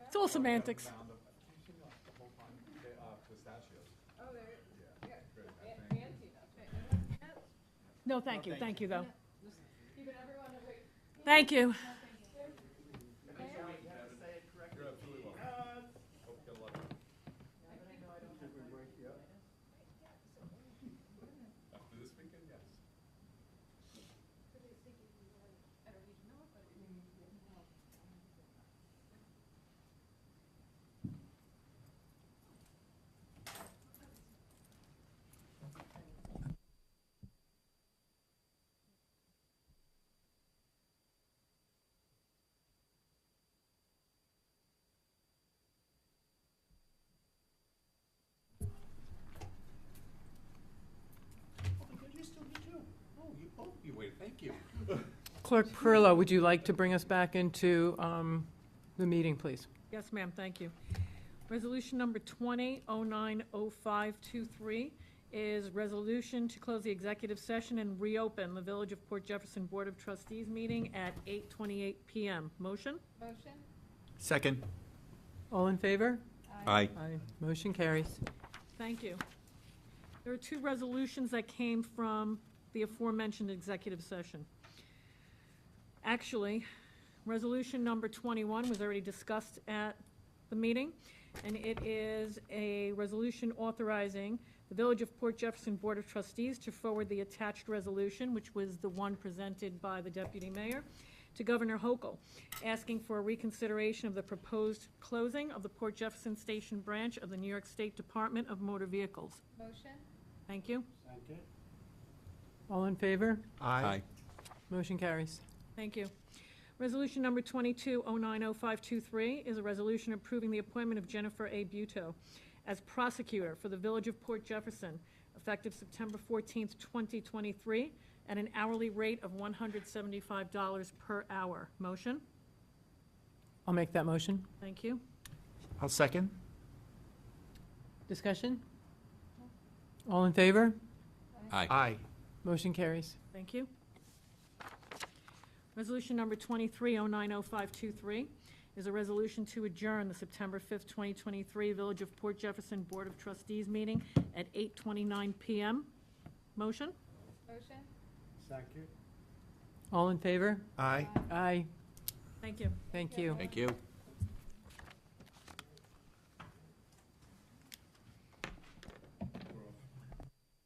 It's all semantics. No, thank you, thank you, though. Thank you. You wait, thank you. Clerk Perillo, would you like to bring us back into the meeting, please? Yes, ma'am, thank you. Resolution number 20090523 is resolution to close the executive session and reopen the Village of Port Jefferson Board of Trustees meeting at 8:28 PM. Motion? Motion. Second. All in favor? Aye. Aye. Motion carries. Thank you. There are two resolutions that came from the aforementioned executive session. Actually, resolution number 21 was already discussed at the meeting, and it is a resolution authorizing the Village of Port Jefferson Board of Trustees to forward the attached resolution, which was the one presented by the Deputy Mayor, to Governor Hochul, asking for a reconsideration of the proposed closing of the Port Jefferson Station branch of the New York State Department of Motor Vehicles. Motion? Thank you. Second. All in favor? Aye. Motion carries. Thank you. Resolution number 22090523 is a resolution approving the appointment of Jennifer A. Buteau as prosecutor for the Village of Port Jefferson, effective September 14th, 2023, at an hourly rate of $175 per hour. Motion? I'll make that motion. Thank you. I'll second. Discussion? All in favor? Aye. Aye. Motion carries. Thank you. Resolution number 23090523 is a resolution to adjourn the September 5th, 2023 Village of Port Jefferson Board of Trustees meeting at 8:29 PM. Motion? Motion? Second. All in favor? Aye. Aye. Thank you. Thank you. Thank you.